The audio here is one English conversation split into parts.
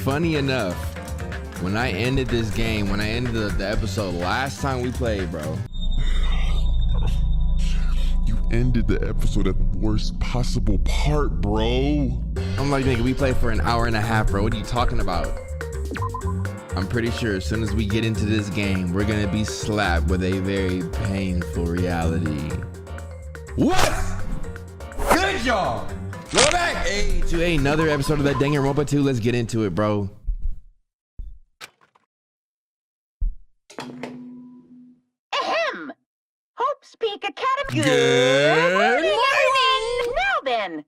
Funny enough, when I ended this game, when I ended the episode last time we played, bro. You ended the episode at the worst possible part, bro. I'm like, nigga, we played for an hour and a half, bro. What are you talking about? I'm pretty sure as soon as we get into this game, we're gonna be slapped with a very painful reality. What? Good job. Go back to another episode of that Danganronpa 2. Let's get into it, bro. Ahem! Hope's Peak Academy. Good morning, everyone. Now then.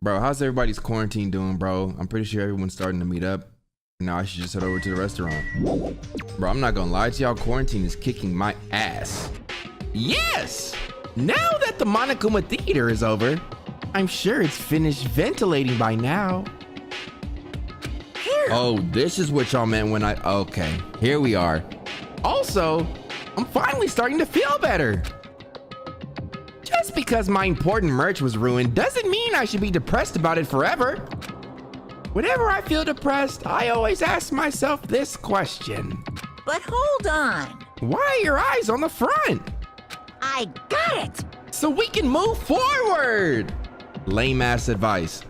Bro, how's everybody's quarantine doing, bro? I'm pretty sure everyone's starting to meet up. Now I should just head over to the restaurant. Bro, I'm not gonna lie to y'all, quarantine is kicking my ass. Yes! Now that the Monokuma Theater is over, I'm sure it's finished ventilating by now. Here. Oh, this is what y'all meant when okay, here we are. Also, I'm finally starting to feel better. Just because my important merch was ruined doesn't mean I should be depressed about it forever. Whenever I feel depressed, I always ask myself this question. But hold on. Why are your eyes on the front? I got it. So we can move forward. Lame ass advice.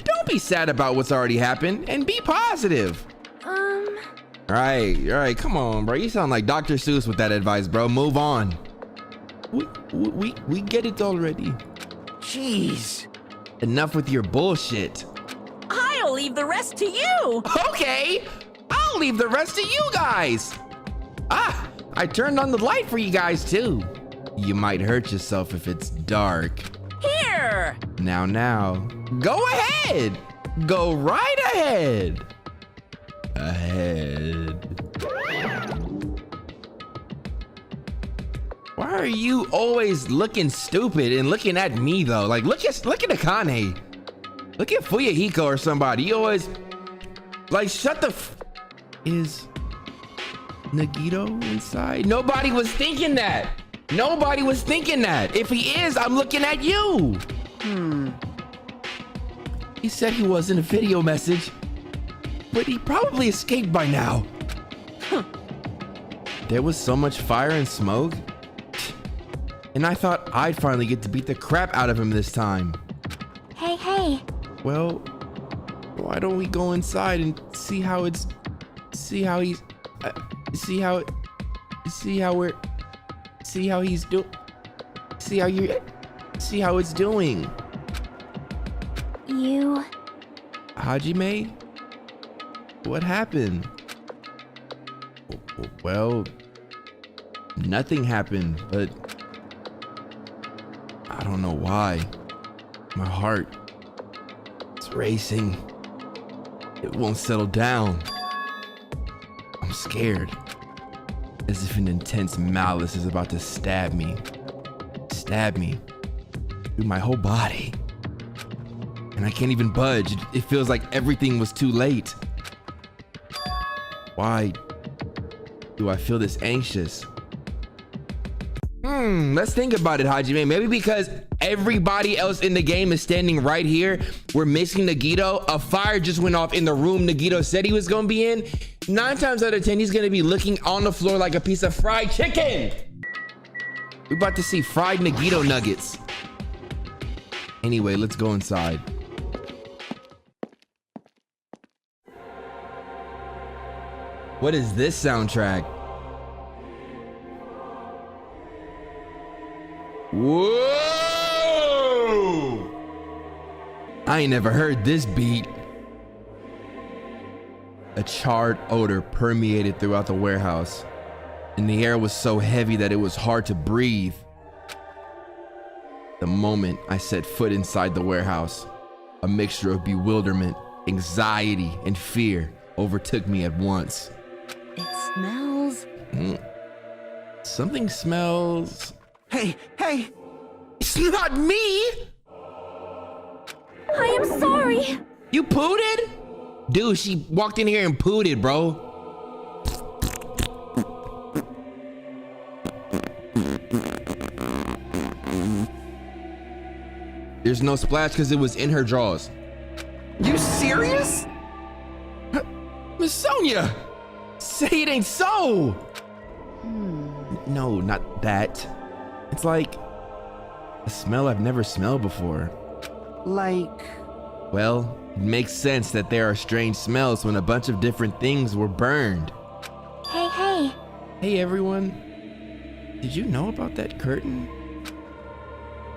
Don't be sad about what's already happened and be positive. All right, come on, bro. You sound like Dr. Seuss with that advice, bro. Move on. We get it already. Jeez. Enough with your bullshit. I'll leave the rest to you. Okay, I'll leave the rest to you guys. Ah, I turned on the light for you guys too. You might hurt yourself if it's dark. Here. Now, go ahead. Go right ahead. Why are you always looking stupid and looking at me though? Like, look at Akane. Look at Fuyahiko or somebody. You always like shut the is Nagito inside? Nobody was thinking that. Nobody was thinking that. If he is, I'm looking at you. He said he was in a video message, but he probably escaped by now. There was so much fire and smoke, and I thought I'd finally get to beat the crap out of him this time. Hey. Well, why don't we go inside and see how it's doing? See how it's doing. You. Hajime? What happened? Well, nothing happened, but I don't know why. My heart is racing. It won't settle down. I'm scared. As if an intense malice is about to stab me through my whole body. And I can't even budge. It feels like everything was too late. Why do I feel this anxious? Let's think about it, Hajime. Maybe because everybody else in the game is standing right here. We're missing Nagito. A fire just went off in the room Nagito said he was gonna be in. 9 times out of 10, he's gonna be looking on the floor like a piece of fried chicken. We're about to see fried Nagito nuggets. Anyway, let's go inside. What is this soundtrack? Whoa! I ain't never heard this beat. A charred odor permeated throughout the warehouse, and the air was so heavy that it was hard to breathe. The moment I set foot inside the warehouse, a mixture of bewilderment, anxiety, and fear overtook me at once. It smells. Something smells. Hey! It's not me! I am sorry. You pooted? Dude, she walked in here and pooted, bro. There's no splash because it was in her drawers. You serious? Miss Sonia! Say it ain't so! No, not that. It's like a smell I've never smelled before. Like, Well, it makes sense that there are strange smells when a bunch of different things were burned. Hey, hey. Hey everyone, did you know about that curtain?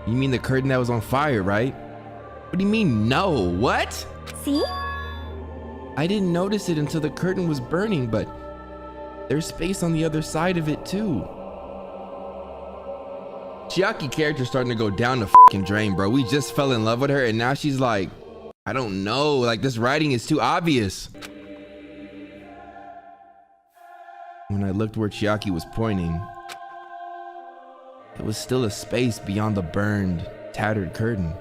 You mean the curtain that was on fire, right? What do you mean, no? What? See? I didn't notice it until the curtain was burning, but there's space on the other side of it too. Chiaki character's starting to go down the fucking drain, bro. We just fell in love with her and now she's like, I don't know, like this writing is too obvious. When I looked where Chiaki was pointing, it was still a space beyond the burned, tattered curtain.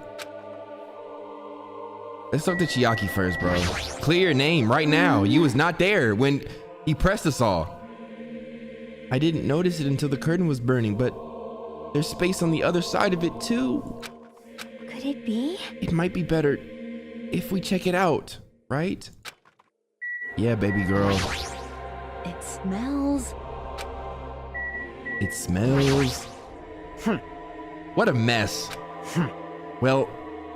Let's talk to Chiaki first, bro. Clear your name right now. You was not there when he pressed us all. I didn't notice it until the curtain was burning, but there's space on the other side of it too. Could it be? It might be better if we check it out, right? Yeah, baby girl. It smells. It smells. What a mess. Well,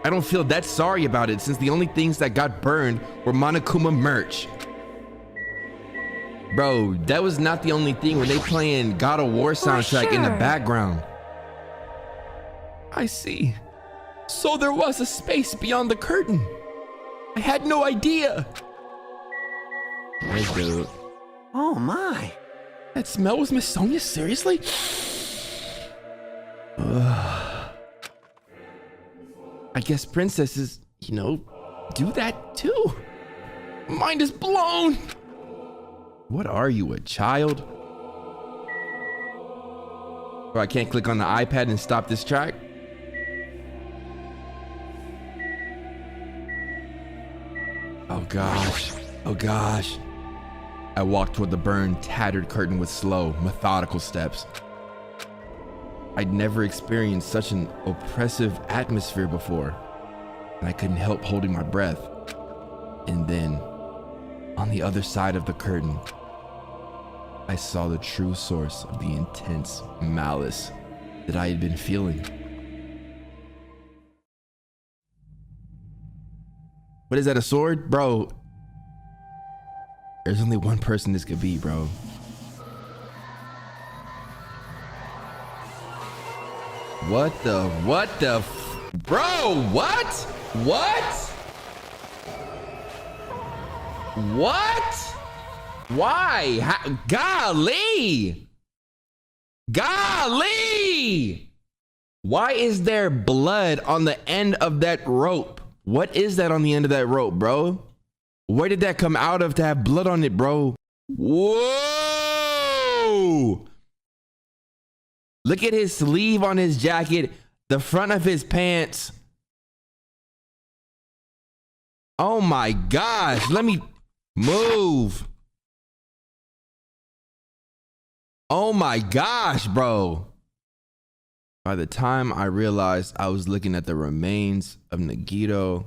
I don't feel that sorry about it since the only things that got burned were Monokuma merch. Bro, that was not the only thing when they playing God of War soundtrack in the sure. background. I see. So there was a space beyond the curtain. I had no idea. Hey, dude. oh my. That smell was Miss Sonia? Seriously? I guess princesses, you know, do that too. Mind is blown. What are you, a child? Bro, I can't click on the iPad and stop this track. Oh gosh, oh gosh. I walked toward the burned, tattered curtain with slow, methodical steps. I'd never experienced such an oppressive atmosphere before, and I couldn't help holding my breath. And then, on the other side of the curtain, I saw the true source of the intense malice that I had been feeling. What is that, a sword? Bro, there's only one person this could be, bro. Bro, what? Why? Golly! Why is there blood on the end of that rope? What is that on the end of that rope, bro? Where did that come out of to have blood on it, bro? Whoa! Look at his sleeve on his jacket, the front of his pants. Oh my gosh, let me move. Oh my gosh, bro. By the time I realized I was looking at the remains of Nagito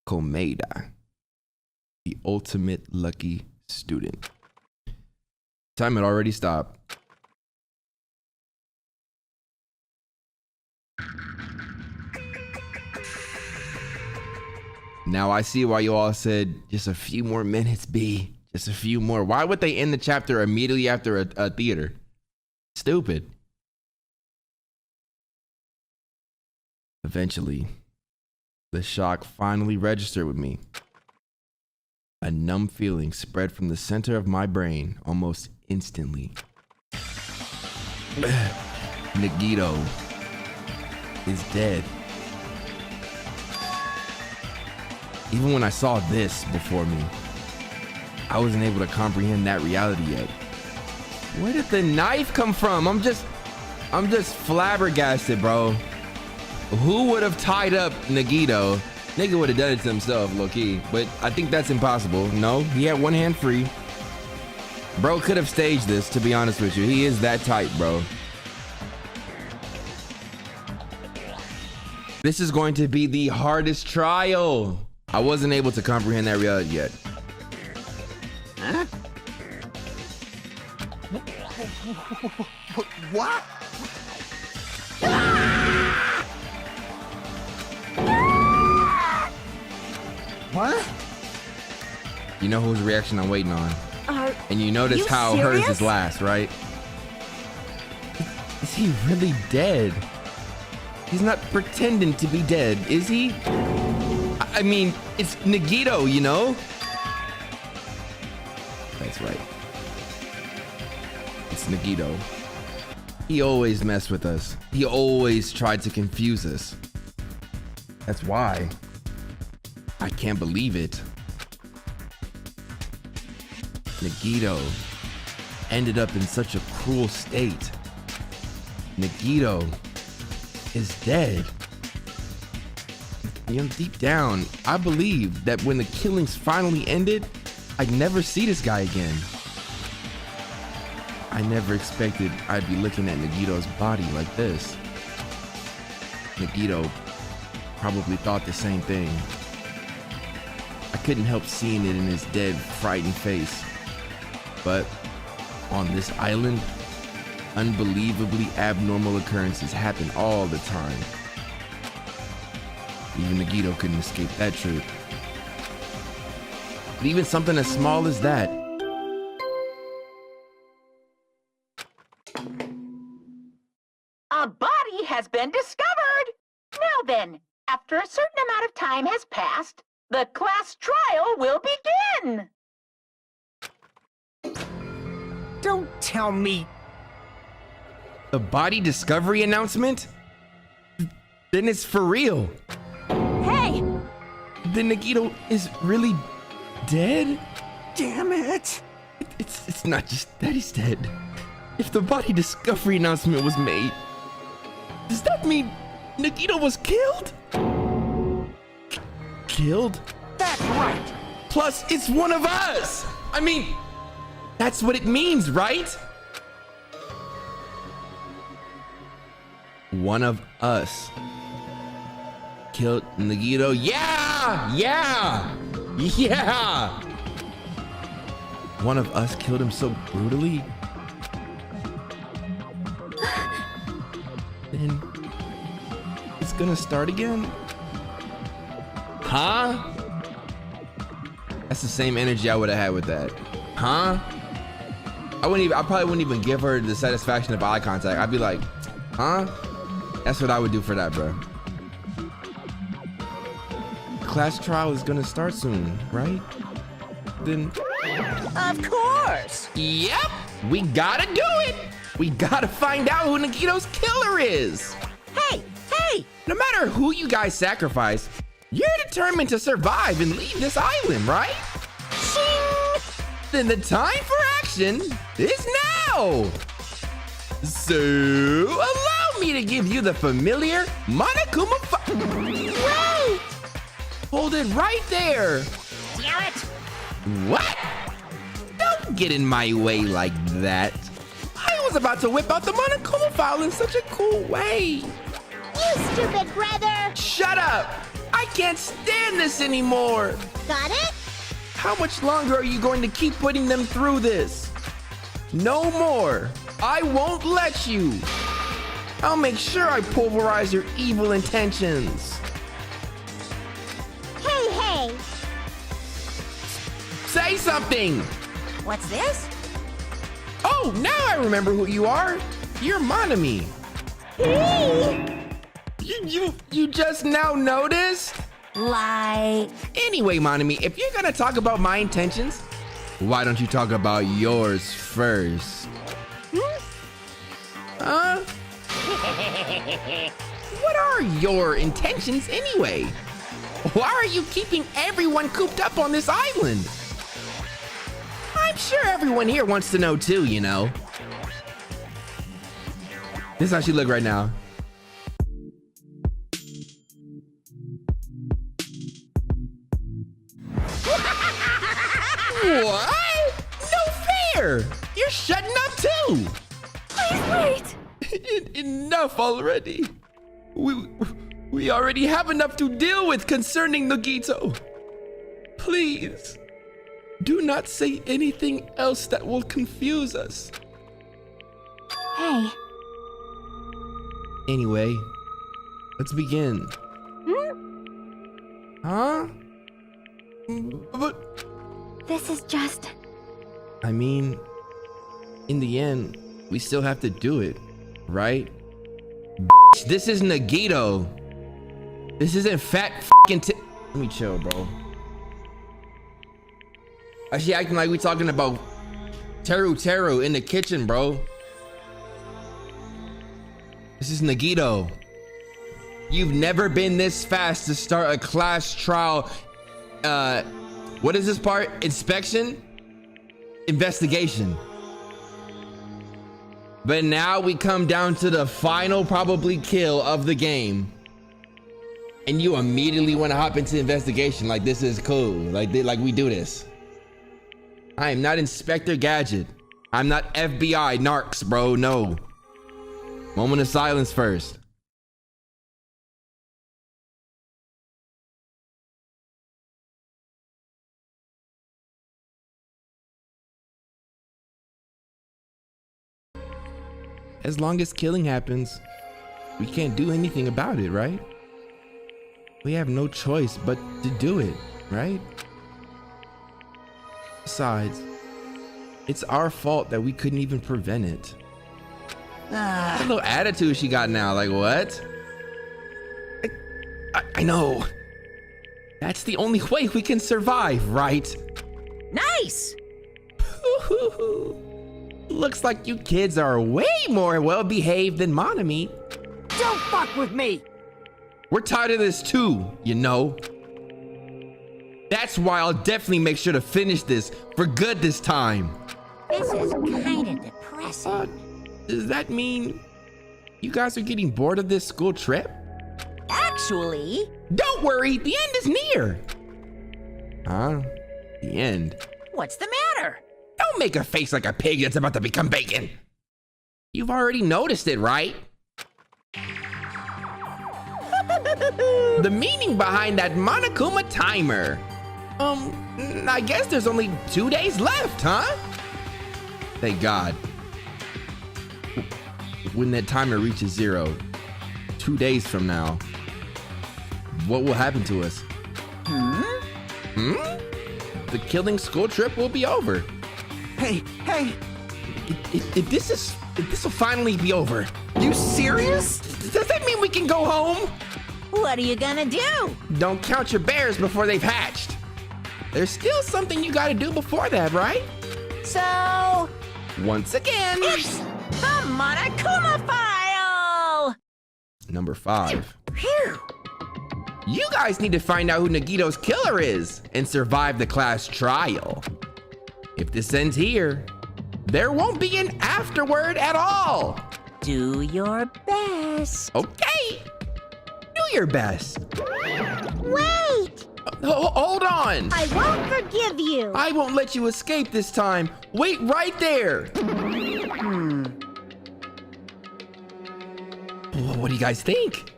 Komeda, the ultimate lucky student. Time had already stopped. Now I see why you all said just a few more minutes, B. Just a few more. Why would they end the chapter immediately after a theater? Stupid. Eventually, the shock finally registered with me. A numb feeling spread from the center of my brain almost instantly. Nagito is dead. Even when I saw this before me, I wasn't able to comprehend that reality yet. Where did the knife come from? I'm just flabbergasted, bro. Who would have tied up Nagito? Nigga would have done it to himself, low-key. But I think that's impossible. No, he had one hand free. Bro could have staged this, to be honest with you. He is that tight, bro. This is going to be the hardest trial. I wasn't able to comprehend that reality yet. Huh? What? What? You know whose reaction I'm waiting on. And you notice you how hers serious? is last, right? Is he really dead? He's not pretending to be dead, is he? I mean, it's Nagito, you know? That's right. It's Nagito. He always messed with us. He always tried to confuse us. That's why. I can't believe it. Nagito ended up in such a cruel state. Nagito is dead. You know, deep down, I believe that when the killings finally ended, I'd never see this guy again. I never expected I'd be looking at Nagito's body like this. Nagito probably thought the same thing. I couldn't help seeing it in his dead, frightened face. But on this island, unbelievably abnormal occurrences happen all the time. Even Nagito couldn't escape that truth. But even something as small as that. A body has been discovered! Now then, after a certain amount of time has passed, the class trial will begin! Don't tell me. The body discovery announcement? Then it's for real. Hey! Then Nagito is really dead? Damn it. It's not just that he's dead. If the body discovery announcement was made, does that mean Nagito was killed? Killed? That's right. Plus, it's one of us! I mean, that's what it means, right? One of us killed Nagito. Yeah! Yeah! Yeah! One of us killed him so brutally. Then it's gonna start again? Huh? That's the same energy I would have had with that. Huh? I probably wouldn't even give her the satisfaction of eye contact. I'd be like, huh? That's what I would do for that, bro. Class trial is gonna start soon, right? Then, Of course! yep, we gotta do it. We gotta find out who Nagito's killer is. Hey! Hey! No matter who you guys sacrifice, you're determined to survive and leave this island, right? Shing! Then the time for action is now. So, allow me to give you the familiar Monokuma Wait! Hold it right there. Damn it! What? Don't get in my way like that. I was about to whip out the Monokuma file in such a cool way. You stupid brother! Shut up! I can't stand this anymore. Got it? How much longer are you going to keep putting them through this? No more. I won't let you. I'll make sure I pulverize your evil intentions. Hey, hey! Say something. What's this? Oh, now I remember who you are. You're Monami. You just now noticed? Like, Anyway, Monami, if you're gonna talk about my intentions, why don't you talk about yours first? Huh? What are your intentions anyway? Why are you keeping everyone cooped up on this island? I'm sure everyone here wants to know too, you know. This is how she look right now. What? No fair! You're shutting up too! please wait! Enough already. We already have enough to deal with concerning Nagito. Please, do not say anything else that will confuse us. Hey. Anyway, let's begin. Huh? But This is just... I mean, in the end, we still have to do it, right? This is Nagito. This isn't fat f***ing Let me chill, bro. Actually acting like we talking about Teru in the kitchen, bro. This is Nagito. You've never been this fast to start a class trial. What is this part? Inspection? Investigation. But now we come down to the final probably kill of the game. And you immediately want to hop into investigation like this is cool. Like we do this. I am not Inspector Gadget. I'm not FBI narcs, bro. No. Moment of silence first. As long as killing happens, we can't do anything about it, right? We have no choice but to do it, right? Besides, it's our fault that we couldn't even prevent it. A little attitude she got now, like what? I know. That's the only way we can survive, right? Nice! Looks like you kids are way more well-behaved than Monami. Don't fuck with me! We're tired of this too, you know. That's why I'll definitely make sure to finish this for good this time. This is kinda depressing. Does that mean you guys are getting bored of this school trip? Actually... Don't worry, the end is near. Huh? The end? What's the matter? Don't make a face like a pig that's about to become bacon. You've already noticed it, right? The meaning behind that Monokuma timer. I guess there's only 2 days left, huh? Thank God. When that timer reaches 0, 2 days from now, what will happen to us? The killing school trip will be over. Hey! If this will finally be over. You serious? Does that mean we can go home? What are you gonna do? Don't count your bears before they've hatched. There's still something you gotta do before that, right? So... Once again. The Monokuma file! Number 5. Phew! You guys need to find out who Nagito's killer is and survive the class trial. If this ends here, there won't be an afterword at all. Do your best. Okay. Do your best. Wait! Hold on. I won't forgive you. I won't let you escape this time. Wait right there. What do you guys think?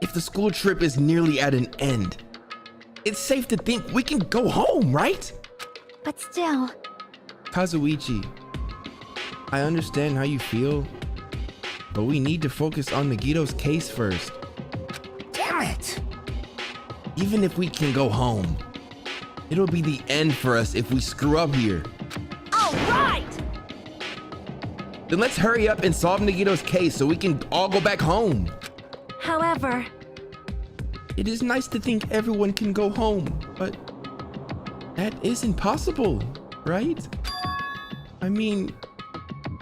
If the school trip is nearly at an end, it's safe to think we can go home, right? But still... Kazuichi, I understand how you feel, but we need to focus on Nagito's case first. Damn it! Even if we can go home, it'll be the end for us if we screw up here. All right! Then let's hurry up and solve Nagito's case so we can all go back home. However... It is nice to think everyone can go home, but that isn't possible, right? I mean,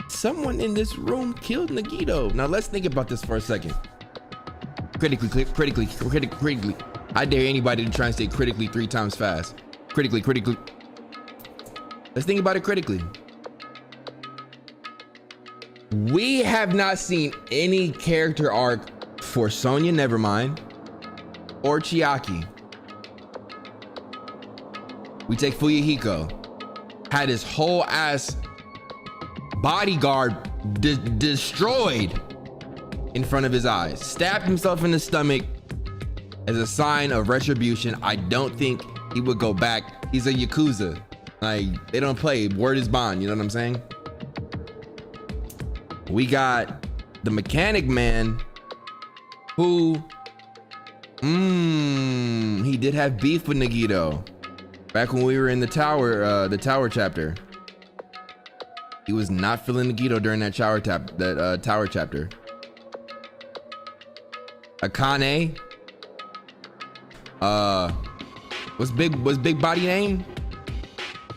someone in this room killed Nagito. Now let's think about this for a second. Critically. I dare anybody to try and say critically 3 times fast. Critically. Let's think about it critically. We have not seen any character arc for Sonya Nevermind or Chiaki. We take Fuyuhiko, had his whole ass bodyguard destroyed in front of his eyes, stabbed himself in the stomach as a sign of retribution. I don't think he would go back. He's a Yakuza. Like, they don't play. Word is bond, you know what I'm saying? We got the mechanic man who, he did have beef with Nagito back when we were in the tower chapter. He was not feeling Nagito during that tower chapter. Akane, what's big body name?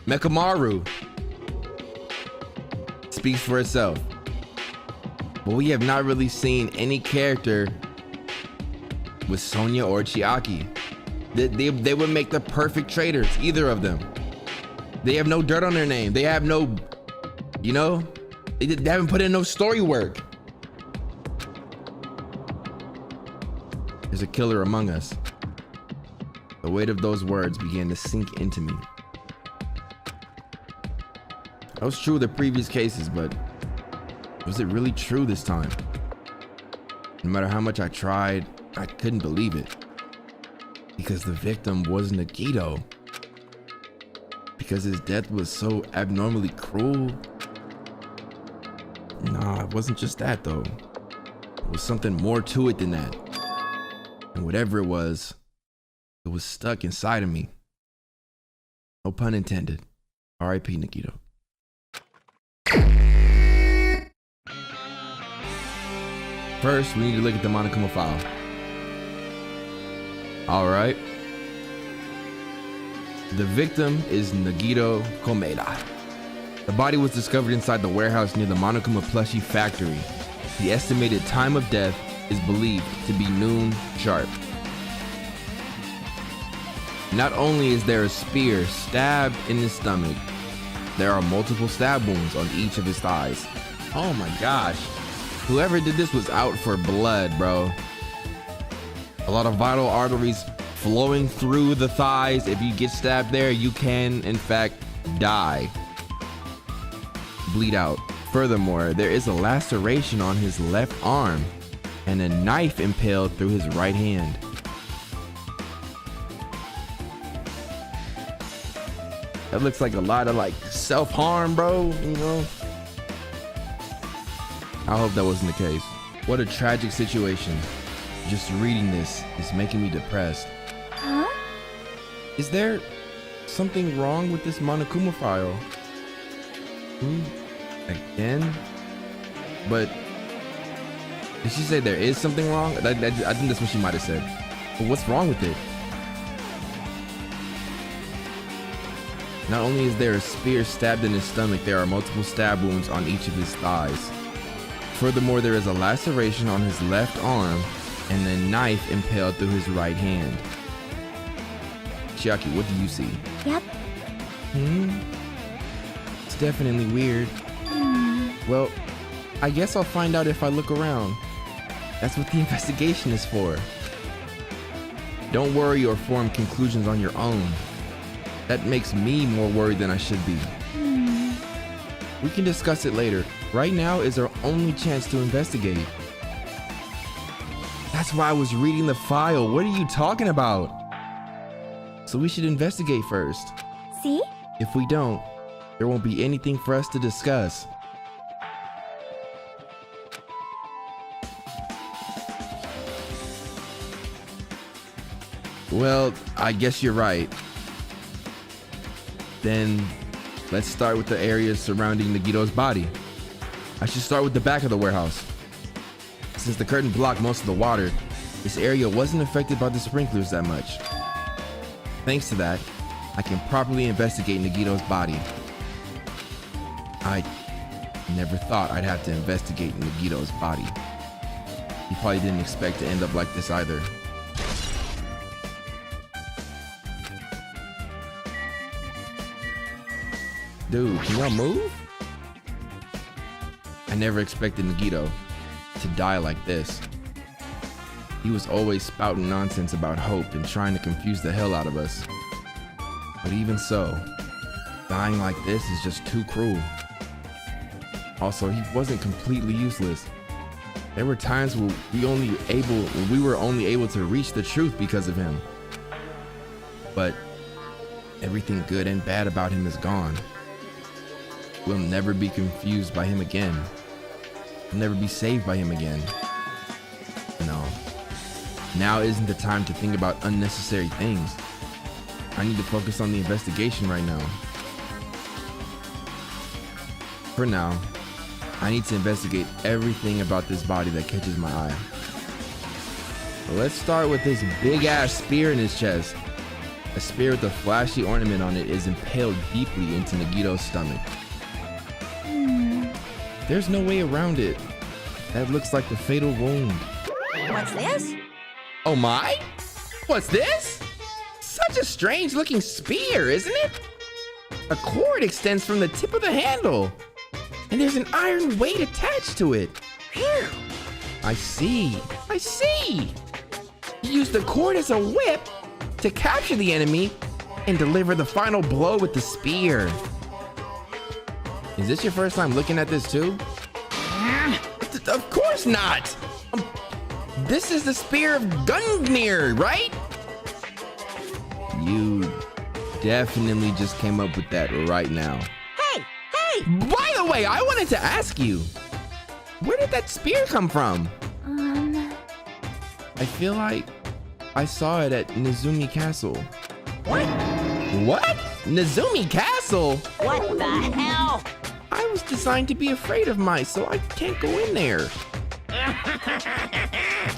Mekamaru. Speaks for itself. But we have not really seen any character with Sonya or Chiaki. They would make the perfect traders, either of them. They have no dirt on their name. They have no, you know, they haven't put in no story work. There's a killer among us. The weight of those words began to sink into me. That was true of the previous cases, but was it really true this time? No matter how much I tried, I couldn't believe it. Because the victim was Nagito. Because his death was so abnormally cruel. Nah, it wasn't just that though. There was something more to it than that. And whatever it was stuck inside of me. No pun intended. R.I.P. Nagito. First, we need to look at the Monokuma file. All right. The victim is Nagito Komeda. The body was discovered inside the warehouse near the Monokuma plushie factory. The estimated time of death is believed to be noon sharp. Not only is there a spear stabbed in his stomach, there are multiple stab wounds on each of his thighs. Oh my gosh. Whoever did this was out for blood, bro. A lot of vital arteries flowing through the thighs. If you get stabbed there, you can, in fact, die. Bleed out. Furthermore, there is a laceration on his left arm and a knife impaled through his right hand. That looks like a lot of like self-harm, bro, you know? I hope that wasn't the case. What a tragic situation. Just reading this is making me depressed. Huh? Is there something wrong with this Monokuma file? Again? But did she say there is something wrong? I think that's what she might have said. But what's wrong with it? Not only is there a spear stabbed in his stomach, there are multiple stab wounds on each of his thighs. Furthermore, there is a laceration on his left arm and a knife impaled through his right hand. Chiaki, what do you see? Yep. It's definitely weird. Well, I guess I'll find out if I look around. That's what the investigation is for. Don't worry or form conclusions on your own. That makes me more worried than I should be. We can discuss it later. Right now is our only chance to investigate. That's why I was reading the file. What are you talking about? So we should investigate first. See? If we don't, there won't be anything for us to discuss. Well, I guess you're right. Then let's start with the areas surrounding Nagito's body. I should start with the back of the warehouse. Since the curtain blocked most of the water, this area wasn't affected by the sprinklers that much. Thanks to that, I can properly investigate Nagito's body. I never thought I'd have to investigate Nagito's body. He probably didn't expect to end up like this either. Dude, can y'all move? I never expected Nagito to die like this. He was always spouting nonsense about hope and trying to confuse the hell out of us. But even so, dying like this is just too cruel. Also, he wasn't completely useless. There were times when we were only able to reach the truth because of him. But everything good and bad about him is gone. We'll never be confused by him again. We'll never be saved by him again. No. Now isn't the time to think about unnecessary things. I need to focus on the investigation right now. For now, I need to investigate everything about this body that catches my eye. So let's start with this big ass spear in his chest. A spear with a flashy ornament on it is impaled deeply into Nagito's stomach. There's no way around it. That looks like the fatal wound. What's this? Oh my? What's this? Such a strange looking spear, isn't it? A cord extends from the tip of the handle, and there's an iron weight attached to it. Phew. I see. You use the cord as a whip to capture the enemy and deliver the final blow with the spear. Is this your first time looking at this too? Of course not. This is the spear of Gungnir, right? You definitely just came up with that right now. Hey! By the way, I wanted to ask you, where did that spear come from? I feel like I saw it at Nezumi Castle. What? Nezumi Castle? What the hell? I was designed to be afraid of mice, so I can't go in there.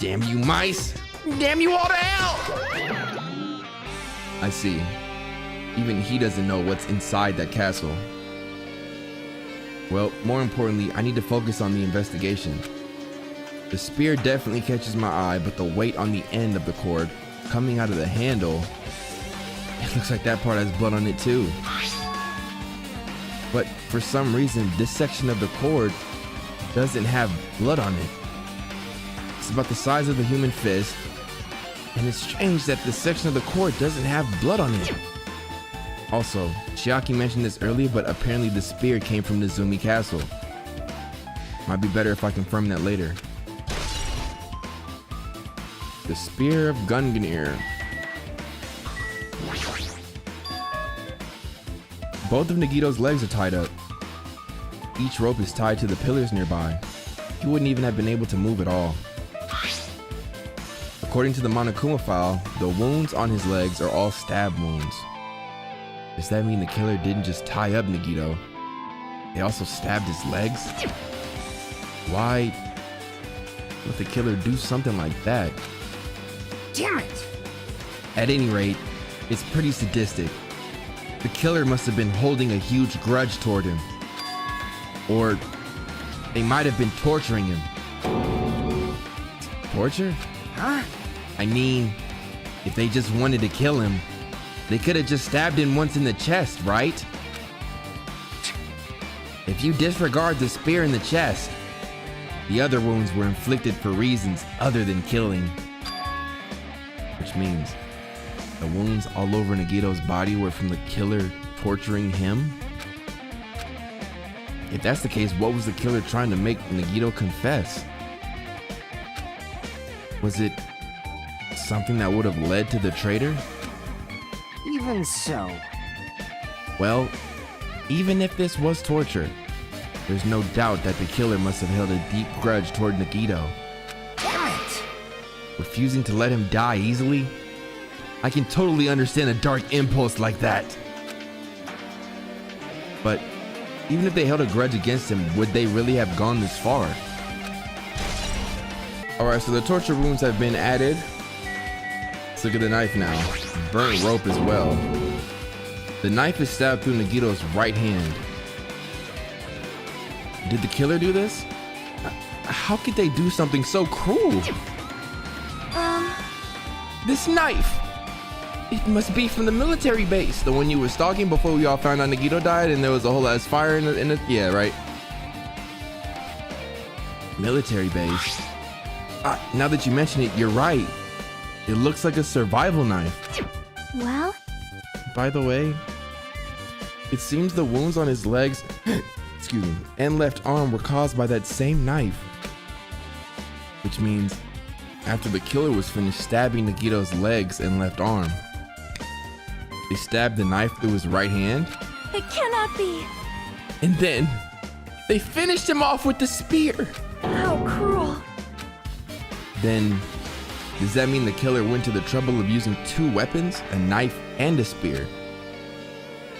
Damn you mice! Damn you all to hell! I see. Even he doesn't know what's inside that castle. Well, more importantly, I need to focus on the investigation. The spear definitely catches my eye, but the weight on the end of the cord coming out of the handle, it looks like that part has blood on it too. But for some reason, this section of the cord doesn't have blood on it. It's about the size of a human fist, and it's strange that this section of the cord doesn't have blood on it. Also, Chiaki mentioned this earlier, but apparently the spear came from Nezumi Castle. Might be better if I confirm that later. The Spear of Gungnir. Both of Nagito's legs are tied up. Each rope is tied to the pillars nearby. He wouldn't even have been able to move at all. According to the Monokuma file, the wounds on his legs are all stab wounds. Does that mean the killer didn't just tie up Nagito? They also stabbed his legs? Why would the killer do something like that? Damn it! At any rate, it's pretty sadistic. The killer must have been holding a huge grudge toward him. Or they might have been torturing him. Torture? Huh? I mean, if they just wanted to kill him, they could have just stabbed him once in the chest, right? If you disregard the spear in the chest, the other wounds were inflicted for reasons other than killing. Which means the wounds all over Nagito's body were from the killer torturing him? If that's the case, what was the killer trying to make Nagito confess? Was it something that would have led to the traitor? Even so. Well, even if this was torture, there's no doubt that the killer must have held a deep grudge toward Nagito. Damn it! Refusing to let him die easily? I can totally understand a dark impulse like that. But even if they held a grudge against him, would they really have gone this far? Alright, so the torture wounds have been added. Let's look at the knife now. Burnt rope as well. The knife is stabbed through Nagito's right hand. Did the killer do this? How could they do something so cruel? This knife! It must be from the military base, the one you were stalking before we all found out Nagito died and there was a whole ass fire in the yeah, right? Military base. Now that you mention it, you're right. It looks like a survival knife. Well, By the way, it seems the wounds on his legs excuse me, and left arm were caused by that same knife. which means after the killer was finished stabbing Nagito's legs and left arm, they stabbed the knife through his right hand, It cannot be. and then they finished him off with the spear. How cruel. Then, does that mean the killer went to the trouble of using two weapons, a knife and a spear?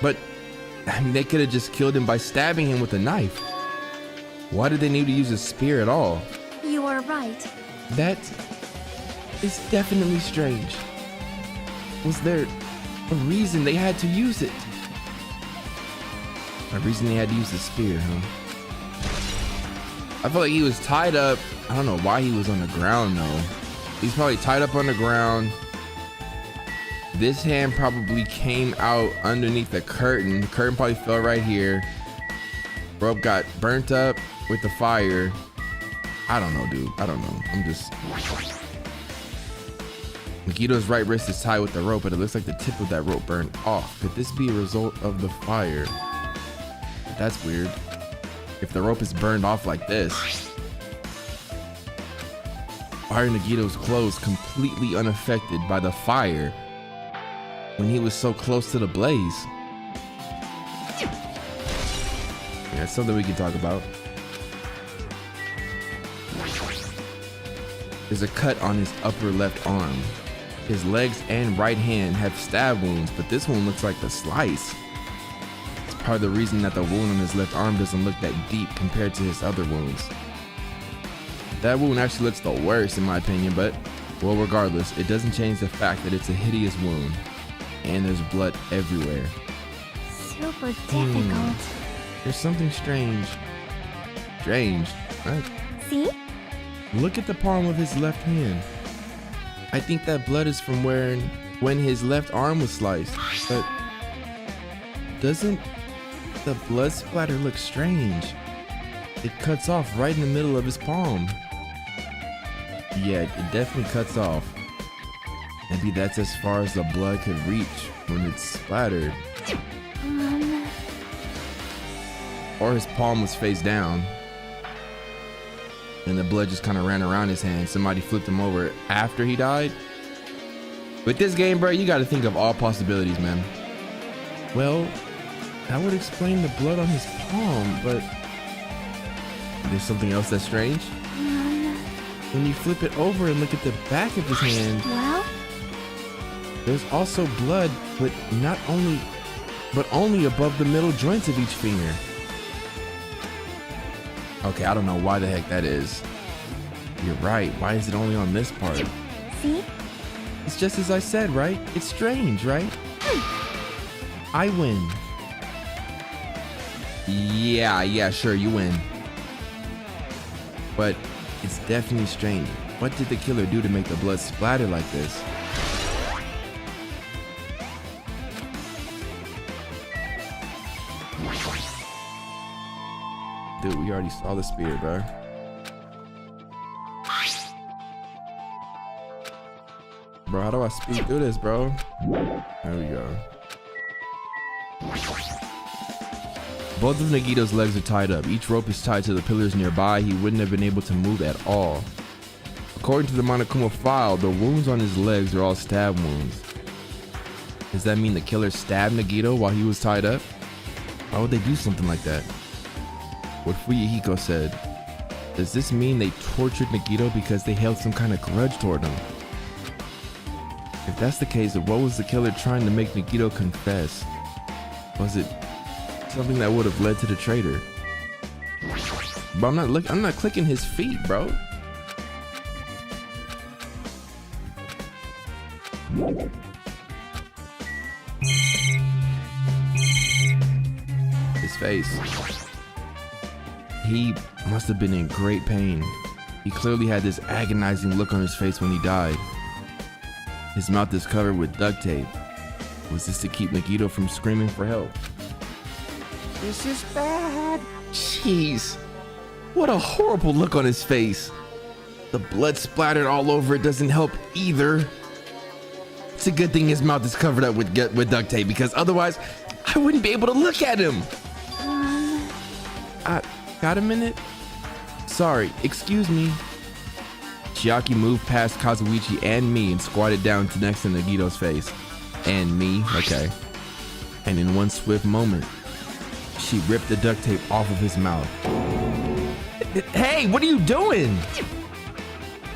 But, I mean, they could have just killed him by stabbing him with a knife. Why did they need to use a spear at all? You are right. That is definitely strange. Was there a reason they had to use it? A reason they had to use the spear, huh? I feel like he was tied up. I don't know why he was on the ground though. He's probably tied up on the ground. This hand probably came out underneath the curtain. The curtain probably fell right here. Rope got burnt up with the fire. I don't know, dude. I don't know. I'm just... Nagito's right wrist is tied with the rope, but it looks like the tip of that rope burned off. Could this be a result of the fire? That's weird. If the rope is burned off like this, why are Nagito's clothes completely unaffected by the fire when he was so close to the blaze? Yeah, that's something we can talk about. There's a cut on his upper left arm. His legs and right hand have stab wounds, but this one looks like a slice. It's part of the reason that the wound on his left arm doesn't look that deep compared to his other wounds. That wound actually looks the worst in my opinion, but well, regardless, it doesn't change the fact that it's a hideous wound and there's blood everywhere. Super difficult. There's something strange. Strange? What? See? Look at the palm of his left hand. I think that blood is from when his left arm was sliced, but doesn't the blood splatter look strange? It cuts off right in the middle of his palm. Yeah, it definitely cuts off. Maybe that's as far as the blood could reach when it's splattered. Or his palm was face down and the blood just kind of ran around his hand. Somebody flipped him over after he died. With this game, bro, you got to think of all possibilities, man. Well, that would explain the blood on his palm, but there's something else that's strange. When you flip it over and look at the back of his hand, Well, there's also blood, but only above the middle joints of each finger. Okay, I don't know why the heck that is. You're right. Why is it only on this part? see? It's just as I said, right? It's strange, right? I win. Yeah, sure, you win. But it's definitely strange. What did the killer do to make the blood splatter like this? Dude, we already saw the spear, bro. Bro, how do I speed through this, bro? There we go. Both of Nagito's legs are tied up. Each rope is tied to the pillars nearby. He wouldn't have been able to move at all. According to the Monokuma file, the wounds on his legs are all stab wounds. Does that mean the killer stabbed Nagito while he was tied up? Why would they do something like that? What Fuyuhiko said. Does this mean they tortured Nagito because they held some kind of grudge toward him? If that's the case, then what was the killer trying to make Nagito confess? Was it something that would have led to the traitor? But I'm not clicking his feet, bro. His face. He must have been in great pain. He clearly had this agonizing look on his face when he died. His mouth is covered with duct tape. Was this to keep Nagito from screaming for help? This is bad. Jeez, what a horrible look on his face. The blood splattered all over it doesn't help either. It's a good thing his mouth is covered up with duct tape, because otherwise I wouldn't be able to look at him. Got a minute? Sorry, excuse me. Chiaki moved past Kazuichi and me and squatted down to next to Nagito's face. And me, okay. And in one swift moment, she ripped the duct tape off of his mouth. Hey, what are you doing?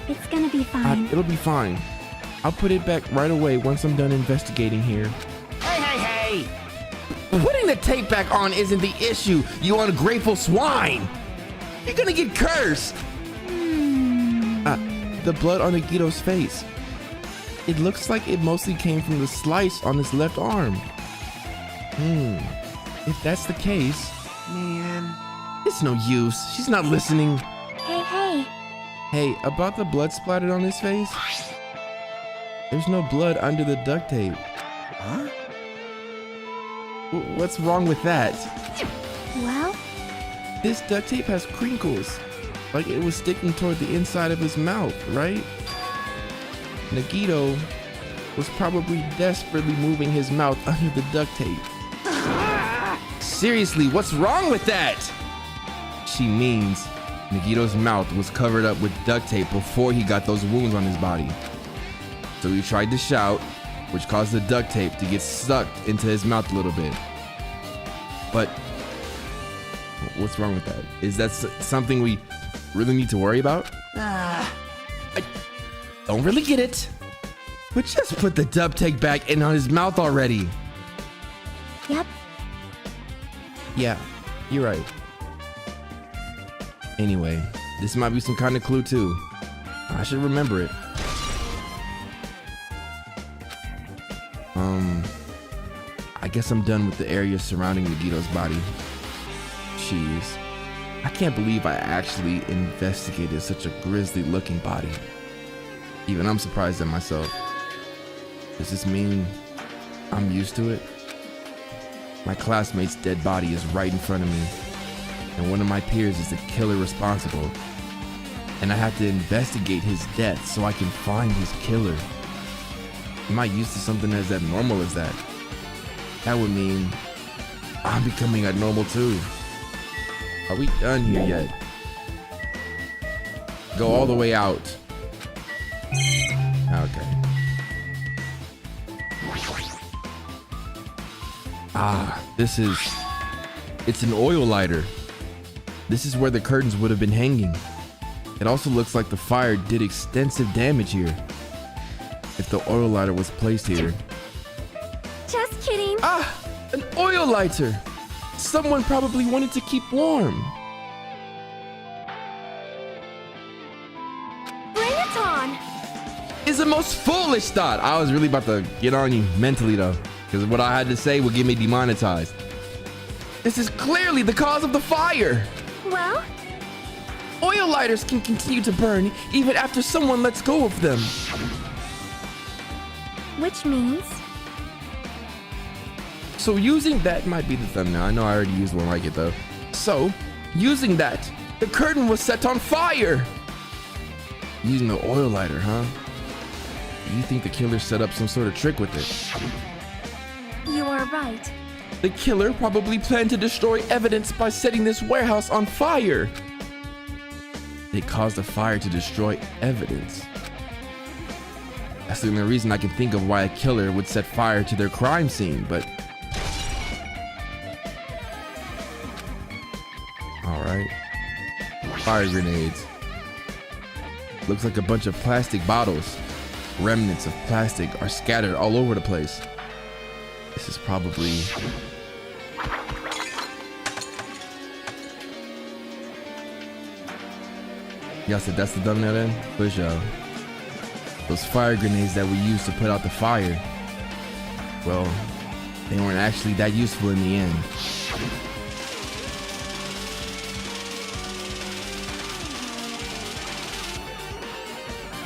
It's gonna be fine. It'll be fine. I'll put it back right away once I'm done investigating here. Hey! Putting the tape back on isn't the issue, you ungrateful swine! You're gonna get cursed! The blood on Nagito's face. It looks like it mostly came from the slice on his left arm. If that's the case, Man. it's no use. She's not listening. Hey. Hey, about the blood splattered on his face? There's no blood under the duct tape. Huh? What's wrong with that? Well, This duct tape has crinkles, like it was sticking toward the inside of his mouth, right? Nagito was probably desperately moving his mouth under the duct tape. Seriously, what's wrong with that? She means Nagito's mouth was covered up with duct tape before he got those wounds on his body. So he tried to shout, which caused the duct tape to get sucked into his mouth a little bit. But what's wrong with that? Is that something we really need to worry about? I don't really get it. But just put the duct tape back in on his mouth already. yep. Yeah, you're right. Anyway, this might be some kind of clue too. I should remember it. I guess I'm done with the area surrounding Nagito's body. Jeez. I can't believe I actually investigated such a grisly looking body. Even I'm surprised at myself. Does this mean I'm used to it? My classmate's dead body is right in front of me, and one of my peers is the killer responsible. And I have to investigate his death so I can find his killer. Am I used to something as abnormal as that? That would mean I'm becoming abnormal too. Are we done here yet? Go all the way out. Okay. It's an oil lighter. This is where the curtains would have been hanging. It also looks like the fire did extensive damage here. If the oil lighter was placed here. Just kidding. An oil lighter. Someone probably wanted to keep warm. Bring it on. Is the most foolish thought. I was really about to get on you mentally though, because what I had to say would get me demonetized. This is clearly the cause of the fire. Well, Oil lighters can continue to burn even after someone lets go of them. which means So using that might be the thumbnail. I know I already used one like it though. So using that, the curtain was set on fire. Using the oil lighter, huh? You think the killer set up some sort of trick with it? you are right. The killer probably planned to destroy evidence by setting this warehouse on fire. They caused the fire to destroy evidence. That's the only reason I can think of why a killer would set fire to their crime scene, but... Alright. Fire grenades. Looks like a bunch of plastic bottles. Remnants of plastic are scattered all over the place. This is probably... Y'all said that's the thumbnail then? Push y'all. Those fire grenades that we used to put out the fire. Well, they weren't actually that useful in the end.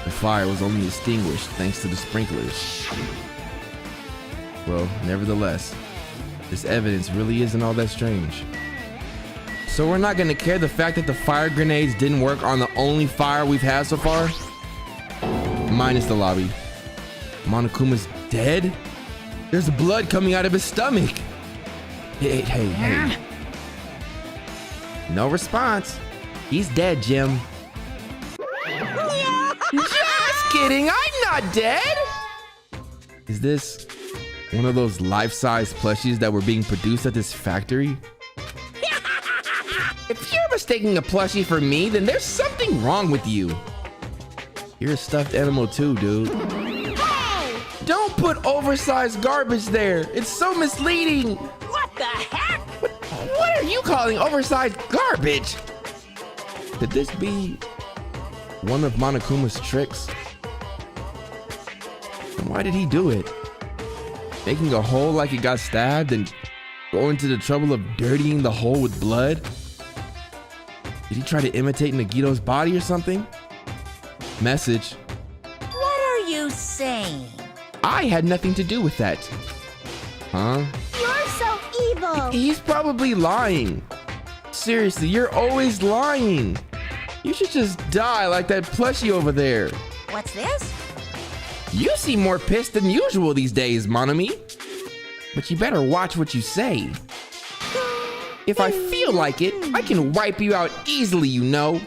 The fire was only extinguished thanks to the sprinklers. Well, nevertheless, this evidence really isn't all that strange. So we're not gonna care the fact that the fire grenades didn't work on the only fire we've had so far? Minus the lobby. Monokuma's dead? There's blood coming out of his stomach. Hey. No response. He's dead, Jim. Just kidding, I'm not dead. Is this one of those life-size plushies that were being produced at this factory? If you're mistaking a plushie for me, then there's something wrong with you. You're a stuffed animal too, dude. Hey! Don't put oversized garbage there. It's so misleading. What the heck? What are you calling oversized garbage? Could this be one of Monokuma's tricks? And why did he do it? Making a hole like it got stabbed and going to the trouble of dirtying the hole with blood? Did he try to imitate Nagito's body or something? Message. What are you saying? I had nothing to do with that. Huh? You're so evil. He's probably lying. Seriously, you're always lying. You should just die like that plushie over there. What's this? You seem more pissed than usual these days, Monami. But you better watch what you say. If I feel like it, I can wipe you out easily, you know.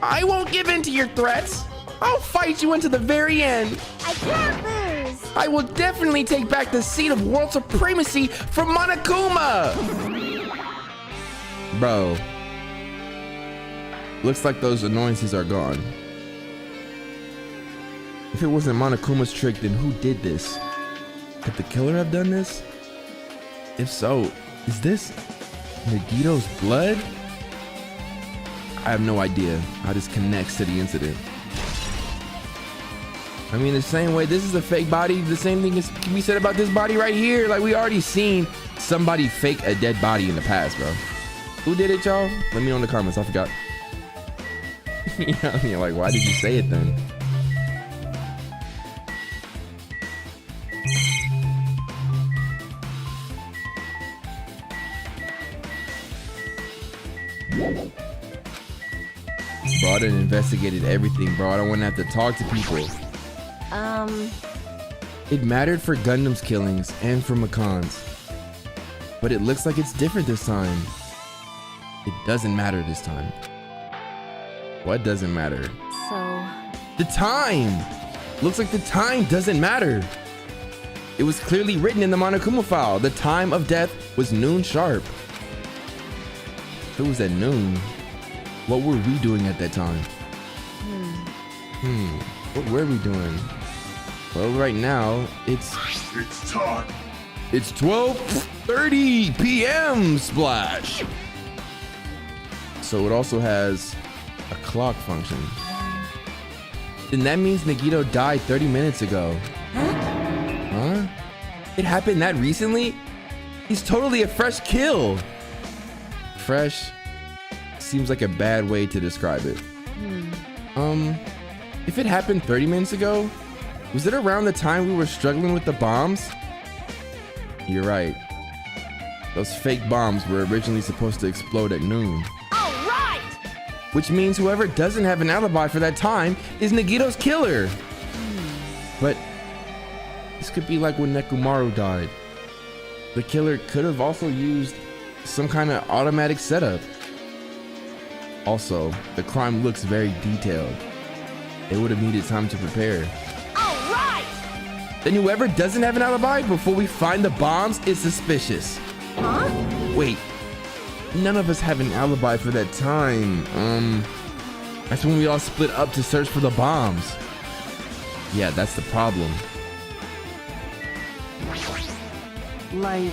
I won't give in to your threats. I'll fight you until the very end. I can't lose. I will definitely take back the seat of world supremacy from Monokuma. Bro. Looks like those annoyances are gone. If it wasn't Monokuma's trick, then who did this? Could the killer have done this? If so, is this Nagito's blood? I have no idea how this connects to the incident. I mean, the same way this is a fake body, the same thing can be said about this body right here. Like, we already seen somebody fake a dead body in the past, bro. Who did it, y'all? Let me know in the comments. I forgot. You know what I mean? Like, why did you say it then? Bro, I done investigated everything, bro. I don't want to have to talk to people. It mattered for Gundam's killings and for Makan's. But it looks like it's different this time. It doesn't matter this time. What doesn't matter? So, The time! Looks like the time doesn't matter. It was clearly written in the Monokuma file. The time of death was noon sharp. If it was at noon, what were we doing at that time? What were we doing? Well, right now, it's time. It's 12:30 p.m. Splash. So it also has a clock function. Then that means Nagito died 30 minutes ago. Huh? It happened that recently? He's totally a fresh kill. Fresh seems like a bad way to describe it. If it happened 30 minutes ago, was it around the time we were struggling with the bombs? You're right. Those fake bombs were originally supposed to explode at noon. All right! Which means whoever doesn't have an alibi for that time is Nagito's killer. But this could be like when Nekomaru died. The killer could have also used some kind of automatic setup. Also, the crime looks very detailed. They would have needed time to prepare. All right! Then whoever doesn't have an alibi before we find the bombs is suspicious. huh? Wait, none of us have an alibi for that time. That's when we all split up to search for the bombs. Yeah, that's the problem. Like,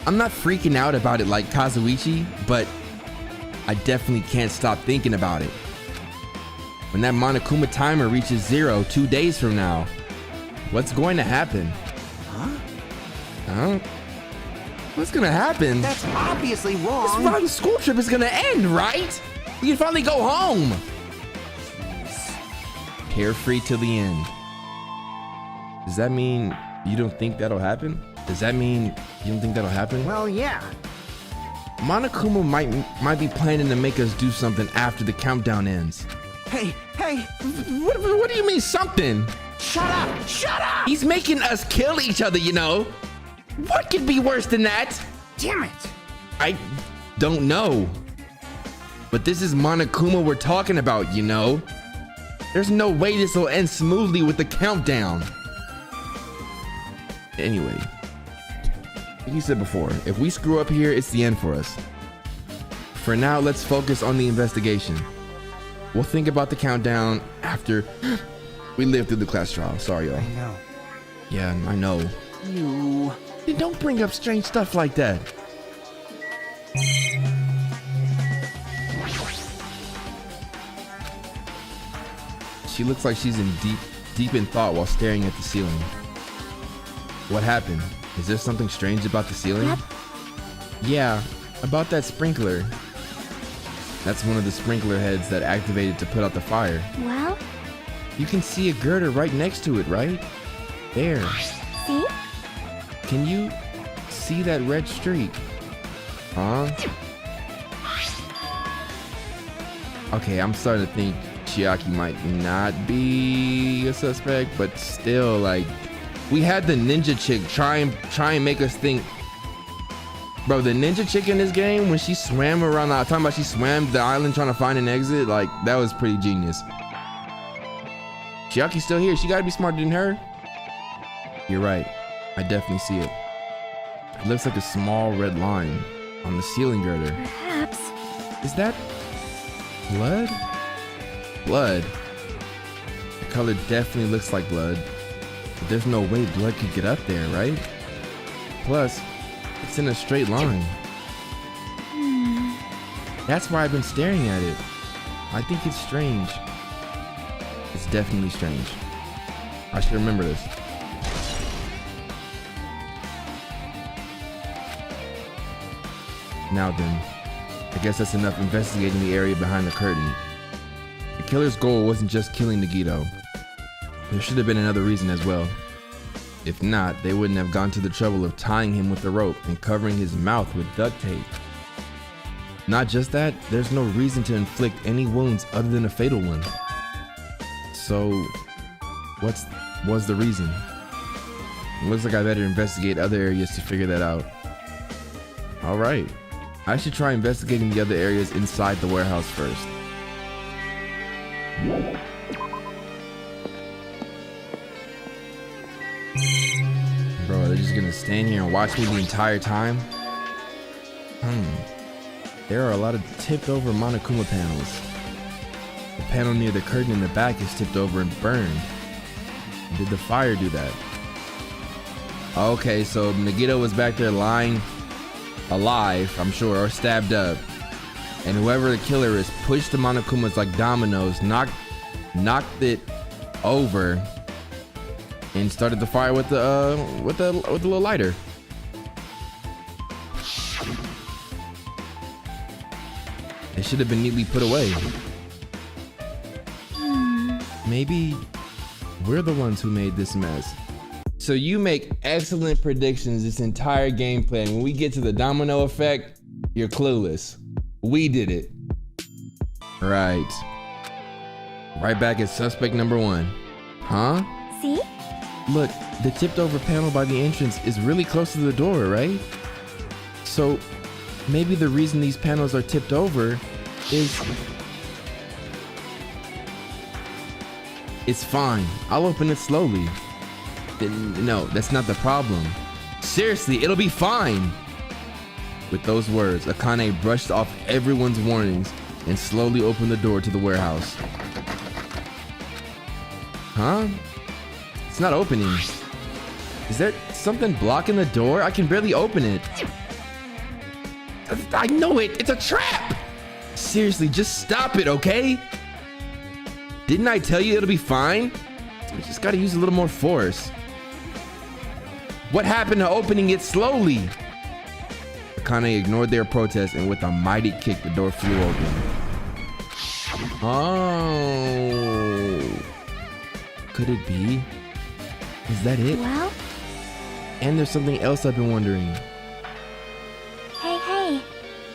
I'm not freaking out about it like Kazuichi, but I definitely can't stop thinking about it. When that Monokuma timer reaches 0 2 days from now, what's going to happen? Huh? What's gonna happen? that's obviously This wrong. rotten school trip is gonna end, right? We can finally go home. Carefree till the end. Does that mean you don't think that'll happen? Does that mean you don't think that'll happen? Well, yeah. Monokuma might be planning to make us do something after the countdown ends. Hey, What do you mean something? shut up! Shut up! He's making us kill each other, you know. What could be worse than that? Damn it! I don't know. But this is Monokuma we're talking about, you know? There's no way this will end smoothly with the countdown. Anyway, like you said before, if we screw up here, it's the end for us. For now, let's focus on the investigation. We'll think about the countdown after we live through the class trial. Sorry, y'all. I know. Yeah, I know. You. Then don't bring up strange stuff like that. She looks like she's in deep in thought while staring at the ceiling. What happened? Is there something strange about the ceiling? Yep. Yeah, about that sprinkler. That's one of the sprinkler heads that activated to put out the fire. Well, You can see a girder right next to it, right? There. see? Can you see that red streak? Huh? Okay, I'm starting to think Chiaki might not be a suspect, but still, like, we had the ninja chick try and make us think. Bro, the ninja chick in this game, when she swam around, I'm talking about she swam the island trying to find an exit, like, that was pretty genius. Chiaki's still here. She gotta be smarter than her. You're right. I definitely see it. It looks like a small red line on the ceiling girder. Perhaps. Is that blood? Blood. The color definitely looks like blood, but there's no way blood could get up there, right? Plus, it's in a straight line. That's why I've been staring at it. I think it's strange. It's definitely strange. I should remember this. Now then, I guess that's enough investigating the area behind the curtain. The killer's goal wasn't just killing Nagito. There should have been another reason as well. If not, they wouldn't have gone to the trouble of tying him with a rope and covering his mouth with duct tape. Not just that, there's no reason to inflict any wounds other than a fatal one. So, what was the reason? It looks like I better investigate other areas to figure that out. Alright, I should try investigating the other areas inside the warehouse first. Bro, they're just gonna stand here and watch me the entire time? There are a lot of tipped over Monokuma panels. The panel near the curtain in the back is tipped over and burned. Did the fire do that? Okay, so Nagito was back there lying alive, I'm sure, or stabbed up. And whoever the killer is pushed the Monokumas like dominoes, knocked it over, and started the fire with the little lighter. It should have been neatly put away. Maybe we're the ones who made this mess. So you make excellent predictions this entire gameplay, and when we get to the domino effect, you're clueless. We did it. Right. Right back at suspect number 1. Huh? See? Look, the tipped over panel by the entrance is really close to the door, right? So maybe the reason these panels are tipped over is... It's fine. I'll open it slowly. No, that's not the problem. Seriously, it'll be fine. With those words, Akane brushed off everyone's warnings and slowly opened the door to the warehouse. Huh? It's not opening. Is there something blocking the door? I can barely open it. I know it. It's a trap. Seriously, just stop it, okay? Didn't I tell you it'll be fine? We just gotta use a little more force. What happened to opening it slowly? Akane ignored their protest and with a mighty kick, the door flew open. Oh. Could it be? Is that it? Well? And there's something else I've been wondering. Hey.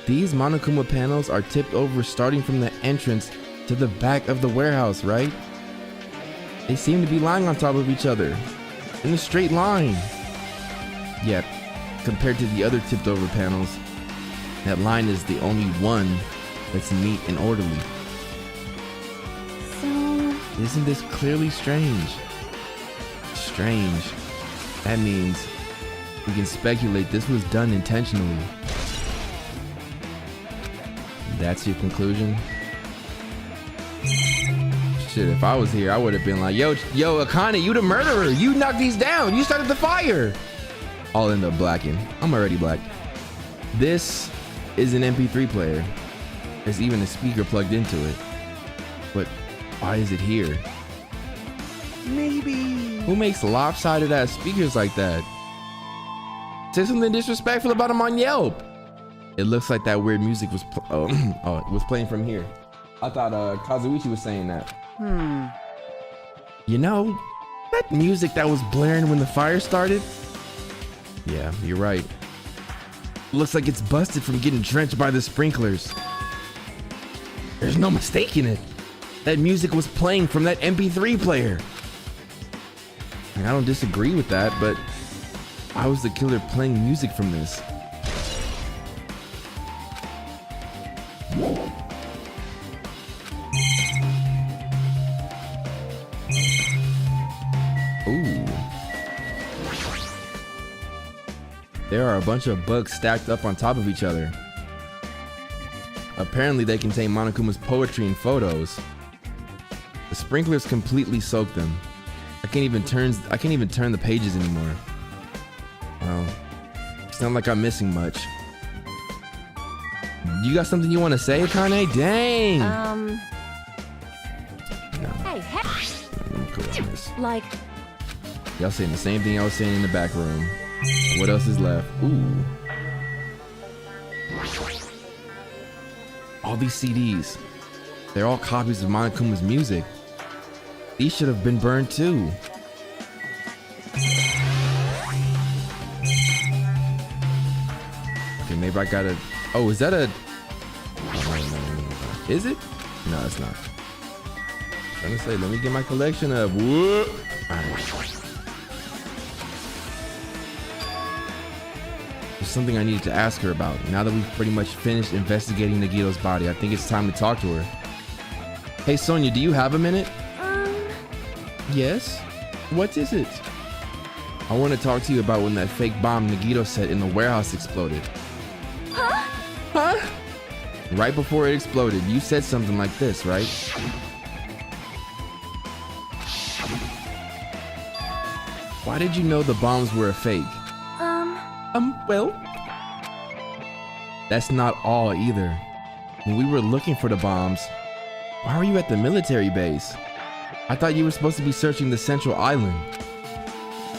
These Monokuma panels are tipped over starting from the entrance to the back of the warehouse, right? They seem to be lying on top of each other in a straight line. Yet, compared to the other tipped over panels, that line is the only one that's neat and orderly. So, Isn't this clearly strange? Strange. That means we can speculate this was done intentionally. That's your conclusion? Shit, if I was here, I would have been like, yo, Akane, you the murderer. You knocked these down. You started the fire. I'll end up blacking. I'm already black. This is an MP3 player. There's even a speaker plugged into it. But why is it here? Maybe. Who makes lopsided ass speakers like that? Say something disrespectful about them on Yelp. It looks like that weird music was it was playing from here. I thought Kazuichi was saying that. You know, that music that was blaring when the fire started? Yeah, you're right. Looks like it's busted from getting drenched by the sprinklers. There's no mistaking it. That music was playing from that MP3 player. I don't disagree with that, but I was the killer playing music from this. Ooh. There are a bunch of bugs stacked up on top of each other. Apparently they contain Monokuma's poetry and photos. The sprinklers completely soaked them. I can't even turn the pages anymore. Well, it's not like I'm missing much. You got something you want to say, Akane? Dang! No. hey, I'm cool on this. like, Y'all saying the same thing I was saying in the back room. What else is left? Ooh. All these CDs. They're all copies of Monokuma's music. These should have been burned too. Okay, maybe I gotta... Oh, is that a... Is it? No, it's not. I'm trying to say, let me get my collection of... Whoop. All right. There's something I needed to ask her about. Now that we've pretty much finished investigating Nagito's body, I think it's time to talk to her. Hey, Sonia, do you have a minute? Yes? What is it? I want to talk to you about when that fake bomb Nagito set in the warehouse exploded. Huh? Right before it exploded, you said something like this, right? Why did you know the bombs were a fake? Well, that's not all either. When we were looking for the bombs, why were you at the military base? I thought you were supposed to be searching the central island.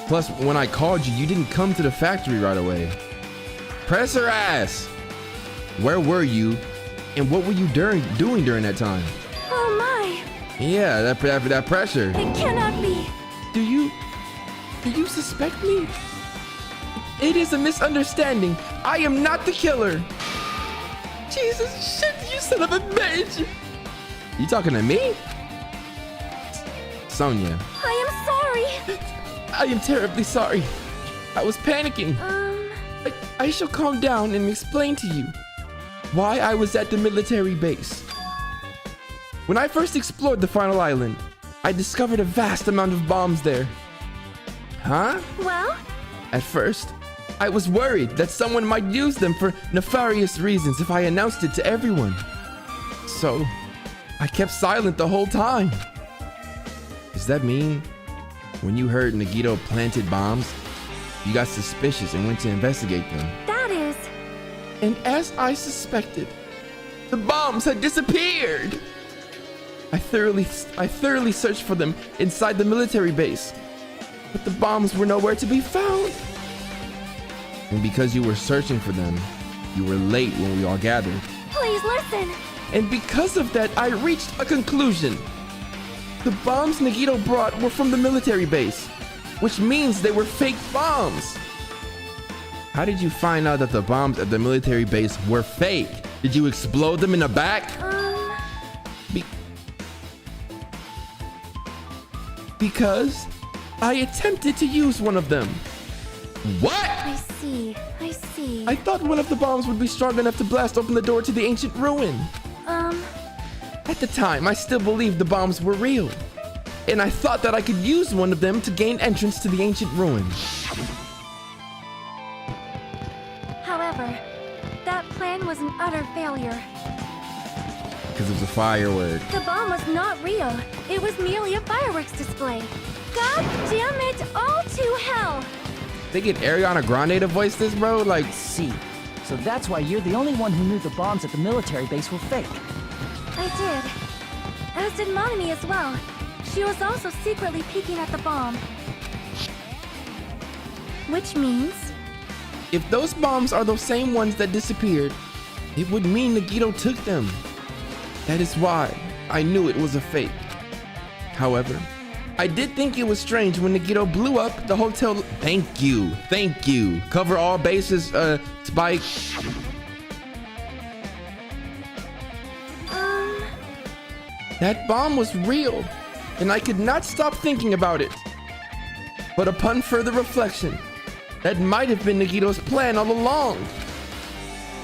Plus, when I called you, you didn't come to the factory right away. Press her ass! Where were you, and what were you doing during that time? oh my, Yeah, that pressure. it cannot be. Do you suspect me? It is a misunderstanding. I am not the killer. Jesus shit, you son of a bitch. You talking to me? Sonia. I am sorry. I am terribly sorry. I was panicking. I shall calm down and explain to you why I was at the military base. When I first explored the final island, I discovered a vast amount of bombs there. Huh? Well, At first, I was worried that someone might use them for nefarious reasons if I announced it to everyone. So, I kept silent the whole time. Does that mean when you heard Nagito planted bombs, you got suspicious and went to investigate them? that is. And as I suspected, the bombs had disappeared. I thoroughly searched for them inside the military base, but the bombs were nowhere to be found. And because you were searching for them, you were late when we all gathered. Please listen. And because of that, I reached a conclusion. The bombs Nagito brought were from the military base, which means they were fake bombs. How did you find out that the bombs at the military base were fake? Did you explode them in the back? Because I attempted to use one of them. What? I see. I thought one of the bombs would be strong enough to blast open the door to the ancient ruin. At the time, I still believed the bombs were real, and I thought that I could use one of them to gain entrance to the ancient ruin. However, that plan was an utter failure. Because it was a firework. The bomb was not real. It was merely a fireworks display. God damn it, all to hell! They get Ariana Grande to voice this, bro? Like, See, so that's why you're the only one who knew the bombs at the military base were fake. I did. As did Monami as well. She was also secretly peeking at the bomb. Which means... if those bombs are those same ones that disappeared, it would mean Nagito took them. That is why I knew it was a fake. However, I did think it was strange when Nagito blew up the hotel. Thank you. Cover all bases, Spike. That bomb was real, and I could not stop thinking about it. But upon further reflection, that might have been Nagito's plan all along.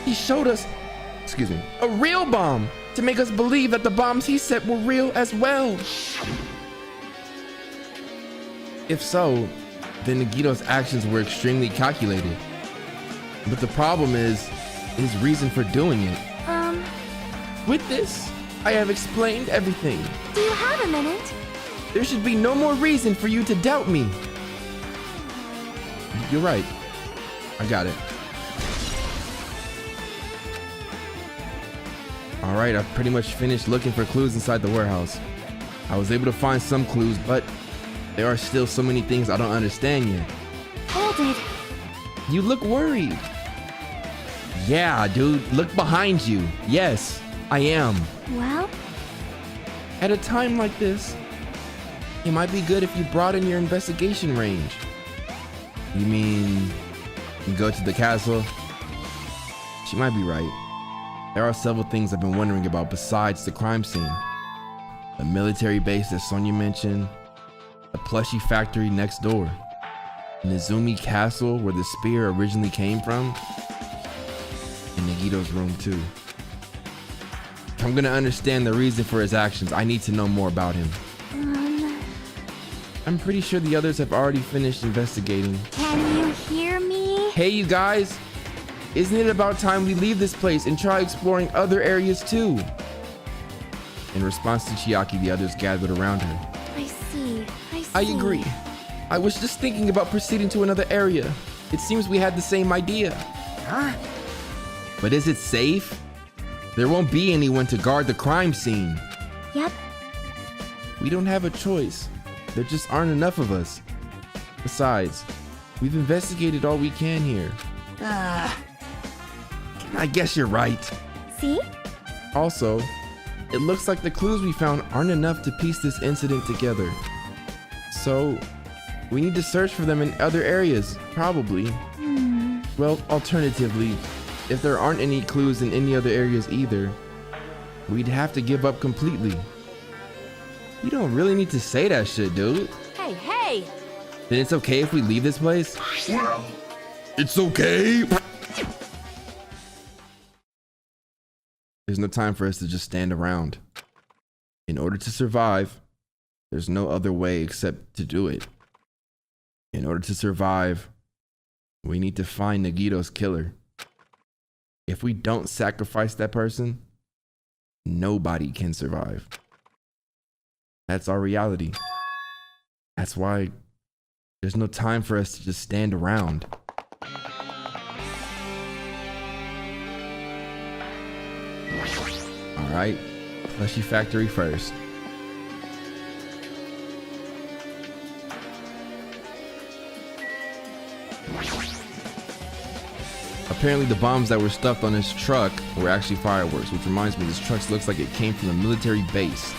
He showed us, a real bomb to make us believe that the bombs he set were real as well. If so, then Nagito's actions were extremely calculated. But the problem is his reason for doing it. With this, I have explained everything. Do you have a minute? There should be no more reason for you to doubt me. You're right. I got it. Alright, I've pretty much finished looking for clues inside the warehouse. I was able to find some clues, but there are still so many things I don't understand yet. Hold it. You look worried. Yeah, dude, look behind you. Yes, I am. Well, At a time like this, it might be good if you broaden your investigation range. You mean you go to the castle? She might be right. There are several things I've been wondering about besides the crime scene. The military base that Sonia mentioned, the plushie factory next door, Nizumi Castle where the spear originally came from, and Nagito's room too. If I'm gonna understand the reason for his actions, I need to know more about him. I'm pretty sure the others have already finished investigating. can you hear me? Hey, you guys, isn't it about time we leave this place and try exploring other areas too? In response to Chiaki, the others gathered around her. I see. I agree. I was just thinking about proceeding to another area. It seems we had the same idea. Huh? But is it safe? There won't be anyone to guard the crime scene. Yep. We don't have a choice. There just aren't enough of us. Besides, we've investigated all we can here. I guess you're right. See? Also, it looks like the clues we found aren't enough to piece this incident together. So, we need to search for them in other areas, probably. Well, alternatively, if there aren't any clues in any other areas either, we'd have to give up completely. You don't really need to say that shit, dude. Hey, hey! Then it's okay if we leave this place? It's okay. There's no time for us to just stand around. In order to survive, there's no other way except to do it. In order to survive, we need to find Nagito's killer. If we don't sacrifice that person, nobody can survive. That's our reality. That's why there's no time for us to just stand around. All right, plushie factory first. Apparently the bombs that were stuffed on this truck were actually fireworks, which reminds me this truck looks like it came from a military base.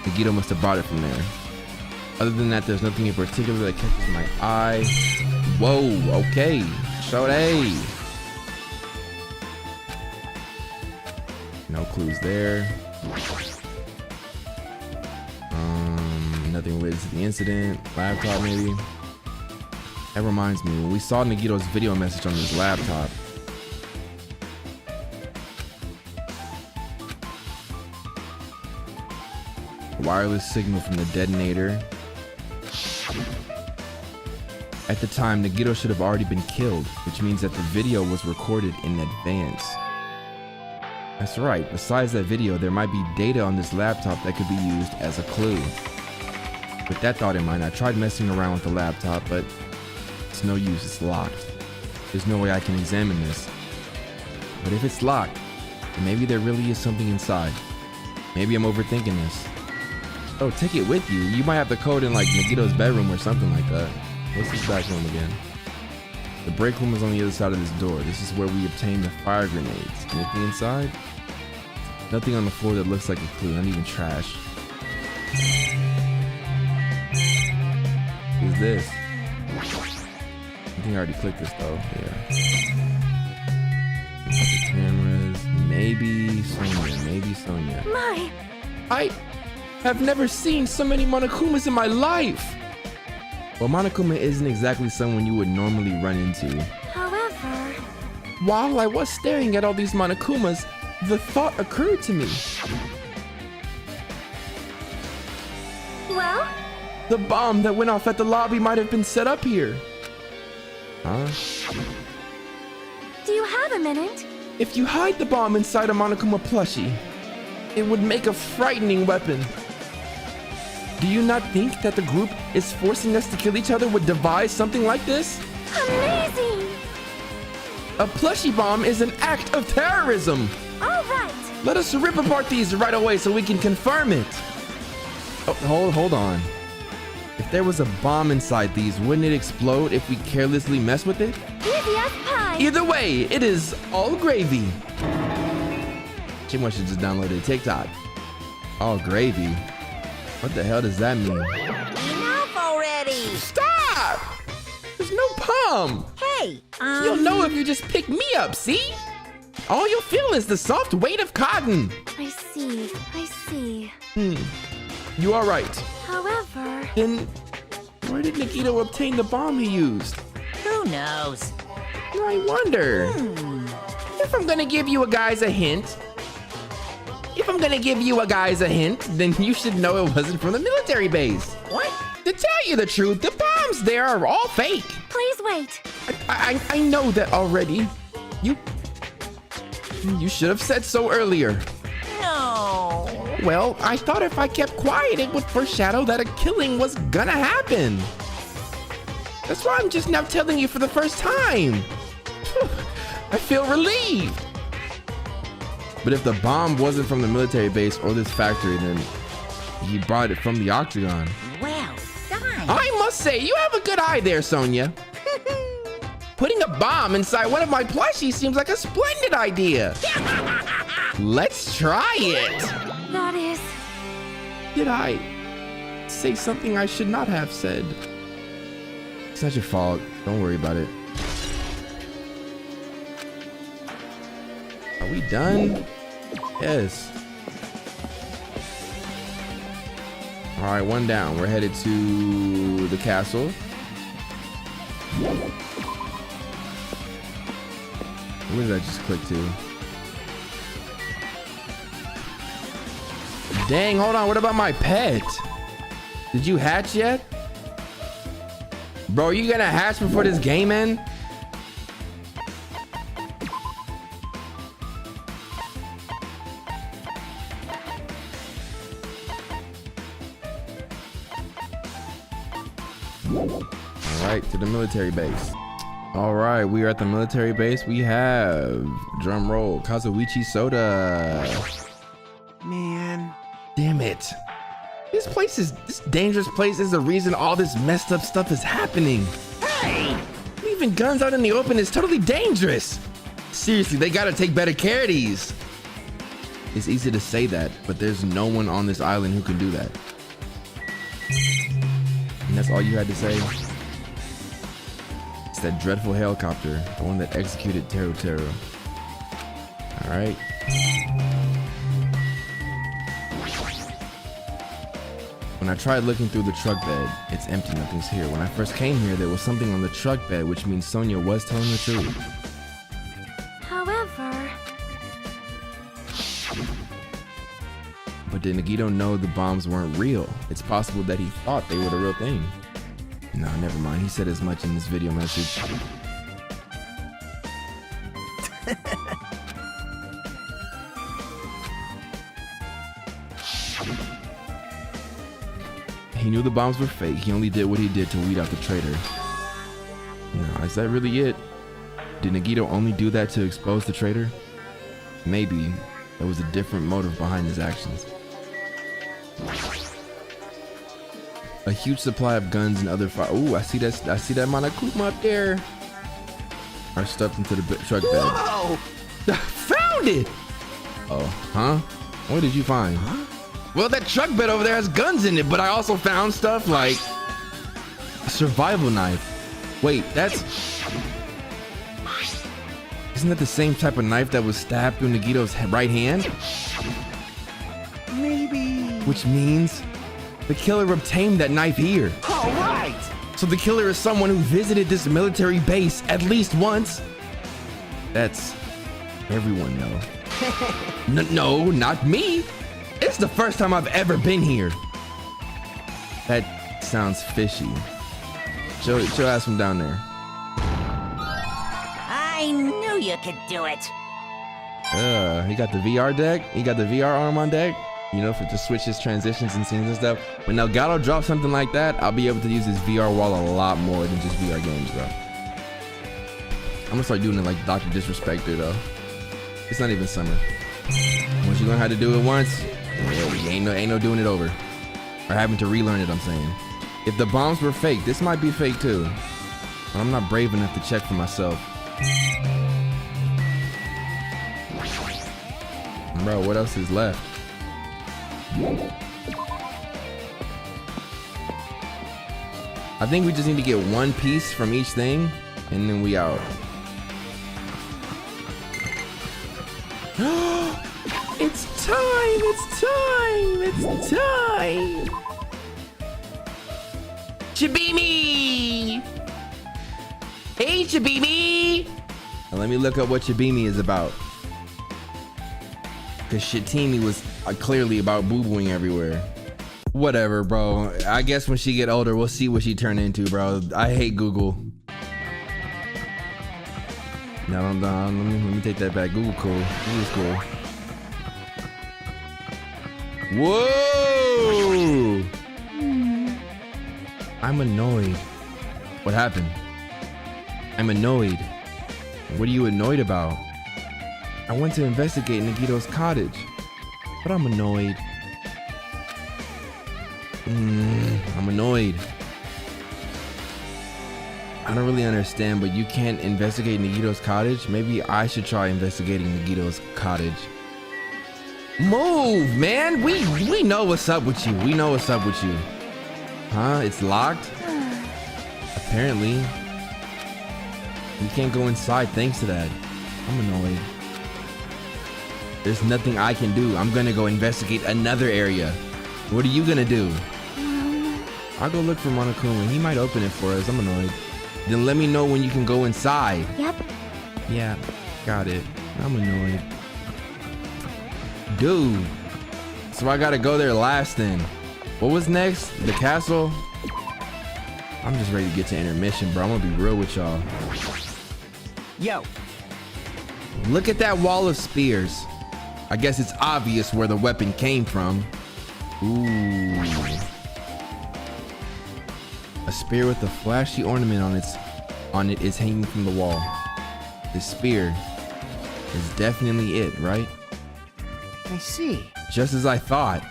Nagito must have bought it from there. Other than that, there's nothing in particular that catches my eye. Whoa, okay. Shodey. No clues there. Nothing related to the incident. Laptop maybe. That reminds me, when we saw Nagito's video message on his laptop, wireless signal from the detonator. At the time, Nagito should have already been killed, which means that the video was recorded in advance. That's right, besides that video, there might be data on this laptop that could be used as a clue. With that thought in mind, I tried messing around with the laptop, but it's no use, it's locked. There's no way I can examine this. But if it's locked, then maybe there really is something inside. Maybe I'm overthinking this. Oh, take it with you. You might have the code in like Nagito's bedroom or something like that. What's this back room again? The break room is on the other side of this door. This is where we obtain the fire grenades. Anything inside? Nothing on the floor that looks like a clue, not even trash. Who's this? I think I already clicked this though, yeah. Cameras, maybe Sonia. My, I have never seen so many Monokumas in my life. Well, Monokuma isn't exactly someone you would normally run into. however, While I was staring at all these Monokumas, the thought occurred to me. well, The bomb that went off at the lobby might have been set up here. Huh? do you have a minute? If you hide the bomb inside a Monokuma plushie, it would make a frightening weapon. Do you not think that the group is forcing us to kill each other would devise something like this? Amazing! A plushie bomb is an act of terrorism. All right, Let us rip apart these right away so we can confirm it. Oh, hold on. If there was a bomb inside these, wouldn't it explode if we carelessly mess with it? easy as pie. Either way, it is all gravy. Chimwa should just download TikTok. All gravy? What the hell does that mean? Enough already! Stop! There's no bomb. Hey, You'll know if you just pick me up, see? All you'll feel is the soft weight of cotton. I see. You are right. However, Then where did Nagito obtain the bomb he used? who knows? I wonder. If I'm gonna give you guys a hint, then you should know it wasn't from the military base. What? To tell you the truth, the bombs there are all fake. please wait. I know that already. You should have said so earlier. No. Well, I thought if I kept quiet, it would foreshadow that a killing was gonna happen. That's why I'm just now telling you for the first time. I feel relieved. But if the bomb wasn't from the military base or this factory, then he brought it from the Octagon. Well done. I must say, you have a good eye there, Sonia. Putting a bomb inside one of my plushies seems like a splendid idea. Let's try it. That is, Did I say something I should not have said? It's not your fault. Don't worry about it. Are we done? Yes. All right, one down. We're headed to the castle. Where did I just click to? Dang, hold on. What about my pet? Did you hatch yet? Bro, you gonna hatch before this game ends? Alright, to the military base. Alright, we are at the military base. We have, drum roll, Kazuichi Soda. Man. Damn it. This dangerous place is the reason all this messed up stuff is happening. Hey! Leaving guns out in the open is totally dangerous. Seriously, they gotta take better care of these. It's easy to say that, but there's no one on this island who can do that. And that's all you had to say? It's that dreadful helicopter, the one that executed Teru Teru. Alright. When I tried looking through the truck bed, it's empty, nothing's here. When I first came here, there was something on the truck bed, which means Sonia was telling the truth. however, But did Nagito know the bombs weren't real? It's possible that he thought they were the real thing. No, never mind. He said as much in this video message. He knew the bombs were fake. He only did what he did to weed out the traitor. No, is that really it? Did Nagito only do that to expose the traitor? Maybe there was a different motive behind his actions. A huge supply of guns and other fire. Ooh, I see that Monokuma up there. Are stuffed into the truck bed. Whoa! Found it! Oh, huh? What did you find? Huh? Well, that truck bed over there has guns in it, but I also found stuff like a survival knife. Wait, that's... Isn't that the same type of knife that was stabbed through Nagito's right hand? Maybe. Which means the killer obtained that knife here. All right. So the killer is someone who visited this military base at least once. That's everyone, though. No, not me. It's the first time I've ever been here. That sounds fishy. Show ass from down there. I knew you could do it. He got the VR deck. He got the VR arm on deck. You know, to switch his transitions and scenes and stuff. When Elgato drops something like that, I'll be able to use his VR wall a lot more than just VR games, bro. I'm gonna start doing it like Dr. Disrespecter, though. It's not even summer. Once you learn how to do it once, ain't no doing it over. Or having to relearn it, I'm saying. If the bombs were fake, this might be fake too. But I'm not brave enough to check for myself. Bro, what else is left? I think we just need to get one piece from each thing, and then we out. It's time! It's time! It's time! Chibimi! Hey, Chibimi! Now let me look up what Chibimi is about. Because Shitimi was clearly about boo-booing everywhere. Whatever, bro. I guess when she get older, we'll see what she turn into, bro. I hate Google. No, let me take that back. Google cool. Google's cool. Whoa! I'm annoyed. What happened? I'm annoyed. What are you annoyed about? I went to investigate Nagito's cottage, but I'm annoyed. I'm annoyed. I don't really understand, but you can't investigate Nagito's cottage? Maybe I should try investigating Nagito's cottage. Move, man! We know what's up with you. We know what's up with you. Huh? It's locked? Apparently. You can't go inside thanks to that. I'm annoyed. There's nothing I can do. I'm gonna go investigate another area. What are you gonna do? I'll go look for Monokuma. He might open it for us. I'm annoyed. Then let me know when you can go inside. Yep. Yeah, got it. I'm annoyed. Dude. So I gotta go there last then. What was next? The castle? I'm just ready to get to intermission, bro. I'm gonna be real with y'all. Yo. Look at that wall of spears. I guess it's obvious where the weapon came from. Ooh. A spear with a flashy ornament on it is hanging from the wall. This spear is definitely it, right? I see. Just as I thought.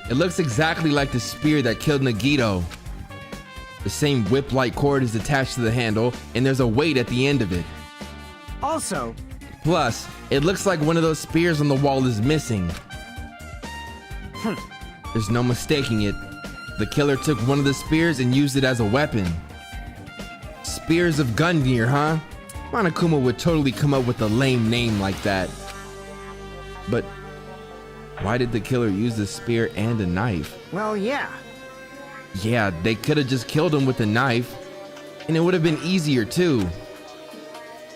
It looks exactly like the spear that killed Nagito. The same whip-like cord is attached to the handle, and there's a weight at the end of it. Also, Plus, it looks like one of those spears on the wall is missing. There's no mistaking it. The killer took one of the spears and used it as a weapon. Spears of Gungnir, huh? Monokuma would totally come up with a lame name like that. But why did the killer use the spear and a knife? well, yeah. Yeah, they could have just killed him with a knife, and it would have been easier too.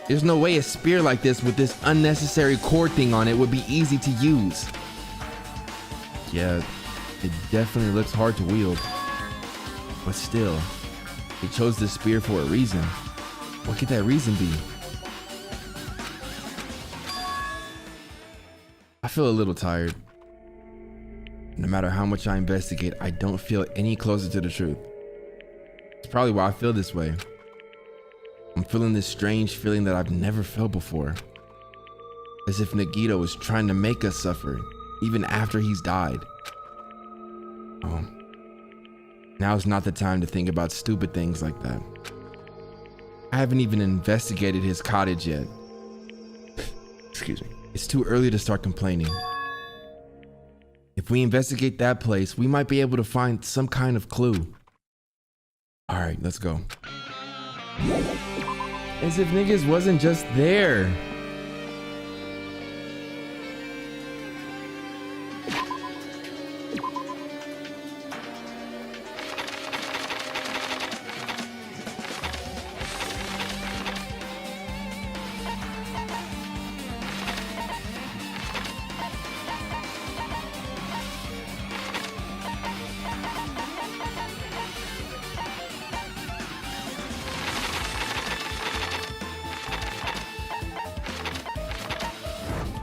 There's no way a spear like this with this unnecessary cord thing on it would be easy to use. Yeah, it definitely looks hard to wield. But still, he chose this spear for a reason. What could that reason be? I feel a little tired. No matter how much I investigate, I don't feel any closer to the truth. It's probably why I feel this way. I'm feeling this strange feeling that I've never felt before. As if Nagito is trying to make us suffer, even after he's died. Oh. Now's not the time to think about stupid things like that. I haven't even investigated his cottage yet. Excuse me. It's too early to start complaining. If we investigate that place, we might be able to find some kind of clue. All right, let's go. As if niggas wasn't just there.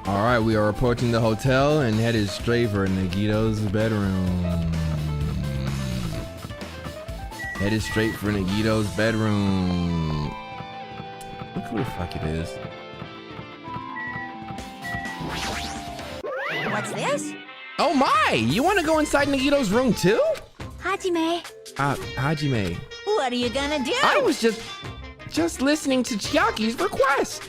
All right, we are approaching the hotel and headed straight for Nagito's bedroom. Headed straight for Nagito's bedroom. Look who the fuck it is. What's this? Oh my! You want to go inside Nagito's room too? Hajime. Hajime. What are you gonna do? I was just listening to Chiaki's request.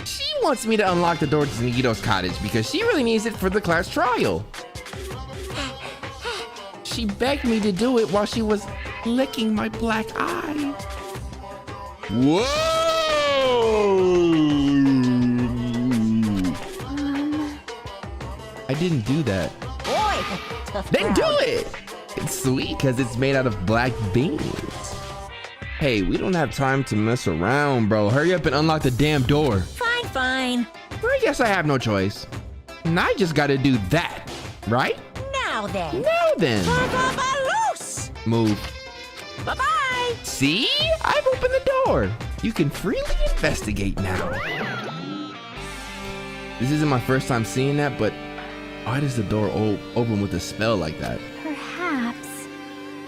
She wants me to unlock the door to Nagito's cottage because she really needs it for the class trial. She begged me to do it while she was licking my black eye. Whoa! I didn't do that. Boy, tough Then do crowd. it! It's sweet because it's made out of black beans. Hey, we don't have time to mess around, bro. Hurry up and unlock the damn door. Fine, fine. Well, I guess I have no choice. And I just gotta do that, right? Now then. Now then. Loose. Move. Bye-bye. See? I've opened the door. You can freely investigate now. This isn't my first time seeing that, but why does the door open with a spell like that? Perhaps.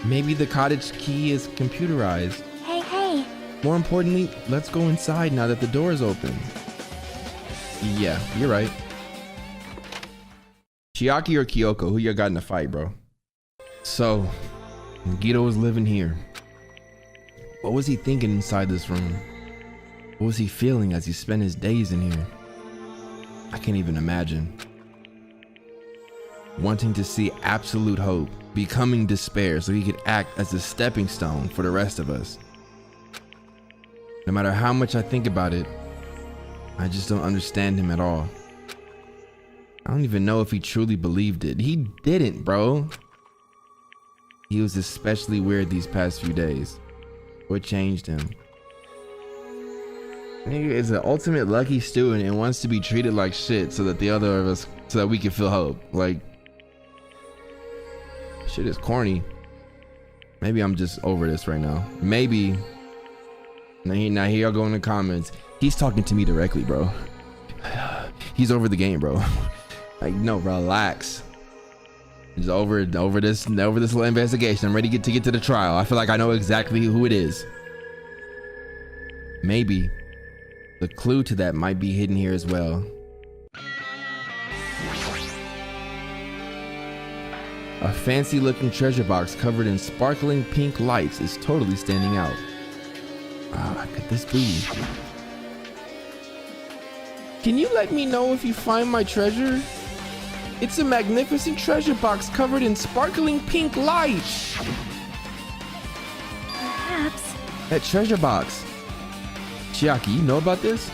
Maybe the cottage key is computerized. Hey. More importantly, let's go inside now that the door is open. Yeah, you're right. Chiaki or Kyoko, who you got in the fight, bro? So, Nagito was living here. What was he thinking inside this room? What was he feeling as he spent his days in here? I can't even imagine. Wanting to see absolute hope, becoming despair so he could act as a stepping stone for the rest of us. No matter how much I think about it, I just don't understand him at all. I don't even know if he truly believed it. He didn't, bro. He was especially weird these past few days. What changed him? Nigga is an ultimate lucky student and wants to be treated like shit so that the other of us, so that we can feel hope. Like, shit is corny. Maybe I'm just over this right now. Maybe. Now here y'all go in the comments. He's talking to me directly, bro. He's over the game, bro. Like, no, relax. Just over this little investigation. I'm ready to get to the trial. I feel like I know exactly who it is. Maybe the clue to that might be hidden here as well. A fancy looking treasure box covered in sparkling pink lights is totally standing out. Could this be? Can you let me know if you find my treasure? It's a magnificent treasure box covered in sparkling pink lights. Perhaps. That treasure box. Chiaki, you know about this?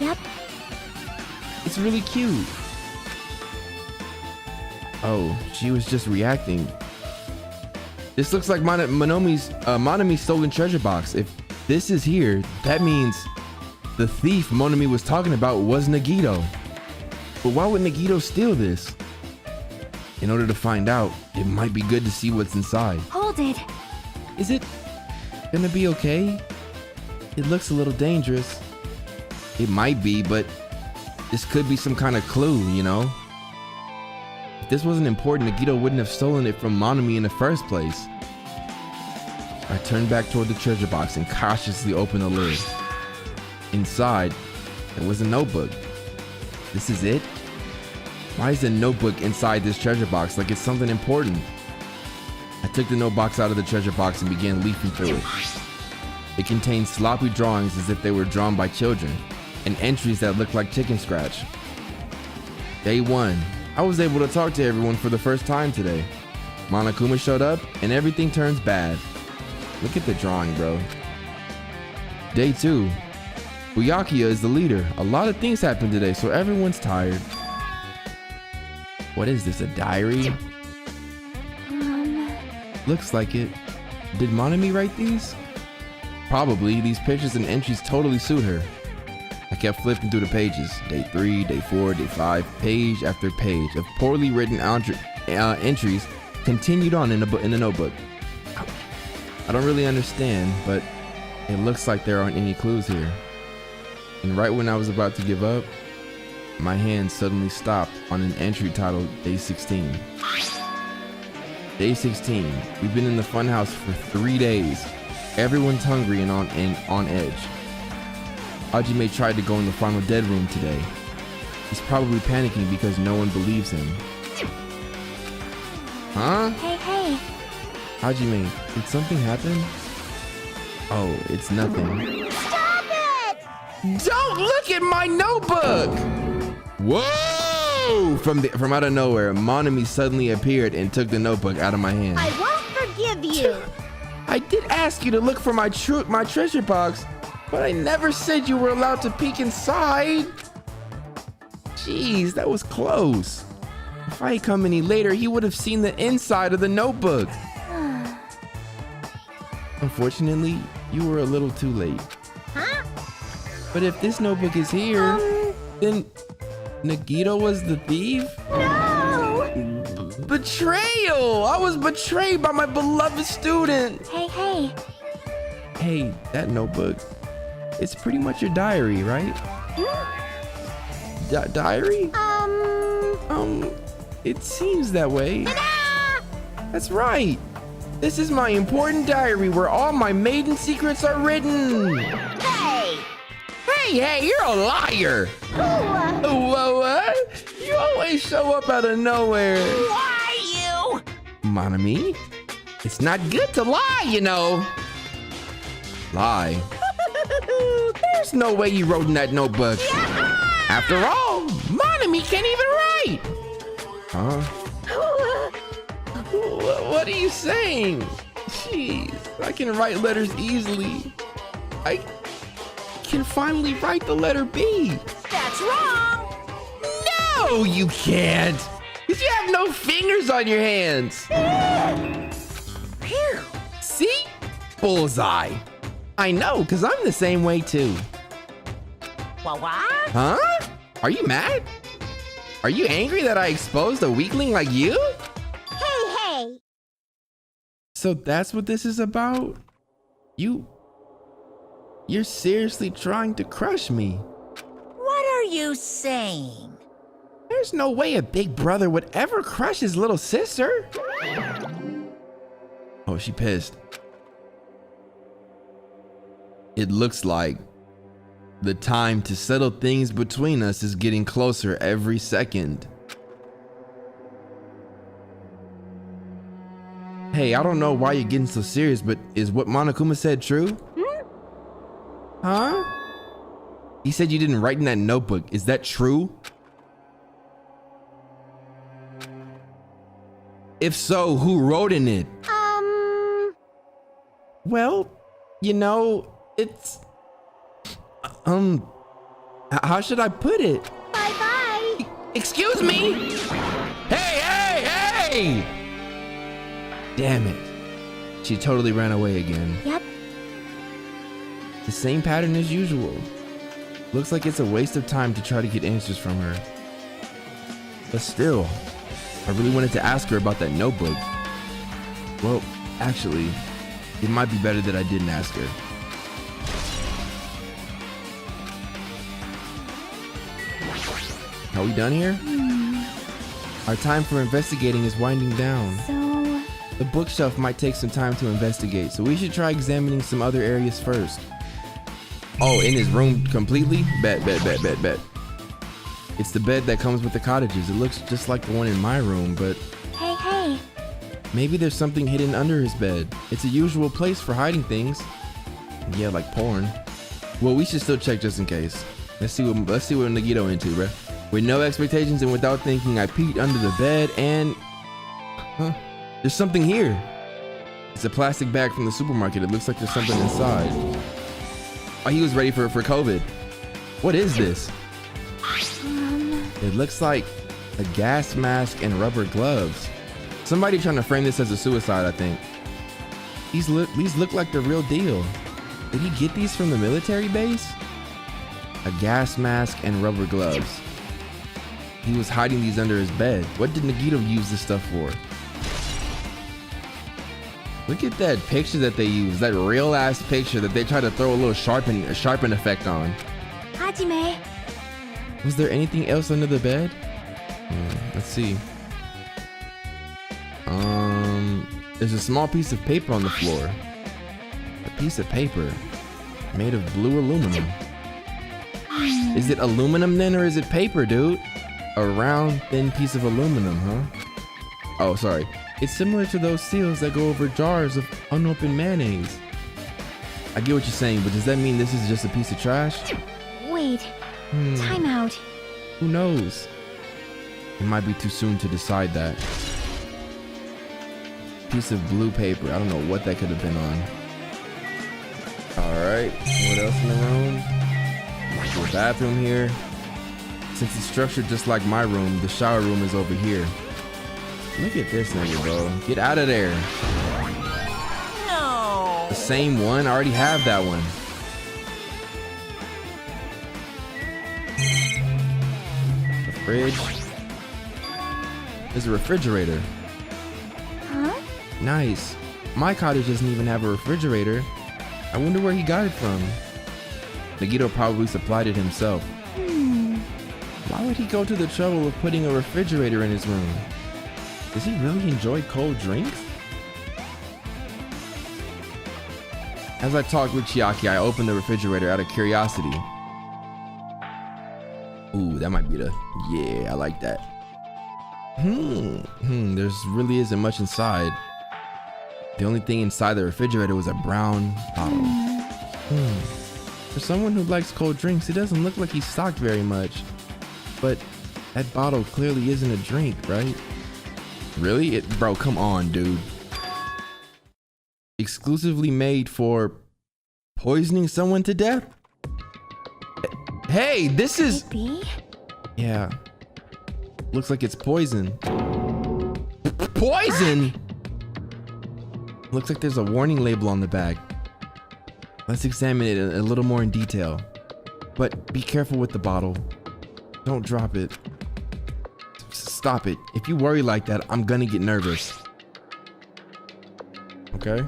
Yep. It's really cute. Oh, she was just reacting. This looks like Monami's stolen treasure box. If this is here, that means the thief Monami was talking about was Nagito. But why would Nagito steal this? In order to find out, it might be good to see what's inside. Hold it. Is it gonna be okay? It looks a little dangerous. It might be, but this could be some kind of clue, you know? If this wasn't important, Nagito wouldn't have stolen it from Monami in the first place. I turned back toward the treasure box and cautiously opened the lid. Inside, there was a notebook. This is it? Why is the notebook inside this treasure box like it's something important? I took the notebook out of the treasure box and began leafing through it. It contained sloppy drawings as if they were drawn by children, and entries that looked like chicken scratch. Day 1. I was able to talk to everyone for the first time today. Monokuma showed up, and everything turns bad. Look at the drawing, bro. Day 2. Byakuya is the leader. A lot of things happened today, so everyone's tired. What is this, a diary? Looks like it. Did Monami write these? Probably. These pictures and entries totally suit her. I kept flipping through the pages. Day 3, day 4, day 5, page after page of poorly written entries continued on in the notebook. I don't really understand, but it looks like there aren't any clues here. And right when I was about to give up, my hand suddenly stopped on an entry titled Day 16. Day 16. We've been in the funhouse for 3 days. Everyone's hungry and on edge. Hajime tried to go in the final dead room today. He's probably panicking because no one believes him. Huh? Hey. Hajime, did something happen? Oh, it's nothing. Stop it! Don't look at my notebook! Whoa! From out of nowhere, Monami suddenly appeared and took the notebook out of my hand. I won't forgive you. I did ask you to look for my treasure box, but I never said you were allowed to peek inside. Jeez, that was close. If I had come any later, he would have seen the inside of the notebook. Unfortunately, you were a little too late. Huh? But if this notebook is here, then Nagito was the thief? No! Betrayal! I was betrayed by my beloved student. Hey. Hey, that notebook, it's pretty much your diary, right? Diary? It seems that way. That's right. This is my important diary where all my maiden secrets are written. Hey, you're a liar. What? You always show up out of nowhere. Why you? Monami, it's not good to lie, you know. Lie? There's no way you wrote in that notebook. After all, Monami can't even write. Huh? What are you saying? Jeez, I can write letters easily. I can finally write the letter B. That's wrong. No, you can't. Because you have no fingers on your hands. Phew. See? Bullseye. I know, because I'm the same way too. What? Huh? Are you mad? Are you angry that I exposed a weakling like you? Hey. So that's what this is about? You're seriously trying to crush me. What are you saying? There's no way a big brother would ever crush his little sister. Oh, she pissed. It looks like the time to settle things between us is getting closer every second. Hey, I don't know why you're getting so serious, but is what Monokuma said true? Huh? He said you didn't write in that notebook. Is that true? If so, who wrote in it? Well, you know, it's... how should I put it? Bye-bye. Excuse me? Hey! Damn it. She totally ran away again. Yep. The same pattern as usual. Looks like it's a waste of time to try to get answers from her. But still, I really wanted to ask her about that notebook. Well, actually, it might be better that I didn't ask her. Are we done here? Our time for investigating is winding down. So, The bookshelf might take some time to investigate, so we should try examining some other areas first. Oh, in his room completely? Bet. It's the bed that comes with the cottages. It looks just like the one in my room, but hey. maybe there's something hidden under his bed. It's a usual place for hiding things. Yeah, like porn. Well, we should still check just in case. Let's see what Nagito into, bruh. With no expectations and without thinking, I peeked under the bed and... There's something here. It's a plastic bag from the supermarket. It looks like there's something inside. Oh, he was ready for COVID. What is this? It looks like a gas mask and rubber gloves. Somebody trying to frame this as a suicide, I think. These look like the real deal. Did he get these from the military base? A gas mask and rubber gloves. He was hiding these under his bed. What did Nagito use this stuff for? Look at that picture that they used. That real ass picture that they tried to throw a little sharpen effect on. Hajime. Was there anything else under the bed? Let's see. There's a small piece of paper on the floor. A piece of paper made of blue aluminum. Is it aluminum then, or is it paper, dude? A round, thin piece of aluminum, huh? Oh, sorry. It's similar to those seals that go over jars of unopened mayonnaise. I get what you're saying, but does that mean this is just a piece of trash? Wait. Time out. Who knows? It might be too soon to decide that. Piece of blue paper. I don't know what that could have been on. Alright, what else in the room? The bathroom here. Since it's structured just like my room, the shower room is over here. Look at this nigga, bro. Get out of there. No. The same one? I already have that one. The fridge. There's a refrigerator. Huh? Nice. My cottage doesn't even have a refrigerator. I wonder where he got it from. Nagito probably supplied it himself. Why would he go to the trouble of putting a refrigerator in his room? Does he really enjoy cold drinks? As I talked with Chiaki, I opened the refrigerator out of curiosity. Ooh, that might be the... Yeah, I like that. There's really isn't much inside. The only thing inside the refrigerator was a brown bottle. For someone who likes cold drinks, it doesn't look like he's stocked very much. But that bottle clearly isn't a drink, right? Really? Bro, come on, dude. Exclusively made for poisoning someone to death? Hey, this is... Maybe? Yeah. Looks like it's poison. Poison? Looks like there's a warning label on the bag. Let's examine it a little more in detail. But be careful with the bottle. Don't drop it. Stop it. If you worry like that, I'm gonna get nervous. Okay.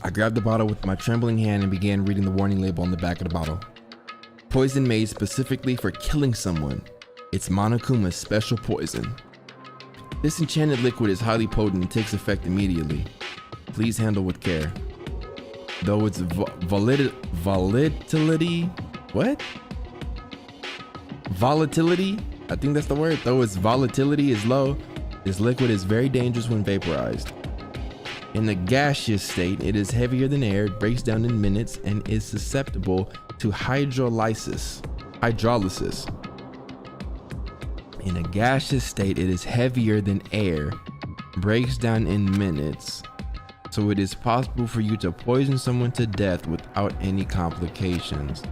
I grabbed the bottle with my trembling hand and began reading the warning label on the back of the bottle. Poison made specifically for killing someone. It's Monokuma's special poison. This enchanted liquid is highly potent and takes effect immediately. Please handle with care. Though its volatility... What? Volatility? I think that's the word. Though its volatility is low, this liquid is very dangerous when vaporized. In the gaseous state, it is heavier than air, breaks down in minutes, and is susceptible to hydrolysis. In a gaseous state, it is heavier than air, breaks down in minutes, so it is possible for you to poison someone to death without any complications.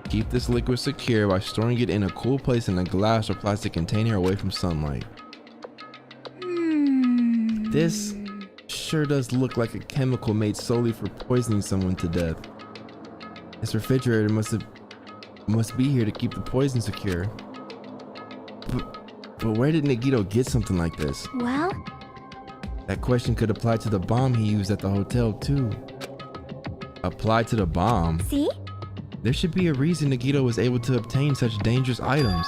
Keep this liquid secure by storing it in a cool place in a glass or plastic container away from sunlight. This sure does look like a chemical made solely for poisoning someone to death. This refrigerator must be here to keep the poison secure. But where did Nagito get something like this? Well, That question could apply to the bomb he used at the hotel too. Apply to the bomb? see? There should be a reason Nagito was able to obtain such dangerous items.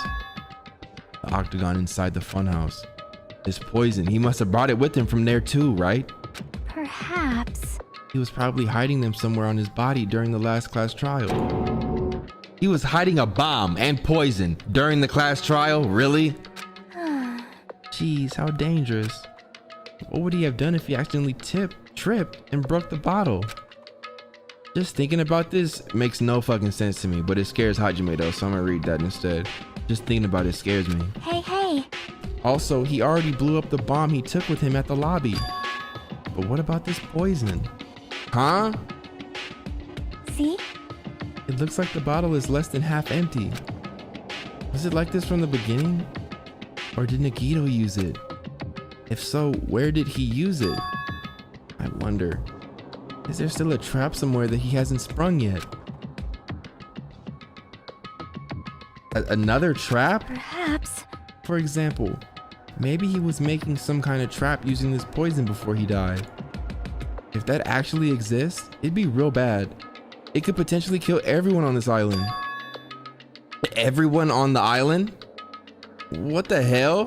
The octagon inside the funhouse. This poison, he must have brought it with him from there too, right? Perhaps. He was probably hiding them somewhere on his body during the last class trial. He was hiding a bomb and poison during the class trial? Really? Jeez, how dangerous. What would he have done if he accidentally tripped, and broke the bottle? Just thinking about this makes no fucking sense to me, but it scares Hajime though, so I'm gonna read that instead. Just thinking about it scares me. Hey. Also, he already blew up the bomb he took with him at the lobby. But what about this poison? Huh? See? It looks like the bottle is less than half empty. Was it like this from the beginning? Or did Nagito use it? If so, where did he use it? I wonder. Is there still a trap somewhere that he hasn't sprung yet? Another trap? Perhaps. For example, maybe he was making some kind of trap using this poison before he died. If that actually exists, it'd be real bad. It could potentially kill everyone on this island. Everyone on the island? What the hell?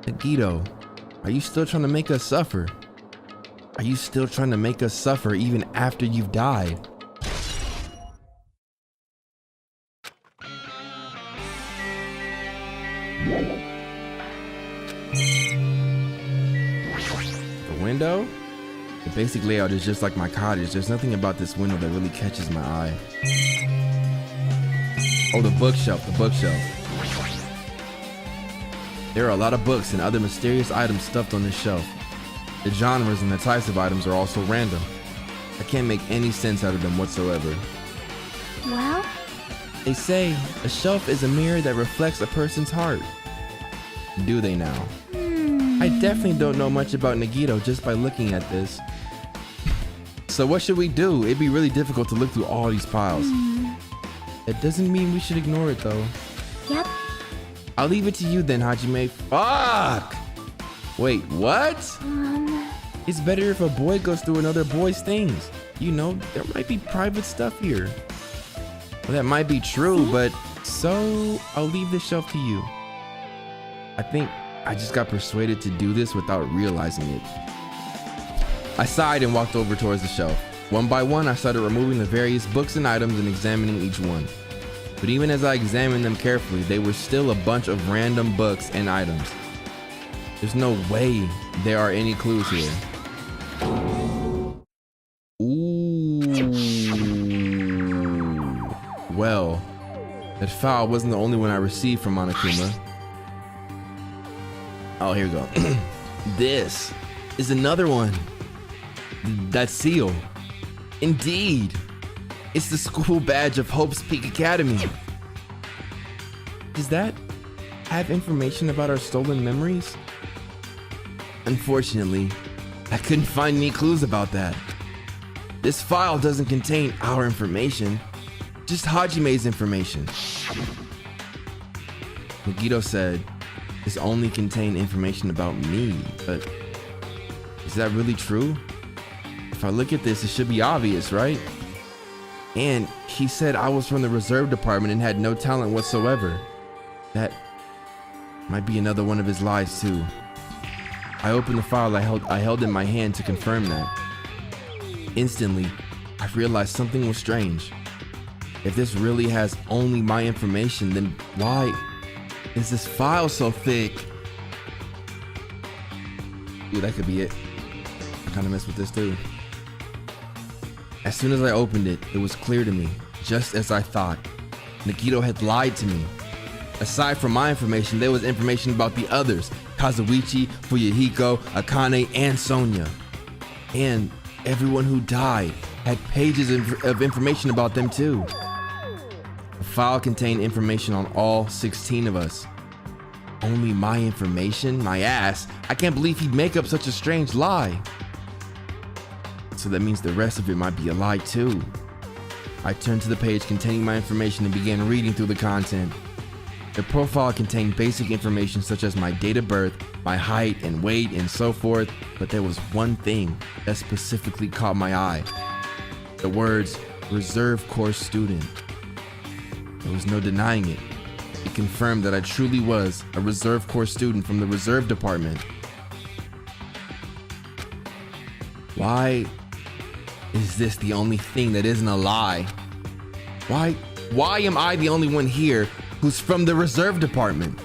Nagito, are you still trying to make us suffer? Are you still trying to make us suffer even after you've died? The window? The basic layout is just like my cottage. There's nothing about this window that really catches my eye. Oh, the bookshelf. There are a lot of books and other mysterious items stuffed on this shelf. The genres and the types of items are also random. I can't make any sense out of them whatsoever. Well, They say a shelf is a mirror that reflects a person's heart. Do they now? I definitely don't know much about Nagito just by looking at this. So what should we do? It'd be really difficult to look through all these piles. That doesn't mean we should ignore it though. yep. I'll leave it to you then, Hajime. Fuck! Wait, what? It's better if a boy goes through another boy's things. You know, there might be private stuff here. Well, that might be true, but so I'll leave this shelf to you. I think I just got persuaded to do this without realizing it. I sighed and walked over towards the shelf. One by one, I started removing the various books and items and examining each one. But even as I examined them carefully, they were still a bunch of random books and items. There's no way there are any clues here. Ooh. Well, that file wasn't the only one I received from Monokuma. Oh, here we go. This is another one. That seal. Indeed. It's the school badge of Hope's Peak Academy. Does that have information about our stolen memories? Unfortunately, I couldn't find any clues about that. This file doesn't contain our information, just Hajime's information. Nagito said this only contained information about me, but is that really true? If I look at this, it should be obvious, right? And he said I was from the reserve department and had no talent whatsoever. That might be another one of his lies too. I opened the file I held in my hand to confirm that. Instantly, I realized something was strange. If this really has only my information, then why is this file so thick? Ooh, that could be it. I kind of messed with this too. As soon as I opened it, it was clear to me, just as I thought. Nagito had lied to me. Aside from my information, there was information about the others, Kazuichi, Fuyuhiko, Akane, and Sonya. And everyone who died had pages of information about them too. The file contained information on all 16 of us. Only my information? My ass. I can't believe he'd make up such a strange lie. So that means the rest of it might be a lie too. I turned to the page containing my information and began reading through the content. The profile contained basic information such as my date of birth, my height and weight and so forth, but there was one thing that specifically caught my eye. The words, reserve course student. There was no denying it. It confirmed that I truly was a reserve course student from the reserve department. Why is this the only thing that isn't a lie? Why am I the only one here who's from the reserve department?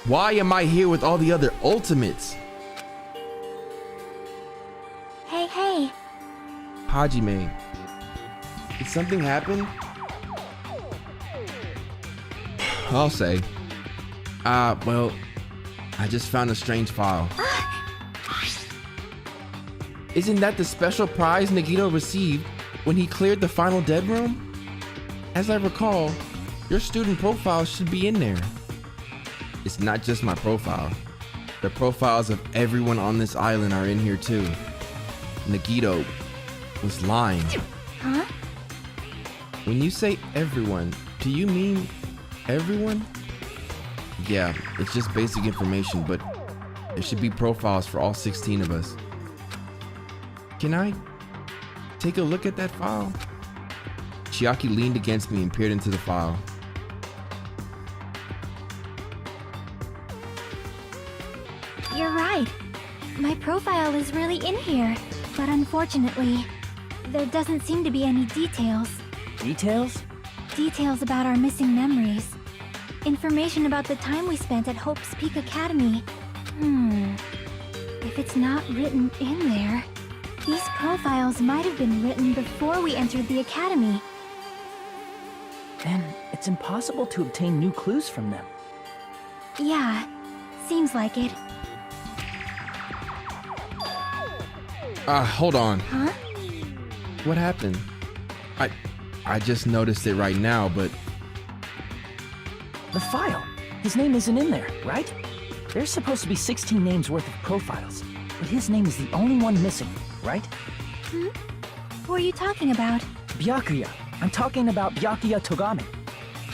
Why am I here with all the other ultimates? Hey. Hajime, did something happen? I'll say. Well, I just found a strange file. Isn't that the special prize Nagito received when he cleared the final dead room? As I recall, your student profile should be in there. It's not just my profile. The profiles of everyone on this island are in here too. Nagito was lying. Huh? When you say everyone, do you mean everyone? Yeah, it's just basic information, but there should be profiles for all 16 of us. Can I take a look at that file? Chiaki leaned against me and peered into the file. You're right. My profile is really in here, but unfortunately, there doesn't seem to be any details. Details? Details about our missing memories. Information about the time we spent at Hope's Peak Academy. If it's not written in there, these profiles might have been written before we entered the academy. Then it's impossible to obtain new clues from them. Yeah, seems like it. Hold on. Huh? What happened? I just noticed it right now, but The file. His name isn't in there, right? There's supposed to be 16 names worth of profiles, but his name is the only one missing, right? Who are you talking about? Byakuya. I'm talking about Byakuya Togame.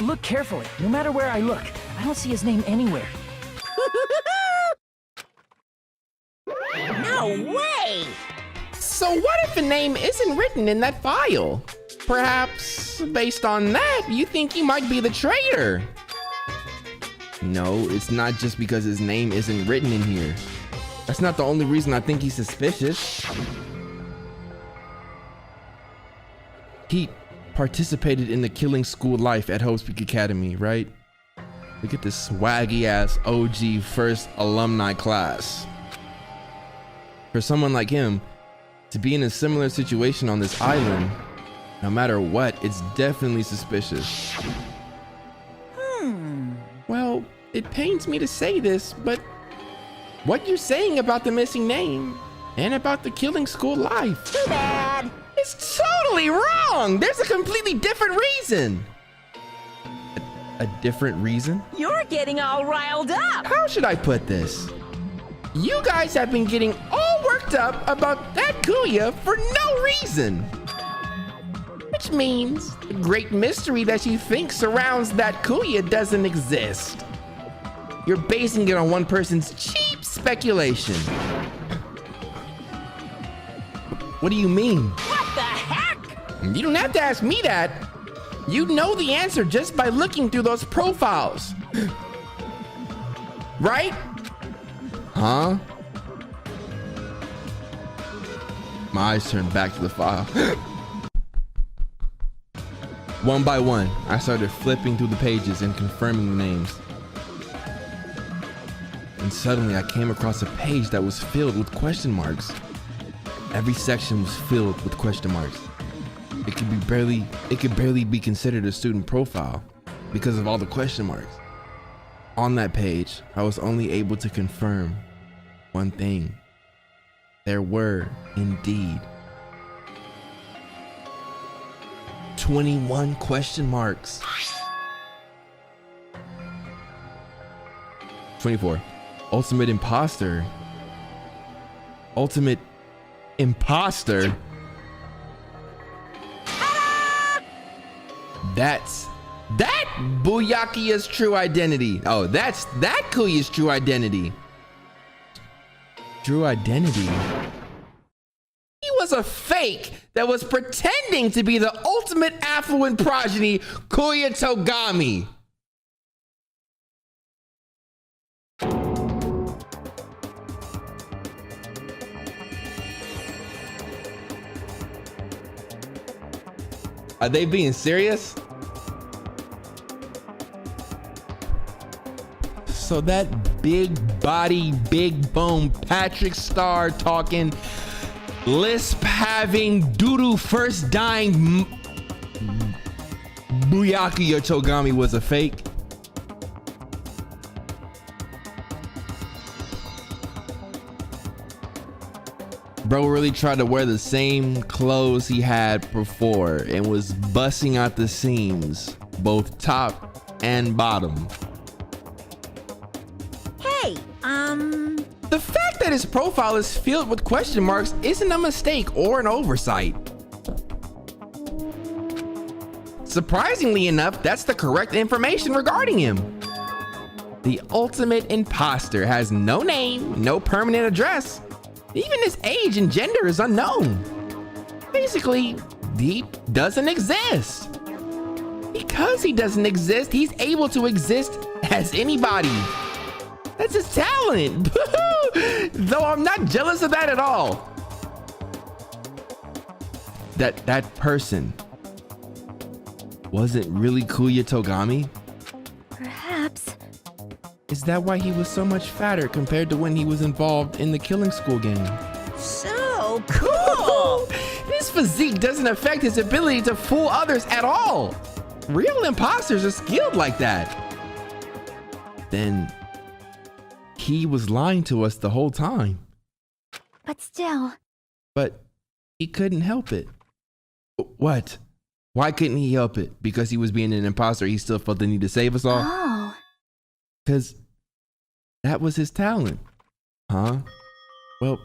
Look carefully. No matter where I look, I don't see his name anywhere. No way! so what if a name isn't written in that file? Perhaps, based on that, you think he might be the traitor. No, it's not just because his name isn't written in here. That's not the only reason I think he's suspicious. He participated in the killing school life at Hope's Peak Academy, right? Look at this swaggy ass OG first alumni class. For someone like him to be in a similar situation on this island, no matter what, it's definitely suspicious. Well, it pains me to say this, but what you're saying about the missing name and about the killing school life, Too bad. it's totally wrong. There's a completely different reason. A different reason? You're getting all riled up. How should I put this? You guys have been getting all worked up about that Kuya for no reason. Which means the great mystery that you think surrounds that Kuya doesn't exist. You're basing it on one person's cheap speculation. What do you mean? What the heck? You don't have to ask me that. You know the answer just by looking through those profiles. Right? Huh? My eyes turned back to the file. One by one, I started flipping through the pages and confirming the names. And suddenly I came across a page that was filled with question marks. Every section was filled with question marks. It could barely be considered a student profile because of all the question marks. On that page, I was only able to confirm one thing. There were indeed 21 question marks. 24. Ultimate imposter. Ultimate imposter. That's Byakuya's true identity. Oh, that's Kuya's true identity. True identity. He was a fake that was pretending to be the ultimate affluent progeny, Kuya Togami. Are they being serious? So that big body, big bone Patrick Star talking, lisp having, doodoo first dying Byakuya Togami was a fake. Bro really tried to wear the same clothes he had before and was busting out the seams, both top and bottom. Hey, The fact that his profile is filled with question marks isn't a mistake or an oversight. Surprisingly enough, that's the correct information regarding him. The ultimate imposter has no name, no permanent address. Even his age and gender is unknown. Basically, he doesn't exist. Because he doesn't exist, he's able to exist as anybody. That's his talent. Though I'm not jealous of that at all. That person wasn't really Kuya Togami? Perhaps. Is that why he was so much fatter compared to when he was involved in the Killing School game? so cool. His physique doesn't affect his ability to fool others at all. Real imposters are skilled like that. Then he was lying to us the whole time. But still, But he couldn't help it. What? Why couldn't he help it? Because he was being an imposter, he still felt the need to save us all? oh, Because that was his talent. Huh? Well,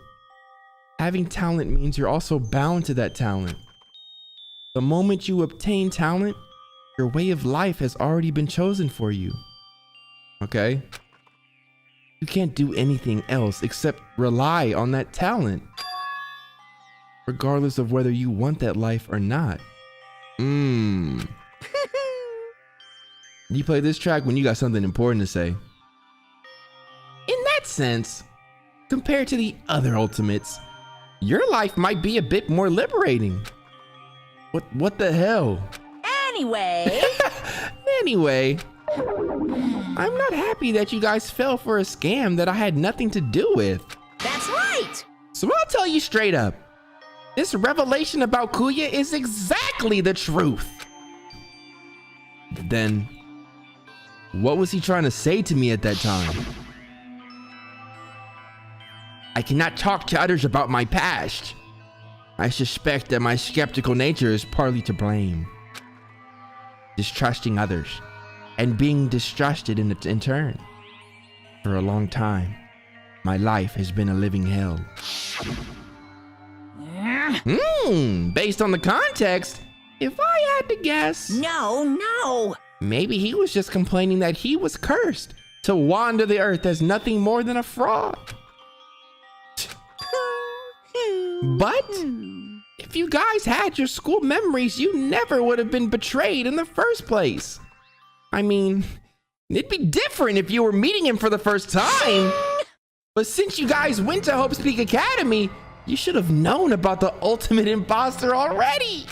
having talent means you're also bound to that talent. The moment you obtain talent, your way of life has already been chosen for you. Okay? You can't do anything else except rely on that talent, regardless of whether you want that life or not. You play this track when you got something important to say. In that sense, compared to the other ultimates, your life might be a bit more liberating. What the hell? Anyway, Anyway, I'm not happy that you guys fell for a scam that I had nothing to do with. that's right. So I'll tell you straight up, this revelation about Kuya is exactly the truth. Then, what was he trying to say to me at that time? I cannot talk to others about my past. I suspect that my skeptical nature is partly to blame. Distrusting others and being distrusted in turn. For a long time, my life has been a living hell. Based on the context, if I had to guess, No. maybe he was just complaining that he was cursed to wander the earth as nothing more than a fraud. But if you guys had your school memories, you never would have been betrayed in the first place. I mean, it'd be different if you were meeting him for the first time. But since you guys went to Hope Speak Academy, you should have known about the ultimate imposter already.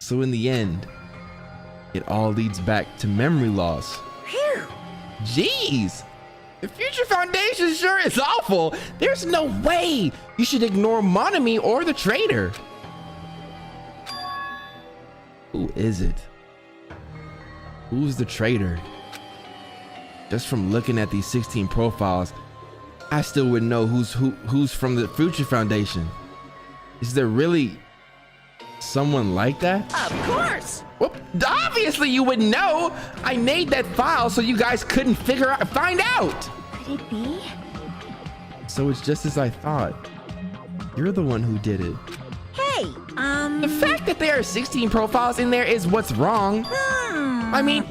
So in the end, it all leads back to memory loss. Phew. Jeez, the Future Foundation sure is awful. There's no way you should ignore Monami or the traitor. Who is it? Who's the traitor? Just from looking at these 16 profiles, I still wouldn't know who's from the Future Foundation. Is there really someone like that? Of course. Well, obviously you would know. I made that file so you guys couldn't find out. could it be? So it's just as I thought. You're the one who did it. Hey, The fact that there are 16 profiles in there is what's wrong. I mean,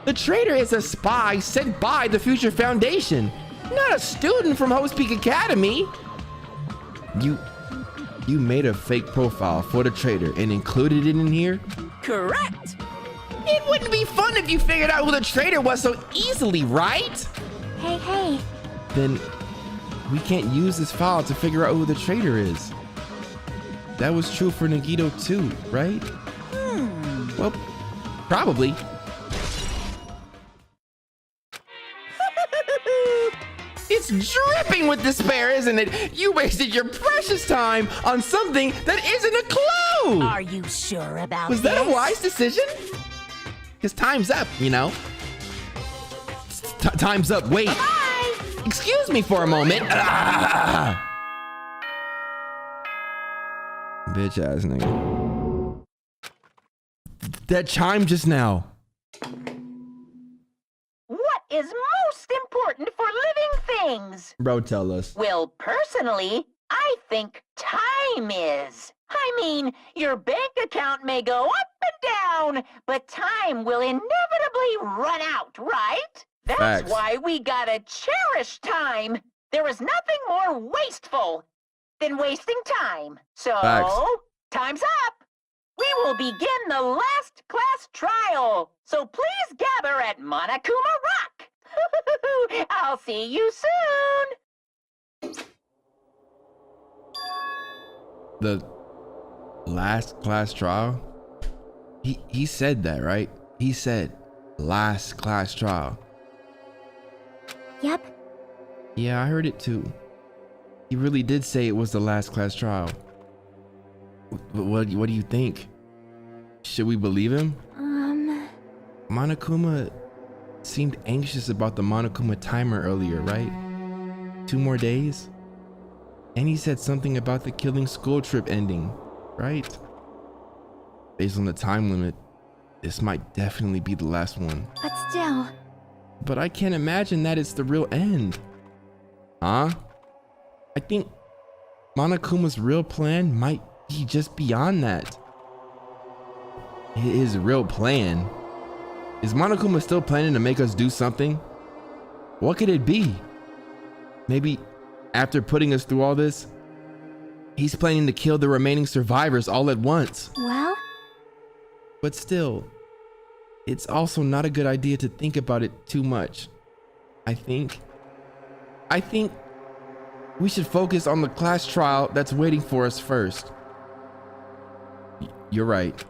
the traitor is a spy sent by the Future Foundation, not a student from Host Peak Academy. You made a fake profile for the traitor and included it in here? Correct. It wouldn't be fun if you figured out who the traitor was so easily, right? Hey. Then we can't use this file to figure out who the traitor is. That was true for Nagito too, right? Well, probably. It's dripping with despair, isn't it? You wasted your precious time on something that isn't a clue. Are you sure about Was this? that a wise decision? Because time's up, you know? Time's up. Wait. Bye. Excuse me for a moment. Bitch ass nigga. That chime just now. What is most important for living things? Bro, tell us. Well, personally, I think time is. I mean, your bank account may go up and down, but time will inevitably run out, right? That's Facts. why we gotta cherish time. There is nothing more wasteful than wasting time. So, Facts. time's up. We will begin the last class trial. So please gather at Monokuma Rock. I'll see you soon. The last class trial? He said that, right? He said last class trial. Yep. Yeah, I heard it too. He really did say it was the last class trial. What do you think? Should we believe him? Monokuma seemed anxious about the Monokuma timer earlier, right? 2 more days? And he said something about the killing school trip ending, right? Based on the time limit, this might definitely be the last one. But still. But I can't imagine that it's the real end. Huh? I think Monokuma's real plan might be just beyond that. His real plan? Is Monokuma still planning to make us do something? What could it be? Maybe after putting us through all this, he's planning to kill the remaining survivors all at once. Well? But still, it's also not a good idea to think about it too much. I think we should focus on the class trial that's waiting for us first. You're right.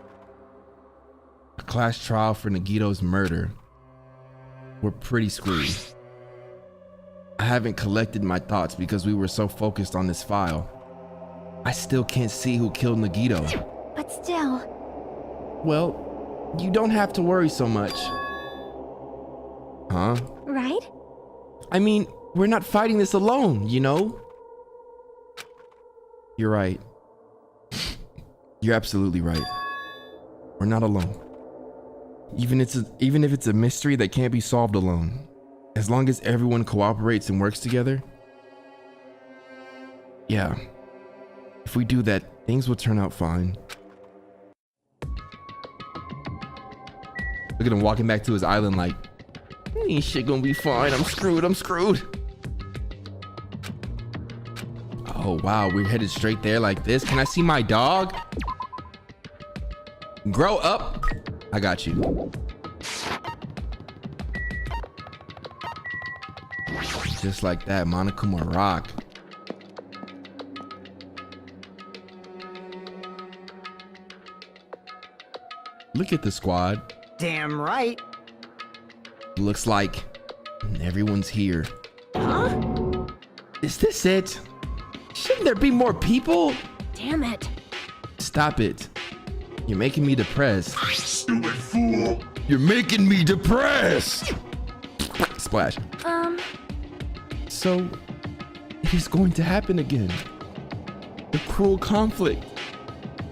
A class trial for Nagito's murder. We're pretty screwed. I haven't collected my thoughts because we were so focused on this file. I still can't see who killed Nagito. But still. Well, you don't have to worry so much. Huh? Right? I mean, we're not fighting this alone, you know? You're right. You're absolutely right. We're not alone. Even if it's a mystery that can't be solved alone. As long as everyone cooperates and works together. Yeah. If we do that, things will turn out fine. Look at him walking back to his island like, ain't shit gonna be fine. I'm screwed. Oh wow, we're headed straight there like this. Can I see my dog? Grow up. I got you. Just like that, Monokuma Rock. Look at the squad. Damn right. Looks like everyone's here. Huh? Is this it? Shouldn't there be more people? Damn it. Stop it. You're making me depressed. Stupid fool! You're making me depressed! Splash. So, it is going to happen again. The cruel conflict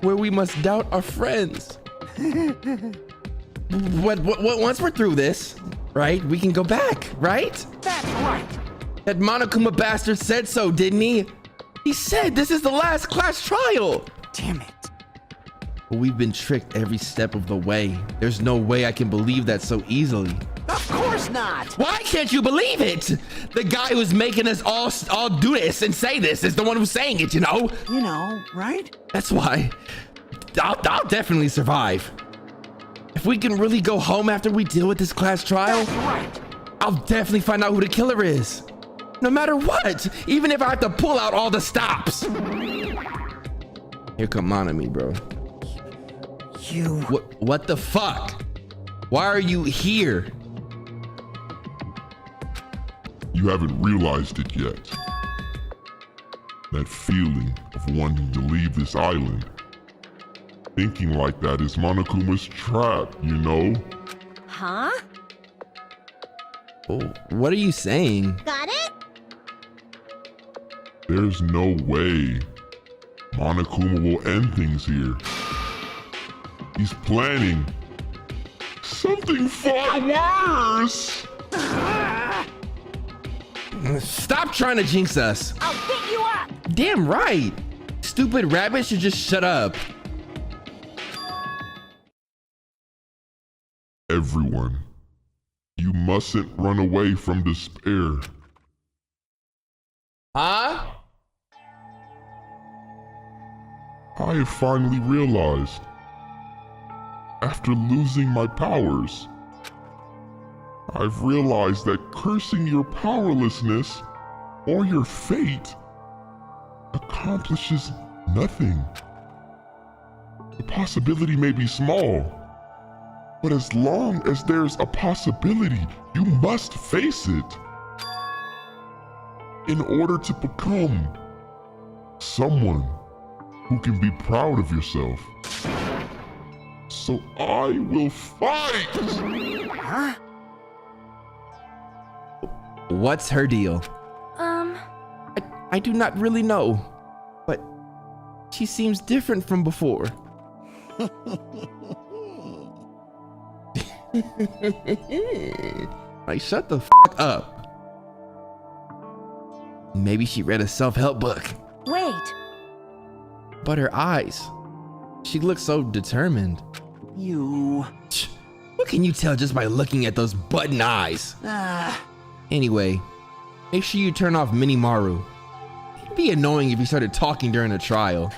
where we must doubt our friends. Once we're through this, right, we can go back, right? That's right. That Monokuma bastard said so, didn't he? He said this is the last class trial. Damn it. But we've been tricked every step of the way. There's no way I can believe that so easily. Of course not. Why can't you believe it? The guy who's making us all do this and say this is the one who's saying it, you know? You know, right? That's why I'll definitely survive. If we can really go home after we deal with this class trial, That's right. I'll definitely find out who the killer is. No matter what, even if I have to pull out all the stops. Here come Monami, bro. You. What the fuck? Why are you here? You haven't realized it yet. That feeling of wanting to leave this island. Thinking like that is Monokuma's trap, you know? Huh? Oh, what are you saying? Got it? There's no way Monokuma will end things here. He's planning something far worse! Stop trying to jinx us. I'll beat you up! Damn right. Stupid rabbit should just shut up. Everyone, you mustn't run away from despair. Huh? I have finally realized, after losing my powers, I've realized that cursing your powerlessness or your fate accomplishes nothing. The possibility may be small, but as long as there's a possibility, you must face it. In order to become someone who can be proud of yourself. So I will fight! Huh? What's her deal? I do not really know, but she seems different from before. Like, shut the fuck up. Maybe she read a self-help book. Wait. But her eyes, she looks so determined. You. What can you tell just by looking at those button eyes? Anyway, make sure you turn off Mini Maru. It'd be annoying if he started talking during a trial.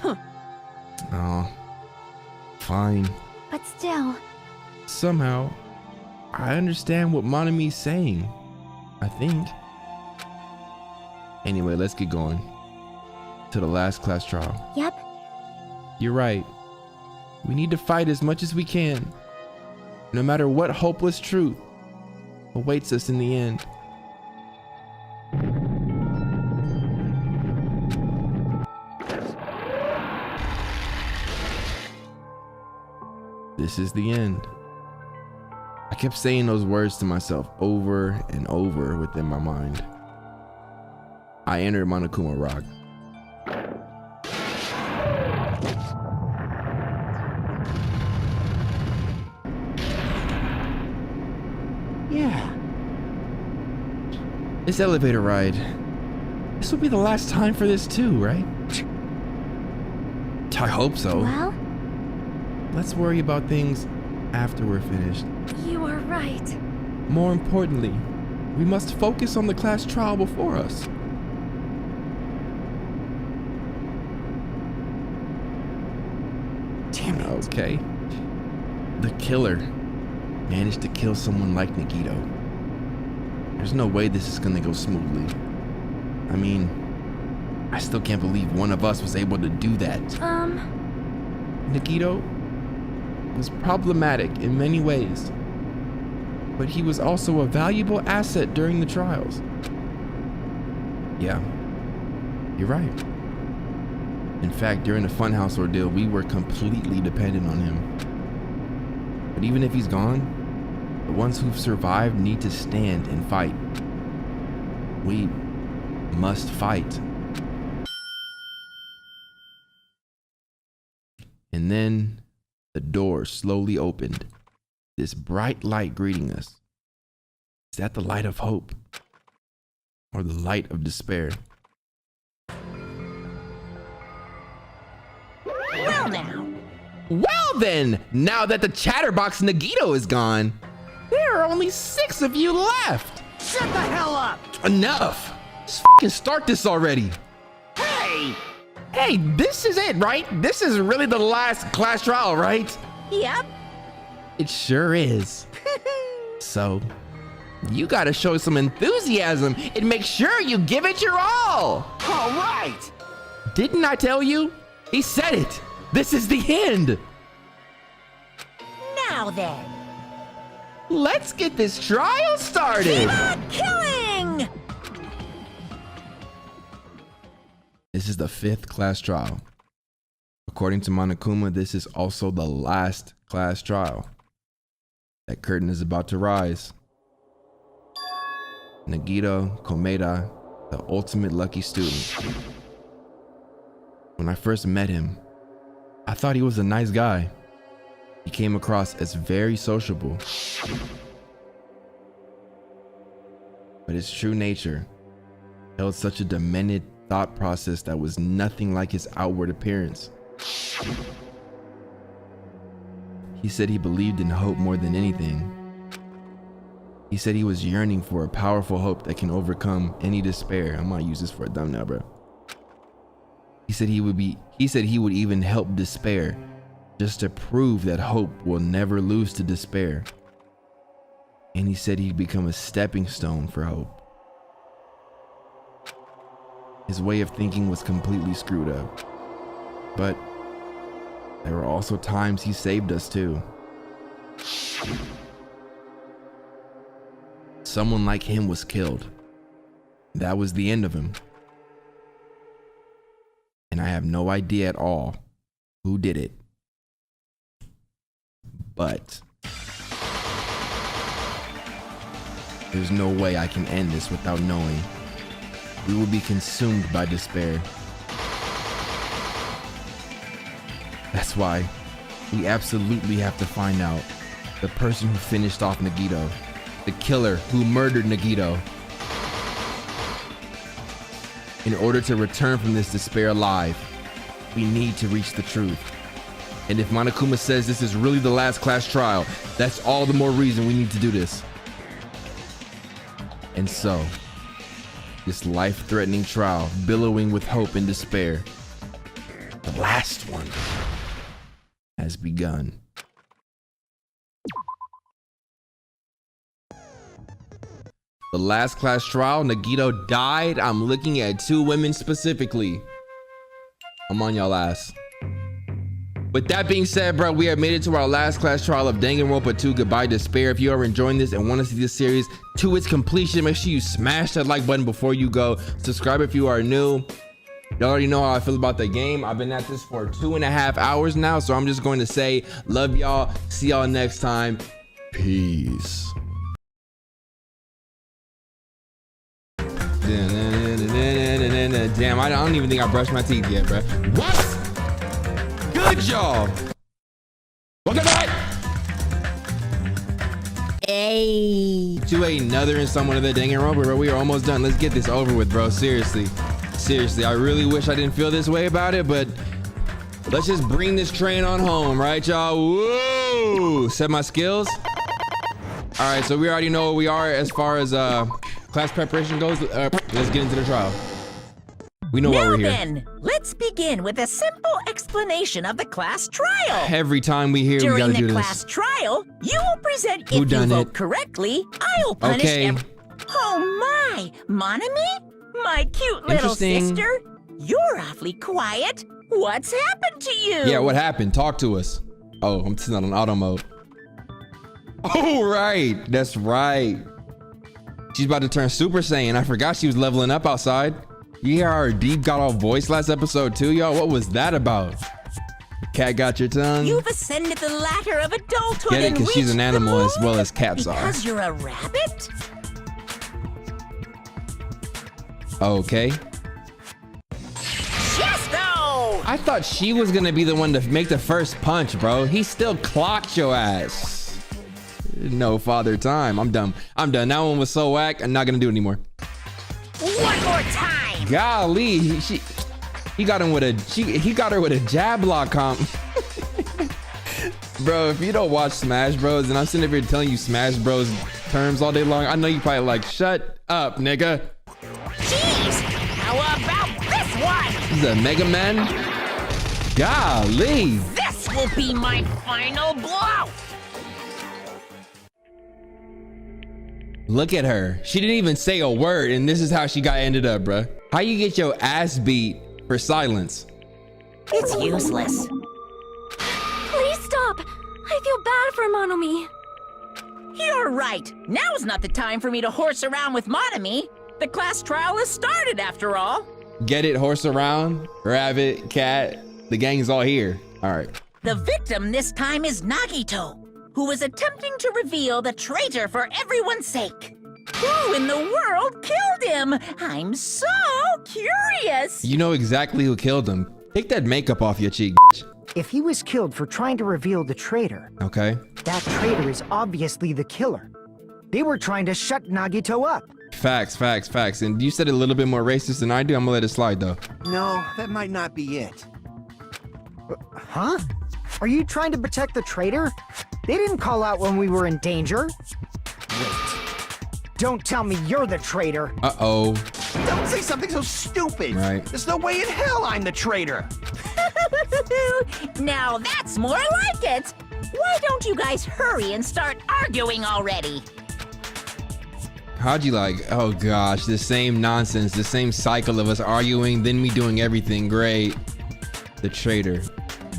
Oh, fine. But still, Somehow, I understand what Monami's saying. I think. Anyway, let's get going to the last class trial. yep. You're right. We need to fight as much as we can, no matter what hopeless truth awaits us in the end. This is the end. I kept saying those words to myself over and over within my mind. I entered Monokuma Rock. Yeah. This elevator ride, this will be the last time for this too, right? I hope so. Well, Let's worry about things after we're finished. you are right. More importantly, we must focus on the class trial before us. Damn it. Okay. The killer managed to kill someone like Nagito. There's no way this is gonna go smoothly. I mean, I still can't believe one of us was able to do that. Nagito was problematic in many ways, but he was also a valuable asset during the trials. Yeah, you're right. In fact, during the Funhouse ordeal, we were completely dependent on him. But even if he's gone, the ones who've survived need to stand and fight. We must fight. And then the door slowly opened. This bright light greeting us. Is that the light of hope? Or the light of despair? Well now, Well then, now that the chatterbox Nagito is gone, there are only 6 of you left. Shut the hell up! Enough. Let's fucking start this already. Hey! Hey, this is it, right? This is really the last class trial, right? Yep. It sure is. So, you gotta show some enthusiasm and make sure you give it your all. All right! Didn't I tell you? He said it. This is the end. Now then. Let's get this trial started. Killing! This is the 5th class trial. According to Monokuma, this is also the last class trial. That curtain is about to rise. Nagito Komeda, the ultimate lucky student. When I first met him, I thought he was a nice guy. He came across as very sociable. But his true nature held such a demented thought process that was nothing like his outward appearance. He said he believed in hope more than anything. He said he was yearning for a powerful hope that can overcome any despair. I'm gonna use this for a thumbnail, bro. He said he would even help despair just to prove that hope will never lose to despair. And he said he'd become a stepping stone for hope. His way of thinking was completely screwed up. But there were also times he saved us too. Someone like him was killed. That was the end of him. And I have no idea at all who did it. But there's no way I can end this without knowing. We will be consumed by despair. That's why we absolutely have to find out the person who finished off Nagito, the killer who murdered Nagito. In order to return from this despair alive, we need to reach the truth. And if Monokuma says this is really the last class trial, that's all the more reason we need to do this. And so, this life-threatening trial, billowing with hope and despair, the last one, has begun. The last class trial, Nagito died. I'm looking at 2 women specifically. I'm on y'all ass. With that being said, bro, we have made it to our last class trial of Danganronpa 2 Goodbye Despair. If you are enjoying this and want to see this series to its completion, make sure you smash that like button before you go. Subscribe if you are new. You already know how I feel about the game. I've been at this for 2.5 hours now, so I'm just going to say love y'all. See y'all next time. Peace. Damn, I don't even think I brushed my teeth yet, bro. What? Good job. Welcome back. Hey. To another installment of the Danganronpa, bro. We are almost done. Let's get this over with, bro. Seriously. Seriously, I really wish I didn't feel this way about it, but let's just bring this train on home, right, y'all? Woo! Set my skills. All right, so we already know where we are as far as class preparation goes. Let's get into the trial. We know why we're here. Now then, let's begin with a simple explanation of the class trial. Every time we hear, we gotta do During the this. class trial, you will present. Who If you done vote it? correctly, I'll punish Okay. Oh my, Monami? My cute little Interesting. sister? You're awfully quiet. What's happened to you? Yeah, what happened? Talk to us. Oh, I'm still on auto mode. Oh, right. That's right. She's about to turn Super Saiyan. I forgot she was leveling up outside. You hear our deep got off voice last episode too, y'all? What was that about? Cat got your tongue? You've ascended the ladder of adulthood. Get it? And Because she's an reached the animal as moon? well as cats are. Because you're a rabbit? Okay. Chesto! I thought she was gonna be the one to make the first punch, bro. He still clocked your ass. No father time. I'm done. I'm done. That one was so whack. I'm not gonna do it anymore. One more time! Golly, he got him with a he got her with a jab lock comp. Bro, if you don't watch Smash Bros, and I'm sitting here telling you Smash Bros terms all day long, I know you probably like, shut up, nigga. Jeez! How about this one? This is a Mega Man? Golly. This will be my final blow! Look at her. She didn't even say a word, and this is how she got ended up, bruh. How you get your ass beat for silence? It's useless. Please stop! I feel bad for Monomi. You're right. Now's not the time for me to horse around with Monomi. The class trial has started, after all. Get it, horse around, rabbit, cat. The gang's all here. All right. The victim this time is Nagito, who was attempting to reveal the traitor for everyone's sake. Who in the world killed him? I'm so curious. You know exactly who killed him. Take that makeup off your cheek. If he was killed for trying to reveal the traitor, Okay. that traitor is obviously the killer. They were trying to shut Nagito up. Facts, facts, facts. And you said it a little bit more racist than I do. I'm gonna let it slide though. No, that might not be it. Huh? Are you trying to protect the traitor? They didn't call out when we were in danger. Wait. Don't tell me you're the traitor. Uh-oh. Don't say something so stupid. Right. There's no way in hell I'm the traitor. Now that's more like it. Why don't you guys hurry and start arguing already? How'd you like? Oh gosh, the same nonsense, the same cycle of us arguing, then me doing everything great. The traitor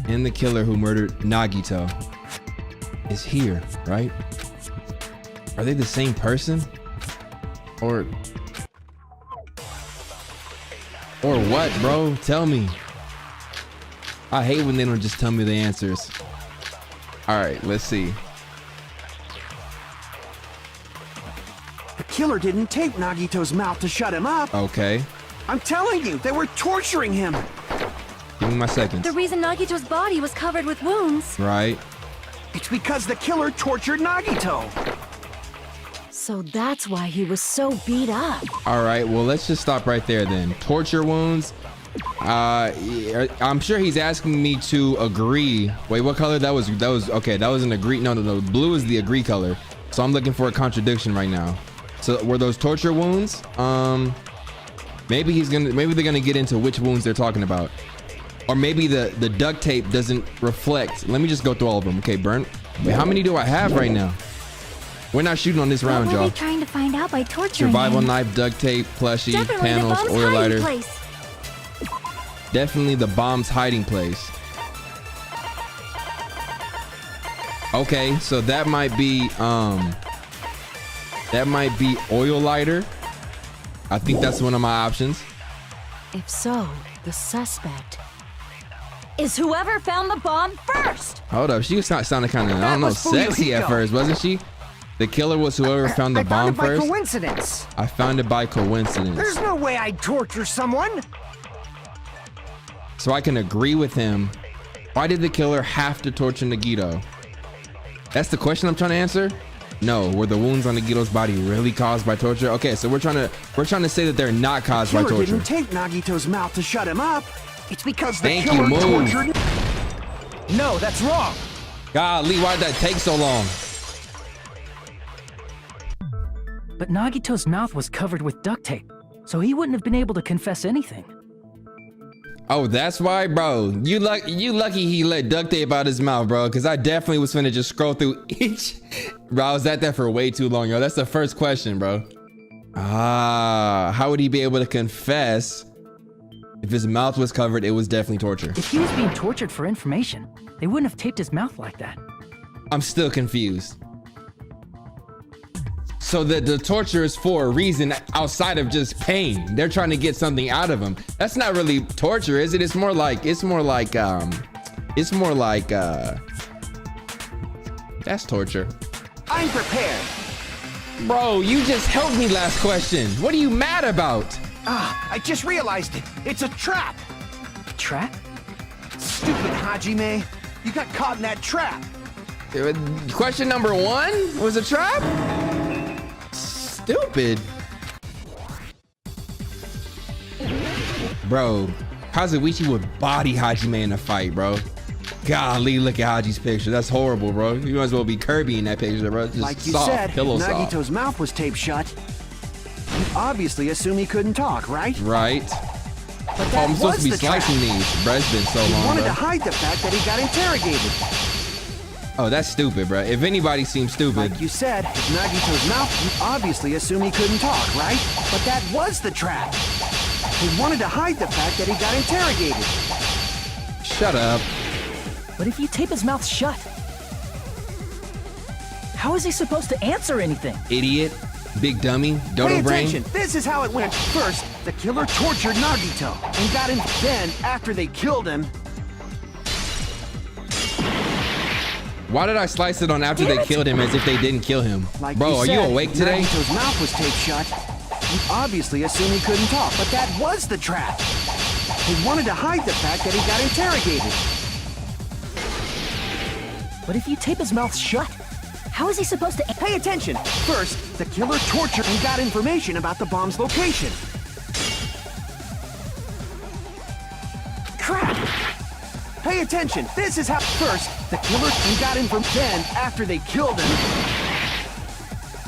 and the killer who murdered Nagito is here, right? Are they the same person? Or what, bro? Tell me. I hate when they don't just tell me the answers. All right, let's see. The killer didn't tape Nagito's mouth to shut him up. Okay, I'm telling you, they were torturing him. give me my seconds. The reason Nagito's body was covered with wounds. Right. It's because the killer tortured Nagito. So that's why he was so beat up. All right, well, let's just stop right there then. Torture wounds. I'm sure he's asking me to agree. Wait, what color that was? Okay, that was an agree. No. Blue is the agree color. So I'm looking for a contradiction right now. So were those torture wounds? Maybe they're gonna get into which wounds they're talking about. Or maybe the duct tape doesn't reflect. Let me just go through all of them. Okay, burnt. Wait, how many do I have right now? We're not shooting on this round, What were y'all. they trying to find out by torturing Survival him? knife, duct tape, plushie, Definitely panels, the bomb's oil hiding lighter. place. Definitely the bomb's hiding place. Okay, so that might be oil lighter. I think that's one of my options. If so, the suspect is whoever found the bomb first. Hold up, she was sounding kind of, I don't know, was sexy at Fuyuhiko. first, wasn't she? The killer was whoever found the I bomb found it by first. coincidence. I found it by coincidence. There's no way I'd torture someone. So I can agree with him. Why did the killer have to torture Nagito? That's the question I'm trying to answer. No, were the wounds on Nagito's body really caused by torture? Okay, so we're trying to say that they're not caused by Killer torture. didn't tape Nagito's mouth to shut him up. It's because the Thank you, killer move. tortured. No, that's wrong. Golly, why did that take so long? But Nagito's mouth was covered with duct tape, so he wouldn't have been able to confess anything. Oh, that's why, bro. You lucky he let duct tape out his mouth, bro. Because I definitely was finna just scroll through each. Bro, I was at that for way too long, yo. That's the first question, bro. How would he be able to confess if his mouth was covered? It was definitely torture. If he was being tortured for information, they wouldn't have taped his mouth like that. I'm still confused. So the torture is for a reason outside of just pain. They're trying to get something out of him. That's not really torture, is it? It's more like that's torture. I'm prepared. Bro, you just helped me last question. What are you mad about? I just realized it. It's a trap. Trap? Stupid Hajime. You got caught in that trap. Question number 1 was a trap? Stupid. Bro, Kazuichi would body Hajime in a fight, bro. Golly, look at Haji's picture. That's horrible, bro. You might as well be Kirby in that picture, bro. Just Like you soft, said, pillow soft. Nagito's mouth was taped shut. You obviously assume he couldn't talk, right? Right. But Oh, that I'm supposed was to be the trap. slicing these. Bro, it's been so He long, wanted bro. to hide the fact that he got interrogated. Oh, that's stupid, bro. If anybody seems stupid. Like you said, with Nagito's mouth, you obviously assume he couldn't talk, right? But that was the trap. He wanted to hide the fact that he got interrogated. Shut up. But if you tape his mouth shut, how is he supposed to answer anything? Idiot. Big dummy. Pay Dodo brain. attention. This is how it went. First, the killer tortured Nagito and got him. Then, after they killed him, Why did I slice it on after they killed him as if they didn't kill him? like Bro, are you said, awake today? Nagito's mouth was taped shut. You obviously assume he couldn't talk, but that was the trap. He wanted to hide the fact that he got interrogated. But if you tape his mouth shut, how is he supposed to... Pay attention. First, the killer tortured and got information about the bomb's location. Crap! Pay attention. This is how... First, the killer and got information. Then, after they killed him,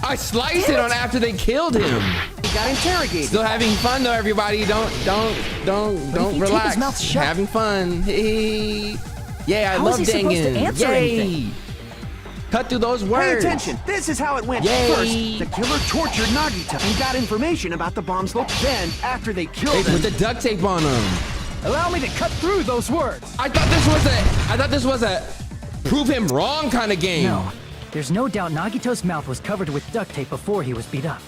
I sliced it on after they killed him. he got interrogated. Still having fun though, everybody. Don't if you tape relax. his mouth shut- Having fun. Hey. Yeah, I How love is he supposed to Dangan. answer Yay. anything? Cut through those Pay words. attention. This is how it went. Yay. First, the killer tortured Nagito and got information about the bomb's location. Then, after they They killed put him, the duct tape on him. Allow me to cut through those words. I thought this was a prove him wrong kind of game. No, there's no doubt Nagito's mouth was covered with duct tape before he was beat up.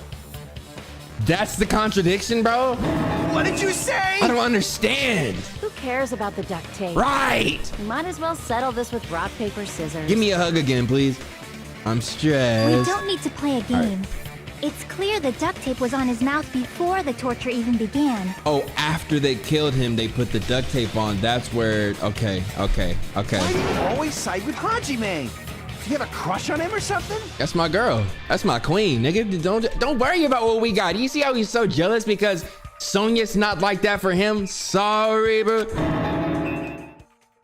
That's the contradiction, bro. what did you say? I don't understand. Who cares about the duct tape? Right. We might as well settle this with rock, paper, scissors. Give me a hug again, please. I'm stressed. We don't need to play a game. It's clear the duct tape was on his mouth before the torture even began. Oh, after they killed him, they put the duct tape on. That's where. Okay. Why do you always side with Hajime? Do you have a crush on him or something? That's my girl. That's my queen, nigga. Don't worry about what we got. You see how he's so jealous because Sonya's not like that for him? Sorry, bro.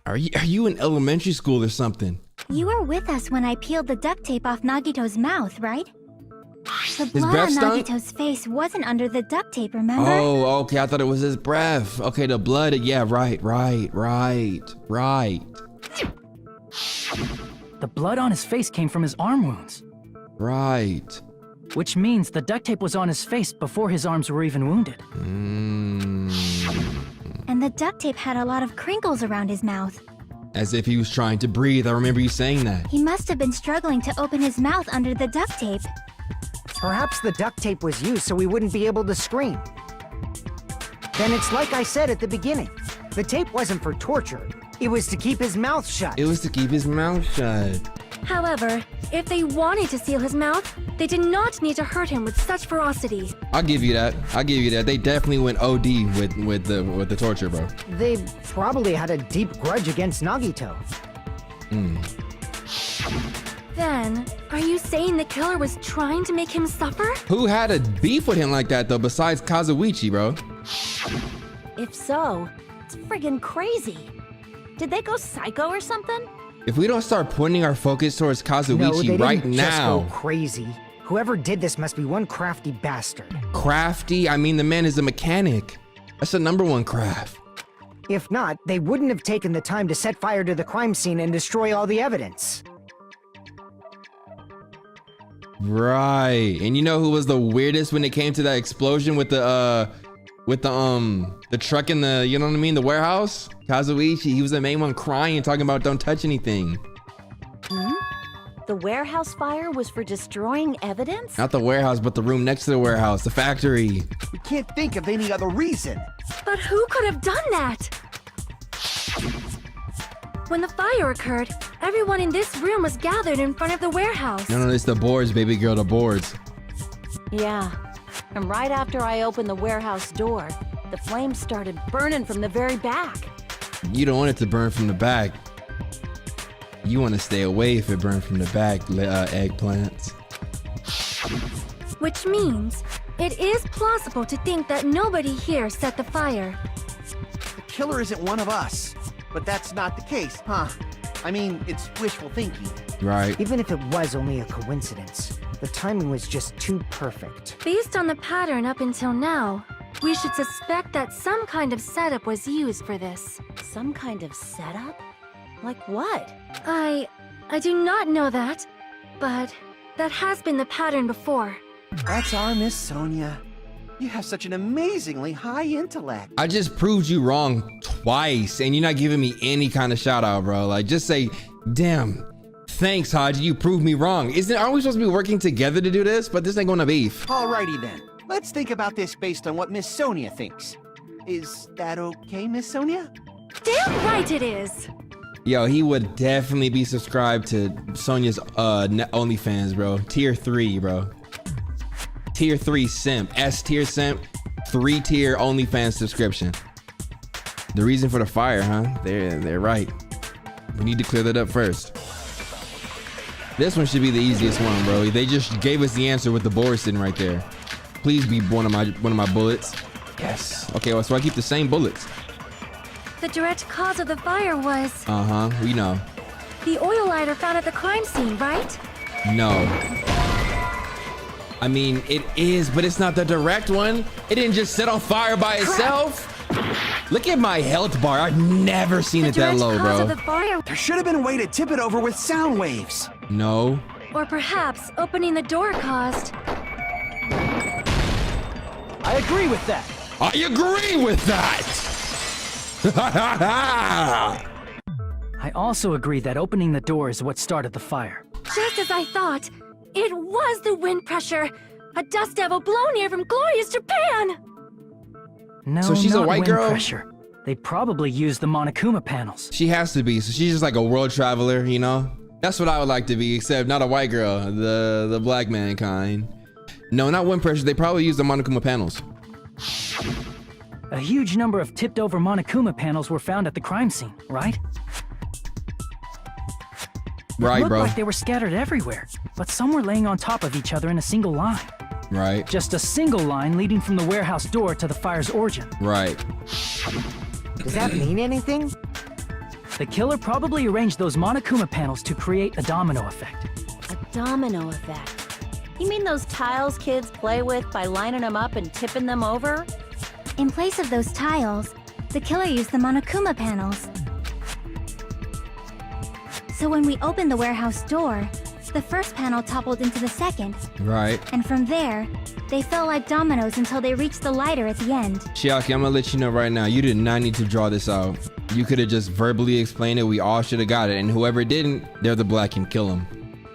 Are you in elementary school or something? You were with us when I peeled the duct tape off Nagito's mouth, right? The His blood breath on stunk? Nagito's face wasn't under the duct tape, remember? Oh, okay. I thought it was his breath. Okay, the blood. Yeah, right. The blood on his face came from his arm wounds, Right. which means the duct tape was on his face before his arms were even wounded. And the duct tape had a lot of crinkles around his mouth. As if he was trying to breathe. I remember you saying that. He must have been struggling to open his mouth under the duct tape. Perhaps the duct tape was used so we wouldn't be able to scream. Then it's like I said at the beginning. The tape wasn't for torture. It was to keep his mouth shut. It was to keep his mouth shut. However, if they wanted to seal his mouth, they did not need to hurt him with such ferocity. I'll give you that. They definitely went OD with the torture, bro. They probably had a deep grudge against Nagito. Then, are you saying the killer was trying to make him suffer? Who had a beef with him like that though, besides Kazuichi, bro? If so, it's friggin' crazy. Did they go psycho or something? If we don't start pointing our focus towards No, Kazuichi they right didn't just now, go crazy. Whoever did this must be one crafty bastard. crafty. I mean, the man is a mechanic. That's the #1 craft. If not, they wouldn't have taken the time to set fire to the crime scene and destroy all the evidence. Right. And you know who was the weirdest when it came to that explosion with the truck in the, you know what I mean, the warehouse? Kazuichi, he was the main one crying, talking about don't touch anything. The warehouse fire was for destroying evidence? Not the warehouse, but the room next to the warehouse, the factory. We can't think of any other reason. But who could have done that? When the fire occurred, everyone in this room was gathered in front of the warehouse. No, it's the boards, baby girl, the boards. Yeah. And right after I opened the warehouse door, the flames started burning from the very back. You don't want it to burn from the back. You want to stay away if it burns from the back, eggplants. Which means it is plausible to think that nobody here set the fire. The killer isn't one of us. But that's not the case, huh? I mean, it's wishful thinking. Right. Even if it was only a coincidence, the timing was just too perfect. Based on the pattern up until now, we should suspect that some kind of setup was used for this. Some kind of setup? Like what? I do not know that, but that has been the pattern before. That's our Miss Sonia. You have such an amazingly high intellect. I just proved you wrong twice, and you're not giving me any kind of shout out, bro. Like, just say, damn, thanks, Haji, you proved me wrong. Aren't we supposed to be working together to do this? But this ain't gonna beef. Alrighty then. Let's think about this based on what Miss Sonia thinks. Is that okay, Miss Sonia? Damn right it is! Yo, he would definitely be subscribed to Sonia's OnlyFans, bro. Tier 3, bro. Tier 3 simp, S tier simp, 3-tier OnlyFans subscription. The reason for the fire, huh? They're right. We need to clear that up first. This one should be the easiest one, bro. They just gave us the answer with the board sitting right there. Please be one of my bullets. Yes. Okay, well, so I keep the same bullets. The direct cause of the fire was We know. the oil lighter found at the crime scene, right? No. I mean, it is, but it's not the direct one. It didn't just set on fire by itself. Look at my health bar. I've never seen it that low, bro. Of the fire, There should have been a way to tip it over with sound waves. No. or perhaps opening the door caused. I agree with that. I agree with that. I also agree that opening the door is what started the fire. Just as I thought, it was the wind pressure. A dust devil blown here from glorious Japan. No, So she's a not white wind girl? pressure. They probably used the Monokuma panels. She has to be. So she's just like a world traveler, you know? That's what I would like to be, except not a white girl, the black mankind. No, not wind pressure. They probably use the Monokuma panels. A huge number of tipped over Monokuma panels were found at the crime scene, right? Right, Looked bro. like they were scattered everywhere, but some were laying on top of each other in a single line. Right, Just a single line leading from the warehouse door to the fire's origin. right. Does that mean anything? The killer probably arranged those Monokuma panels to create a domino effect. A domino effect. You mean those tiles kids play with by lining them up and tipping them over? In place of those tiles, the killer used the Monokuma panels. So when we opened the warehouse door, the first panel toppled into the second, Right. and from there, they fell like dominoes until they reached the lighter at the end. Shiaki, I'm gonna let you know right now, you did not need to draw this out. You could have just verbally explained it. We all should have got it. And whoever didn't, they're the black and kill them.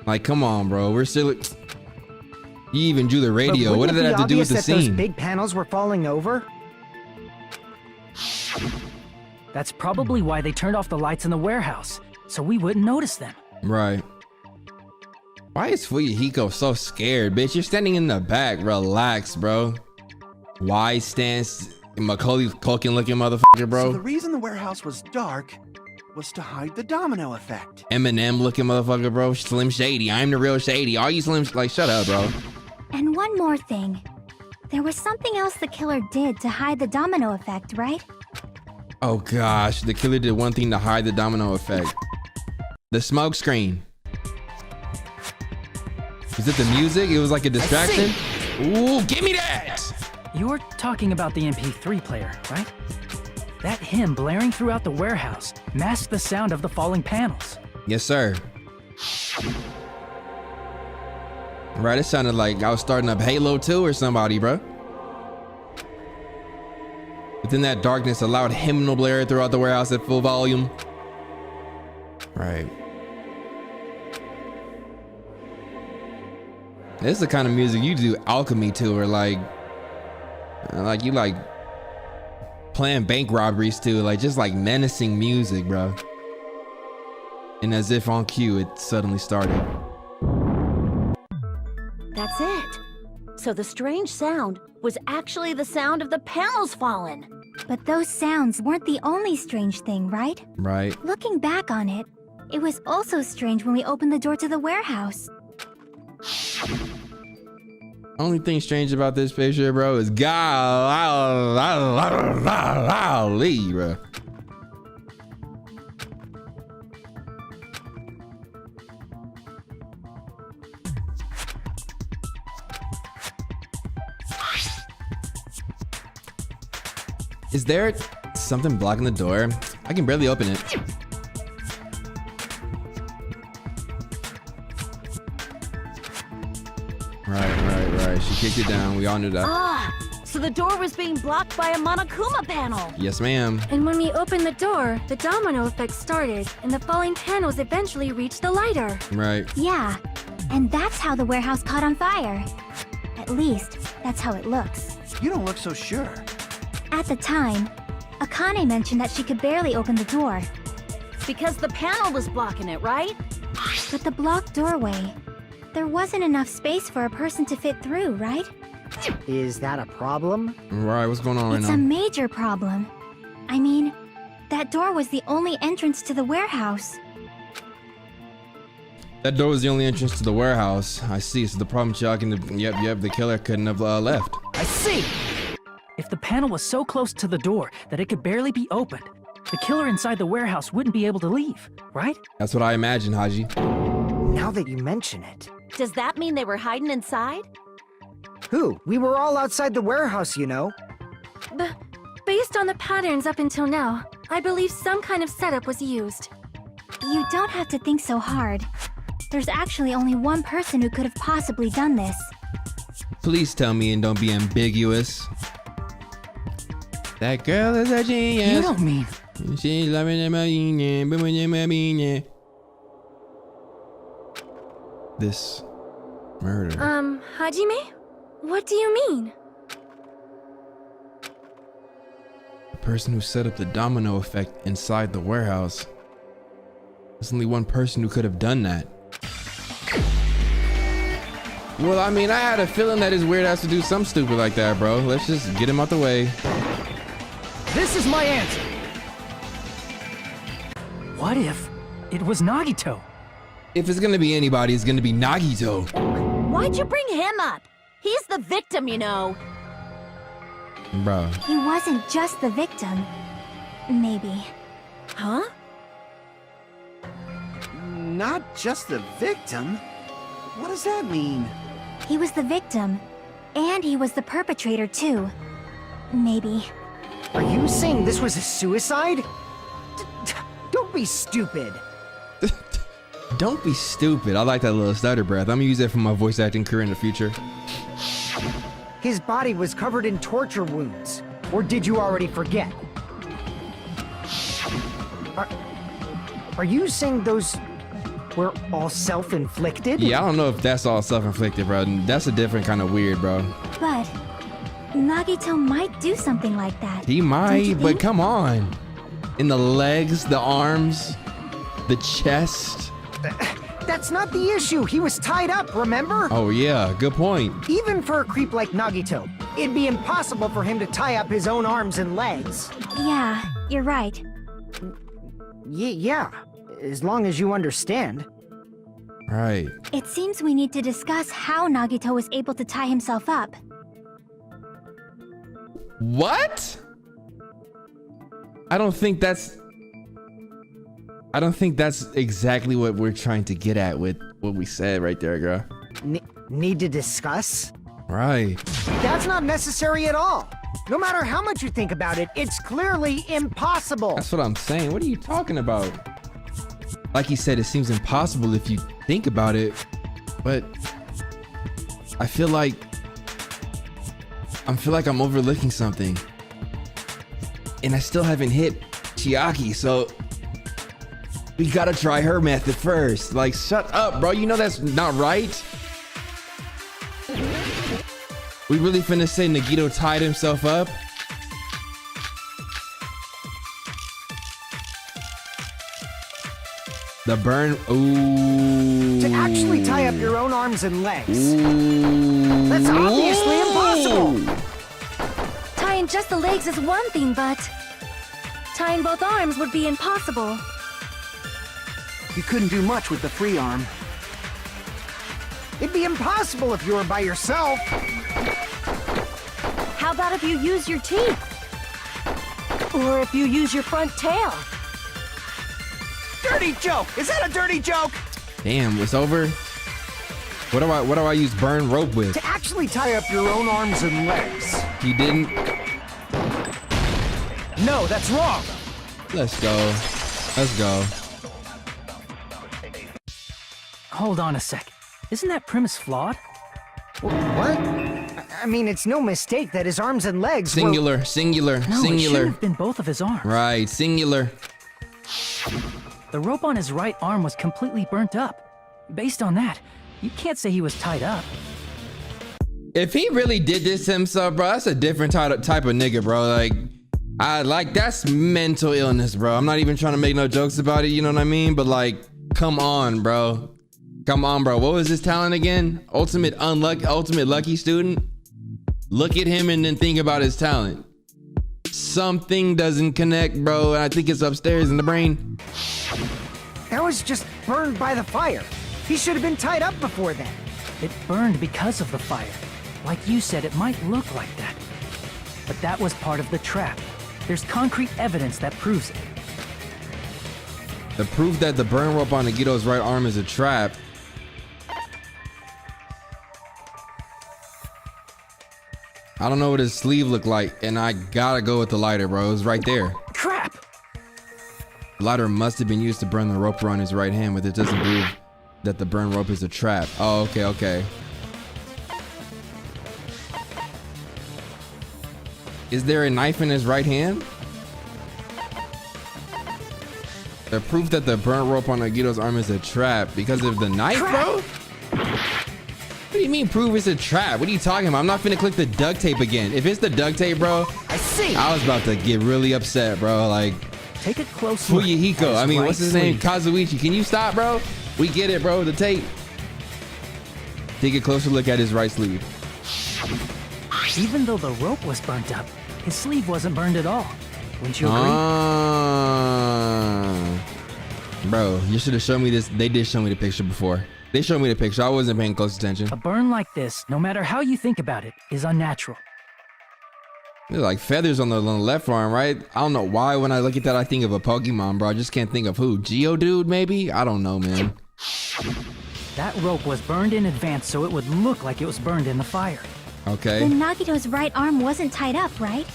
Like, come on, bro. We're still... You even drew the radio. But What did wouldn't that it have to be do with the obvious that those scene? big panels were falling over? That's probably why they turned off the lights in the warehouse, so we wouldn't notice them. Right. Why is Fuyuhiko so scared, bitch? You're standing in the back. Relax, bro. Wide stance, Macaulay Culkin looking motherfucker, bro. So the reason the warehouse was dark was to hide the domino effect. Eminem looking motherfucker, bro. Slim Shady. I'm the real Shady. All you Slim, like, shut up, bro. And one more thing. There was something else the killer did to hide the domino effect, right? Oh gosh, the killer did one thing to hide the domino effect. The smoke screen. Was it the music? It was like a distraction? Ooh, give me that! You're talking about the MP3 player, right? That hymn blaring throughout the warehouse masked the sound of the falling panels. Yes, sir. Right, it sounded like I was starting up Halo 2 or somebody, bro. Within that darkness, a loud hymnal blare throughout the warehouse at full volume. Right. This is the kind of music you do alchemy to, or like you like playing bank robberies to, like just like menacing music, bro. And as if on cue, it suddenly started. That's it. So the strange sound was actually the sound of the panels falling. But those sounds weren't the only strange thing, right? Right. Looking back on it, it was also strange when we opened the door to the warehouse. Only thing strange about this picture, bro, is golly, bro. Is there something blocking the door? I can barely open it. Right. She kicked it down. We all knew that. Ah, so the door was being blocked by a Monokuma panel. Yes, ma'am. And when we opened the door, the domino effect started, and the falling panels eventually reached the lighter. Right. Yeah, and that's how the warehouse caught on fire. At least, that's how it looks. You don't look so sure. At the time, Akane mentioned that she could barely open the door. Because the panel was blocking it, right? But the blocked doorway, there wasn't enough space for a person to fit through, right? Is that a problem? Right, what's going on right It's now? a major problem. I mean, that door was the only entrance to the warehouse. That door was the only entrance to the warehouse. I see. So the problem, Chuck, and the killer couldn't have left. I see! If the panel was so close to the door that it could barely be opened, the killer inside the warehouse wouldn't be able to leave, right? That's what I imagine, Haji. Now that you mention it. Does that mean they were hiding inside? Who? We were all outside the warehouse, you know. Based on the patterns up until now, I believe some kind of setup was used. You don't have to think so hard. There's actually only one person who could have possibly done this. Please tell me and don't be ambiguous. That girl is a genius. You don't mean... She's loving this murder. Hajime? What do you mean? The person who set up the domino effect inside the warehouse. There's only one person who could have done that. Well, I mean, I had a feeling that his weird ass to do something stupid like that, bro. Let's just get him out the way. This is my answer! What if it was Nagito? If it's gonna be anybody, it's gonna be Nagito. Why'd you bring him up? He's the victim, you know. Bro. He wasn't just the victim. Maybe. Huh? Not just the victim? What does that mean? He was the victim. And he was the perpetrator, too. Maybe. Are you saying this was a suicide? Don't be stupid. Don't be stupid. I like that little stutter breath. I'm gonna use that for my voice acting career in the future. His body was covered in torture wounds. Or did you already forget? Are you saying those were all self-inflicted? Yeah, I don't know if that's all self-inflicted, bro. That's a different kind of weird, bro. But Nagito might do something like that. He Don't might, you but think? come on. In the legs, the arms, the chest. That's not the issue. He was tied up, remember? Oh yeah, good point. Even for a creep like Nagito, it'd be impossible for him to tie up his own arms and legs. Yeah, you're right. Yeah, as long as you understand. Right. It seems we need to discuss how Nagito was able to tie himself up. What? I don't think that's exactly what we're trying to get at with what we said right there, girl. Need to discuss? Right. That's not necessary at all. No matter how much you think about it, it's clearly impossible. That's what I'm saying. What are you talking about? Like he said, it seems impossible if you think about it, but I feel like I'm overlooking something. And I still haven't hit Chiaki, so we gotta try her method first. Like, shut up, bro. You know that's not right. We really finna say Nagito tied himself up? The burn, ooh. To actually tie up your own arms and legs. Ooh. That's obviously impossible. Tying just the legs is one thing, but tying both arms would be impossible. You couldn't do much with the free arm. It'd be impossible if you were by yourself. How about if you use your teeth? Or if you use your front tail? Dirty joke! Is that a dirty joke? Damn, it's over. What do I use burn rope with? To actually tie up your own arms and legs. He didn't. No, that's wrong. Let's go. Let's go. Hold on a sec. Isn't that premise flawed? What? I mean, it's no mistake that his arms and legs Singular, were... singular, No, it should singular. have been both of his arms. Right, singular. The rope on his right arm was completely burnt up. Based on that, you can't say he was tied up. If he really did this to himself, bro, that's a different type of nigga, bro. Like that's mental illness, bro. I'm not even trying to make no jokes about it, you know what I mean? But like, come on, bro. Come on, bro. What was his talent again? Ultimate lucky student? Look at him and then think about his talent. Something doesn't connect, bro. I think it's upstairs in the brain. That was just burned by the fire. He should have been tied up before then. It burned because of the fire. Like you said, it might look like that. But that was part of the trap. There's concrete evidence that proves it. The proof that the burn rope on Nagito's right arm is a trap. I don't know what his sleeve looked like, and I gotta go with the lighter, bro. It was right there. Crap! The lighter must have been used to burn the rope around his right hand, but it doesn't prove that the burn rope is a trap. Oh, okay, okay. Is there a knife in his right hand? The proof that the burnt rope on Nagito's arm is a trap because of the knife, bro? What do you mean prove it's a trap? What are you talking about? I'm not finna click the duct tape again. If it's the duct tape, bro, I see. I was about to get really upset, bro. Like, take a close look. Fuyuhiko. I mean, what's his name? Kazuichi. Can you stop, bro? We get it, bro. The tape. Take a closer look at his right sleeve. Even though the rope was burnt up, his sleeve wasn't burned at all. Wouldn't you agree? Bro, you should have shown me this. They did show me the picture before. They showed me the picture. I wasn't paying close attention. A burn like this, no matter how you think about it, is unnatural. There's like feathers on the left arm, right? I don't know why when I look at that, I think of a Pokemon, bro. I just can't think of who. Geodude, maybe? I don't know, man. That rope was burned in advance so it would look like it was burned in the fire. Okay. Then Nagito's right arm wasn't tied up, right?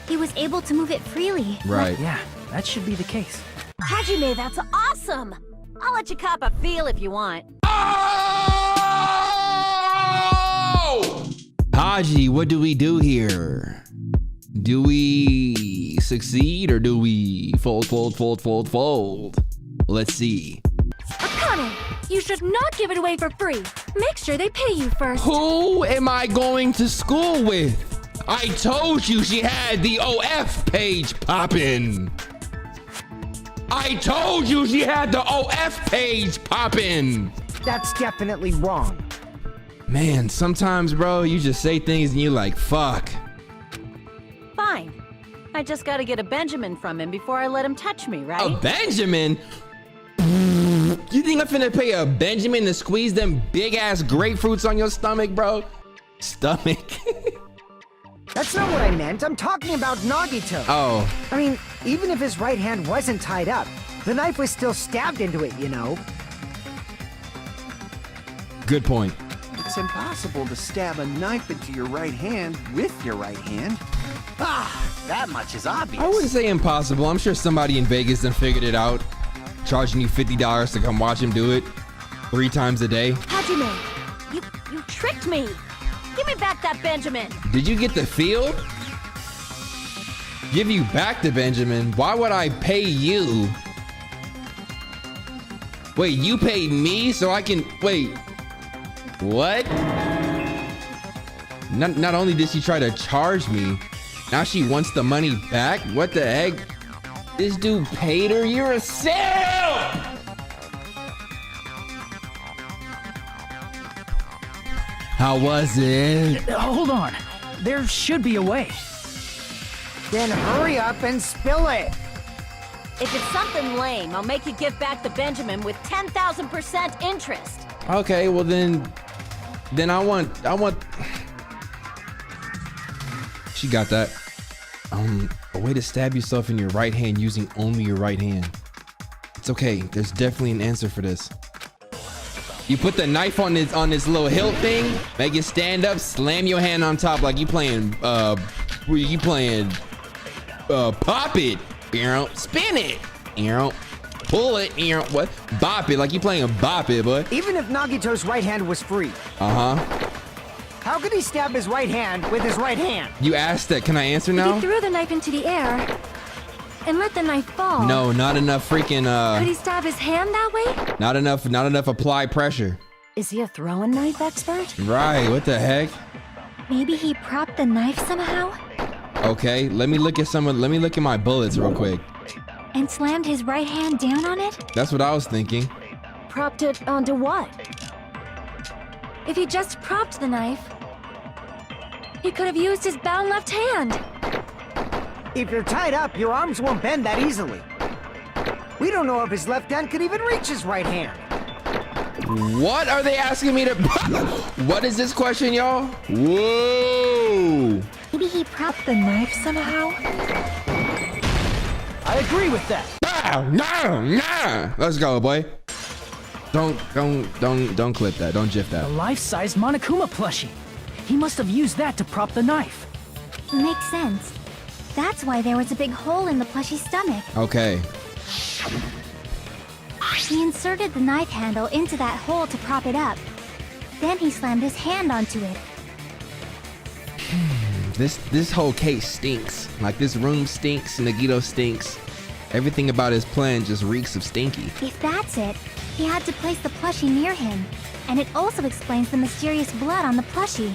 He was able to move it freely. Right. Yeah, that should be the case. Hajime, that's awesome! I'll let you cop a feel if you want. Oh! Haji, what do we do here? Do we succeed or do we fold? Let's see. Akane, you should not give it away for free. Make sure they pay you first. Who am I going to school with? I told you she had the OF page poppin'. I told you she had the OF page poppin'. That's definitely wrong. Man, sometimes, bro, you just say things and you're like, fuck. Fine. I just gotta get a Benjamin from him before I let him touch me, right? A Benjamin? You think I'm finna pay a Benjamin to squeeze them big ass grapefruits on your stomach, bro? Stomach? That's not what I meant. I'm talking about Nagito. Oh. I mean, even if his right hand wasn't tied up, the knife was still stabbed into it, you know? Good point. It's impossible to stab a knife into your right hand with your right hand. Ah, that much is obvious. I wouldn't say impossible. I'm sure somebody in Vegas done figured it out. Charging you $50 to come watch him do it 3 times a day. Hajime, you tricked me. Give me back that Benjamin. Did you get the field? Give you back the Benjamin? Why would I pay you? Wait, you paid me so I can... Wait. What? Not only did she try to charge me, now she wants the money back? What the heck? This dude paid her? You're a sale! How was it? Hold on. There should be a way. Then hurry up and spill it. If it's something lame, I'll make you give back the Benjamin with 10,000% interest. Okay, well then I want. She got that. A way to stab yourself in your right hand using only your right hand. It's okay. There's definitely an answer for this. You put the knife on this little hilt thing, make it stand up, slam your hand on top like you playing pop it, spin it, pull it, what? Bop it, like you playing a bop it, bud. Even if Nagito's right hand was free, how could he stab his right hand with his right hand? You asked that. Can I answer If now? he threw the knife into the air and let the knife fall. No, not enough freaking. Could he stab his hand that way? Not enough applied pressure. Is he a throwing knife expert? Right. What the heck? Maybe he propped the knife somehow Okay. Let me look at my bullets real quick. and slammed his right hand down on it? That's what I was thinking. Propped it onto what? If he just propped the knife, he could have used his bound left hand. If you're tied up, your arms won't bend that easily. We don't know if his left hand could even reach his right hand. What are they asking me to? What is this question, y'all? Whoa! Maybe he propped the knife somehow? I agree with that. No. Let's go, boy. Don't clip that. Don't gif The that. life-sized Monokuma plushie. He must have used that to prop the knife. Makes sense. That's why there was a big hole in the plushie's stomach. Okay. He inserted the knife handle into that hole to prop it up. Then he slammed his hand onto it. This whole case stinks. Like this room stinks. Nagito stinks. Everything about his plan just reeks of stinky. If that's it, he had to place the plushie near him. And it also explains the mysterious blood on the plushie.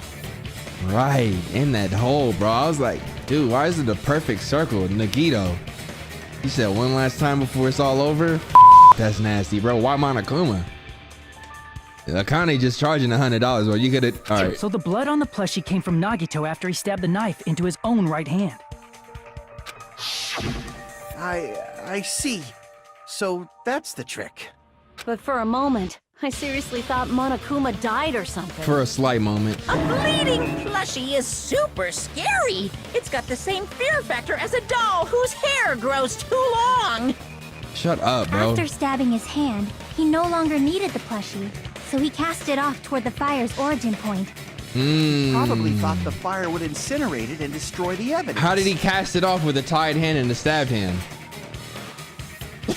Right, in that hole, bro. I was like, dude, why is it a perfect circle? Nagito. He said one last time before it's all over. That's nasty, bro. Why Monokuma? Akane just charging $100, bro. You could have. All right. So the blood on the plushie came from Nagito after he stabbed the knife into his own right hand. I see. So that's the trick. But for a moment, I seriously thought Monokuma died or something. For a slight moment. A bleeding plushie is super scary. It's got the same fear factor as a doll whose hair grows too long. Shut up, bro. After stabbing his hand, he no longer needed the plushie, so he cast it off toward the fire's origin point. Probably thought the fire would incinerate it and destroy the evidence. How did he cast it off with a tied hand and a stabbed hand?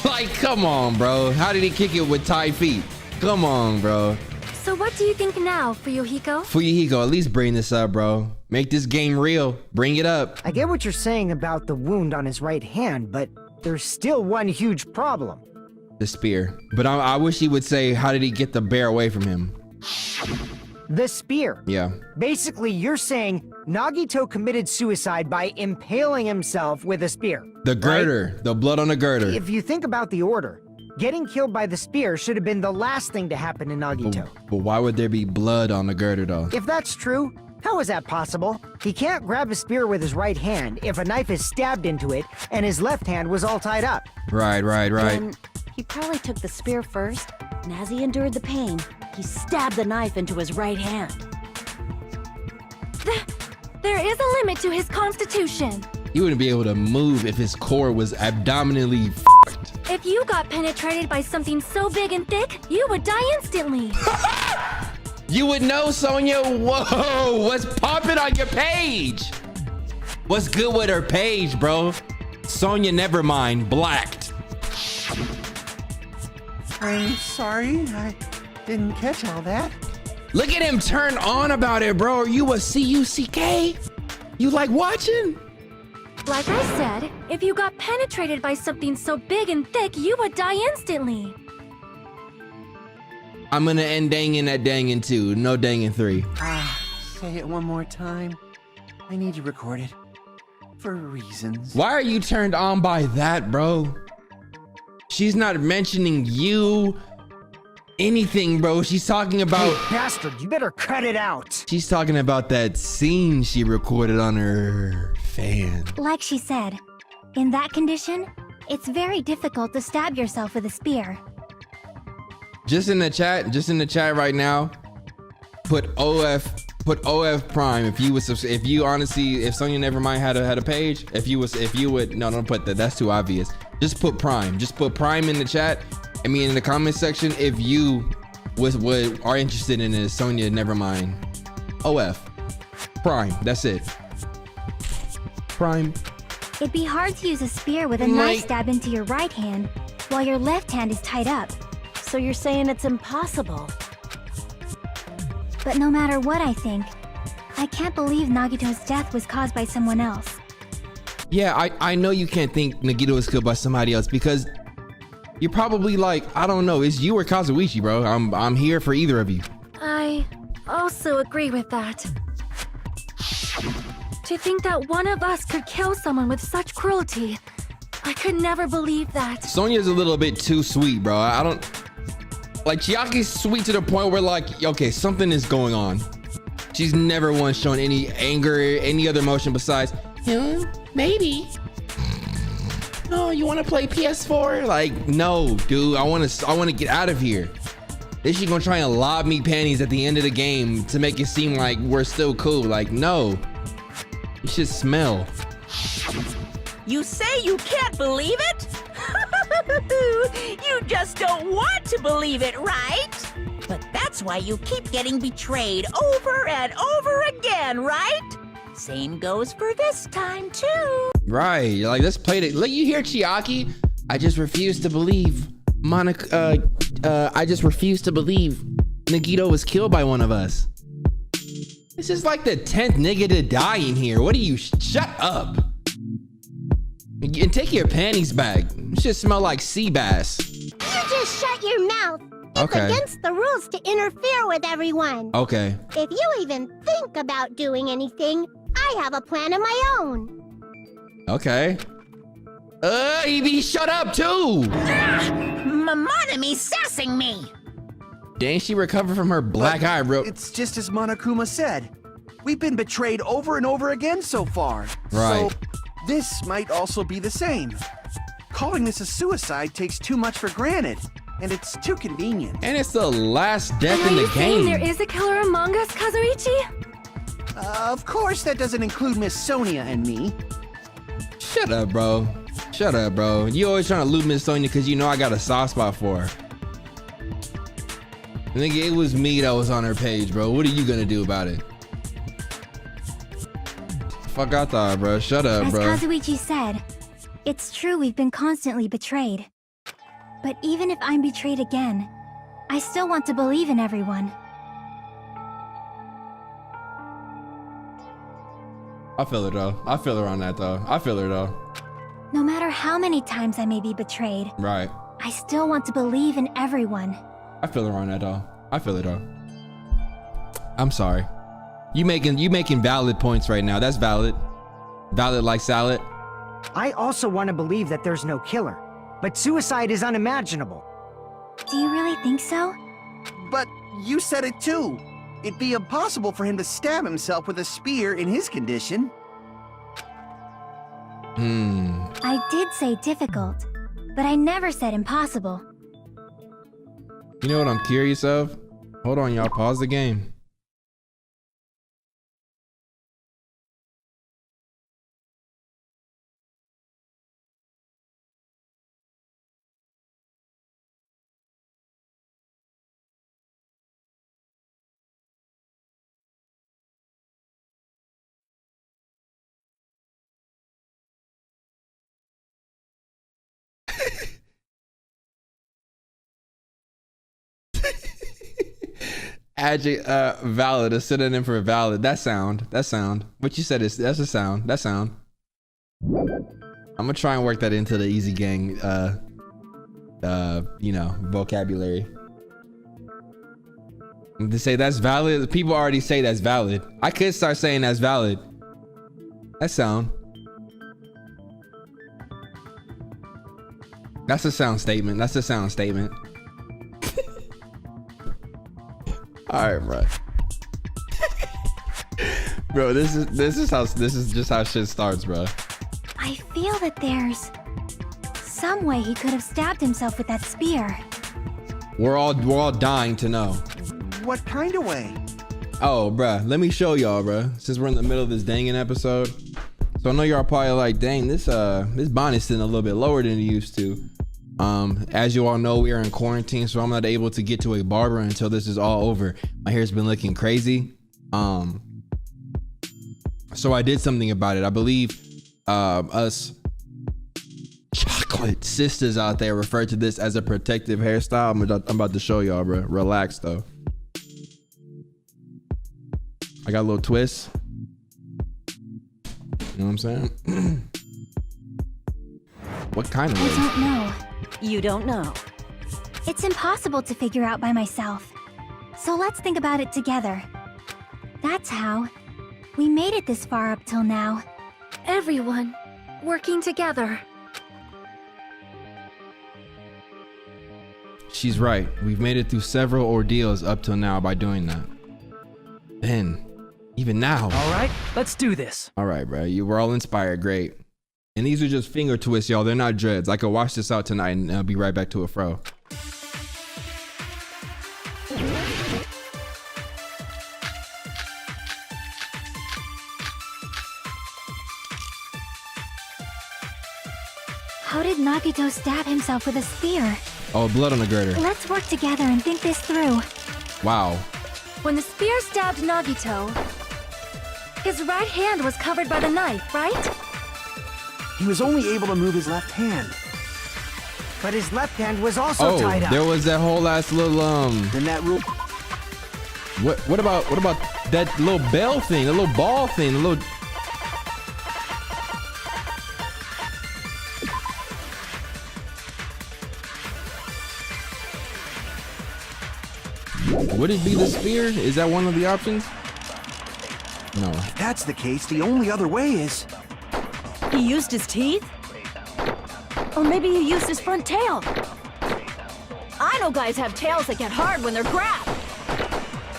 Like, come on, bro. How did he kick it with tied feet? Come on, bro. So what do you think now, Fuyuhiko? Fuyuhiko, at least bring this up, bro. Make this game real. Bring it up. I get what you're saying about the wound on his right hand, but there's still one huge problem. The spear. But I wish he would say, how did he get the bear away from him? The spear. Yeah. Basically, you're saying Nagito committed suicide by impaling himself with a spear. The girder. The blood on the girder. If you think about the order, getting killed by the spear should have been the last thing to happen to Nagito. But why would there be blood on the girder, though? If that's true, how is that possible? He can't grab a spear with his right hand if a knife is stabbed into it and his left hand was all tied up. Right. Then he probably took the spear first, and as he endured the pain, he stabbed the knife into his right hand. There is a limit to his constitution. He wouldn't be able to move if his core was abdominally f***ed. If you got penetrated by something so big and thick, you would die instantly. You would know, Sonya. Whoa, what's popping on your page? What's good with her page, bro? Sonya Nevermind, blacked. I'm sorry, I didn't catch all that. Look at him turn on about it, bro. Are you a C-U-C-K? You like watching? Like I said, if you got penetrated by something so big and thick, you would die instantly. I'm gonna end dangin' at dangin' 2. No dangin' 3. Say it one more time. I need to record it. For reasons. Why are you turned on by that, bro? She's not mentioning you. Anything, bro. She's talking about... Hey, bastard, you better cut it out. She's talking about that scene she recorded on her fan. Like she said, in that condition, it's very difficult to stab yourself with a spear. Just in the chat right now, put OF Prime if you honestly, if Sonya Nevermind had a page, if you would, no, don't put that, that's too obvious. Just put Prime. Just put Prime in the chat. I mean, in the comment section, if you are interested in this, Sonya Nevermind. OF Prime. That's it. Prime. It'd be hard to use a spear with a knife stab into your right hand while your left hand is tied up. So you're saying it's impossible? But no matter what I think, I can't believe Nagito's death was caused by someone else. Yeah, I know you can't think Nagito was killed by somebody else because you're probably like, I don't know, it's you or Kazuichi, bro. I'm here for either of you. I also agree with that. To think that one of us could kill someone with such cruelty, I could never believe that. Sonya's a little bit too sweet, bro. I don't like Chiaki's sweet to the point where like, okay, something is going on. She's never once shown any anger, any other emotion besides, maybe. No, you want to play PS4? Like, no, dude. I want to get out of here. Is she gonna try and lob me panties at the end of the game to make it seem like we're still cool? Like, no. You should smell. You say you can't believe it? You just don't want to believe it, right? But that's why you keep getting betrayed over and over again, right? Same goes for this time, too. Right, like let's play it. Let you hear Chiaki. I just refuse to believe I just refuse to believe Nagito was killed by one of us. This is like the 10th nigga to die in here. What are you? Shut up. And take your panties back. It should smell like sea bass. You just shut your mouth. It's Okay. against the rules to interfere with everyone. Okay. If you even think about doing anything, I have a plan of my own. Okay. Evie, shut up too. Monami sassing me. Dang, she recovered from her black eye, bro. It's just as Monokuma said. We've been betrayed over and over again so far. Right. So this might also be the same. Calling this a suicide takes too much for granted, and it's too convenient. And it's the last death And in are the you saying game. there is a killer among us, Kazuichi? Of course, that doesn't include Miss Sonia and me. Shut up, bro. Shut up, bro. You always trying to loot Miss Sonya because you know I got a soft spot for her. Nigga, it was me that was on her page, bro. What are you gonna do about it? Fuck I thought, bro. Shut up, As bro. Kazuichi said, it's true we've been constantly betrayed. But even if I'm betrayed again, I still want to believe in everyone. I feel it though. I feel her on that though. I feel her though. No matter how many times I may be betrayed, Right. I still want to believe in everyone. I feel her on that though. I feel it though. I'm sorry. You making valid points right now. That's valid. Valid like salad. I also want to believe that there's no killer, but suicide is unimaginable. Do you really think so? But you said it too. It'd be impossible for him to stab himself with a spear in his condition. I did say difficult, but I never said impossible. You know what I'm curious of? Hold on, y'all. Pause the game. Valid, a synonym for valid. That sound. What you said is that's a sound. That sound. I'm gonna try and work that into the Easy Gang vocabulary. To say that's valid, people already say that's valid. I could start saying that's valid. That sound. That's a sound statement. All right, bro. Bro, this is just how shit starts, bro. I feel that there's some way he could have stabbed himself with that spear. We're all dying to know. What kind of way? Oh, bruh, let me show y'all, bruh. Since we're in the middle of this dangin' episode. So I know y'all probably like, dang, this bond is sitting a little bit lower than it used to. As you all know, we are in quarantine, so I'm not able to get to a barber until this is all over. My hair's been looking crazy. So I did something about it. I believe us chocolate sisters out there refer to this as a protective hairstyle. I'm about to show y'all, bro. Relax though. I got a little twist. You know what I'm saying? What kind of I way? don't know. You don't know. It's impossible to figure out by myself. So let's think about it together. That's how we made it this far up till now. Everyone working together. She's right. We've made it through several ordeals up till now by doing that. Ben, even now. All right, let's do this. All right, bro. You were all inspired. Great. And these are just finger twists, y'all. They're not dreads. I could wash this out tonight and I'll be right back to a fro. How did Nagito stab himself with a spear? Oh, blood on the girder. Let's work together and think this through. Wow. When the spear stabbed Nagito, his right hand was covered by the knife, right? He was only able to move his left hand. But his left hand was also tied up. There was that whole ass little Then that rule. What about that little bell thing, the little ball thing, the little. Would it be the spear? Is that one of the options? No. If that's the case, the only other way is. He used his teeth? Or maybe he used his front tail. I know guys have tails that get hard when they're grabbed.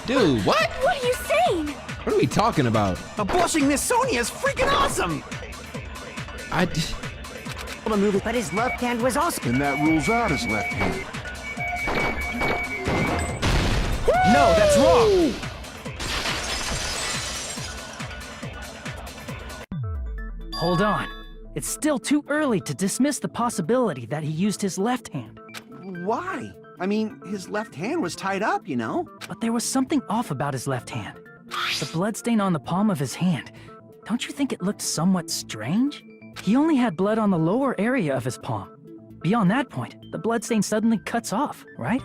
Dude, what? What are you saying? What are we talking about? A blushing Miss Sonia is freaking awesome! But his left hand was also. And that rules out his left hand. No, that's wrong! Hold on. It's still too early to dismiss the possibility that he used his left hand. Why? I mean, his left hand was tied up, you know? But there was something off about his left hand. The bloodstain on the palm of his hand. Don't you think it looked somewhat strange? He only had blood on the lower area of his palm. Beyond that point, the bloodstain suddenly cuts off, right?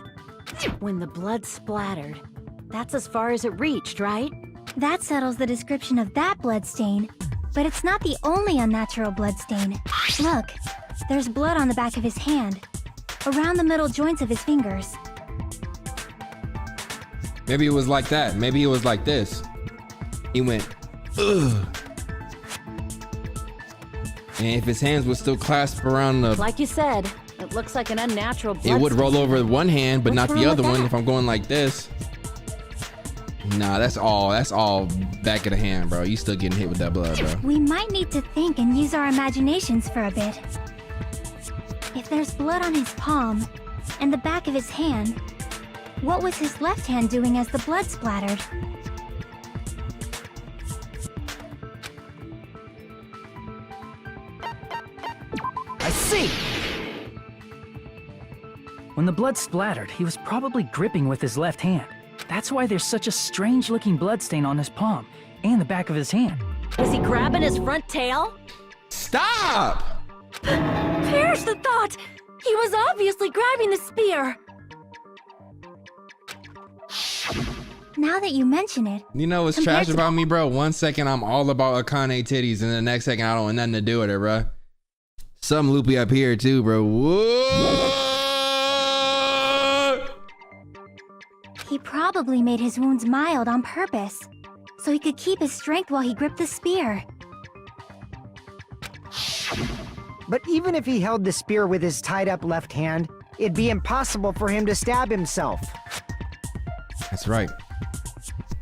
When the blood splattered, that's as far as it reached, right? That settles the description of that bloodstain. But it's not the only unnatural bloodstain. Look, there's blood on the back of his hand, around the middle joints of his fingers. Maybe it was like that. Maybe it was like this. He went, ugh. And if his hands would still clasp around the... Like you said, it looks like an unnatural blood It would roll stain. over one hand, but What's not the wrong other with one that? if I'm going like this. Nah, that's all back of the hand, bro. You still getting hit with that blood, bro. We might need to think and use our imaginations for a bit. If there's blood on his palm and the back of his hand, what was his left hand doing as the blood splattered? I see! When the blood splattered, he was probably gripping with his left hand. That's why there's such a strange-looking bloodstain on his palm and the back of his hand. Was he grabbing his front tail? Stop! Perish the thought! He was obviously grabbing the spear! Now that you mention it, You know what's Compared trash to- about me, bro? One second I'm all about Akane titties, and the next second I don't want nothing to do with her, bro. Some loopy up here too, bro. Whoa! he probably made his wounds mild on purpose, so he could keep his strength while he gripped the spear. But even if he held the spear with his tied-up left hand, it'd be impossible for him to stab himself. That's right.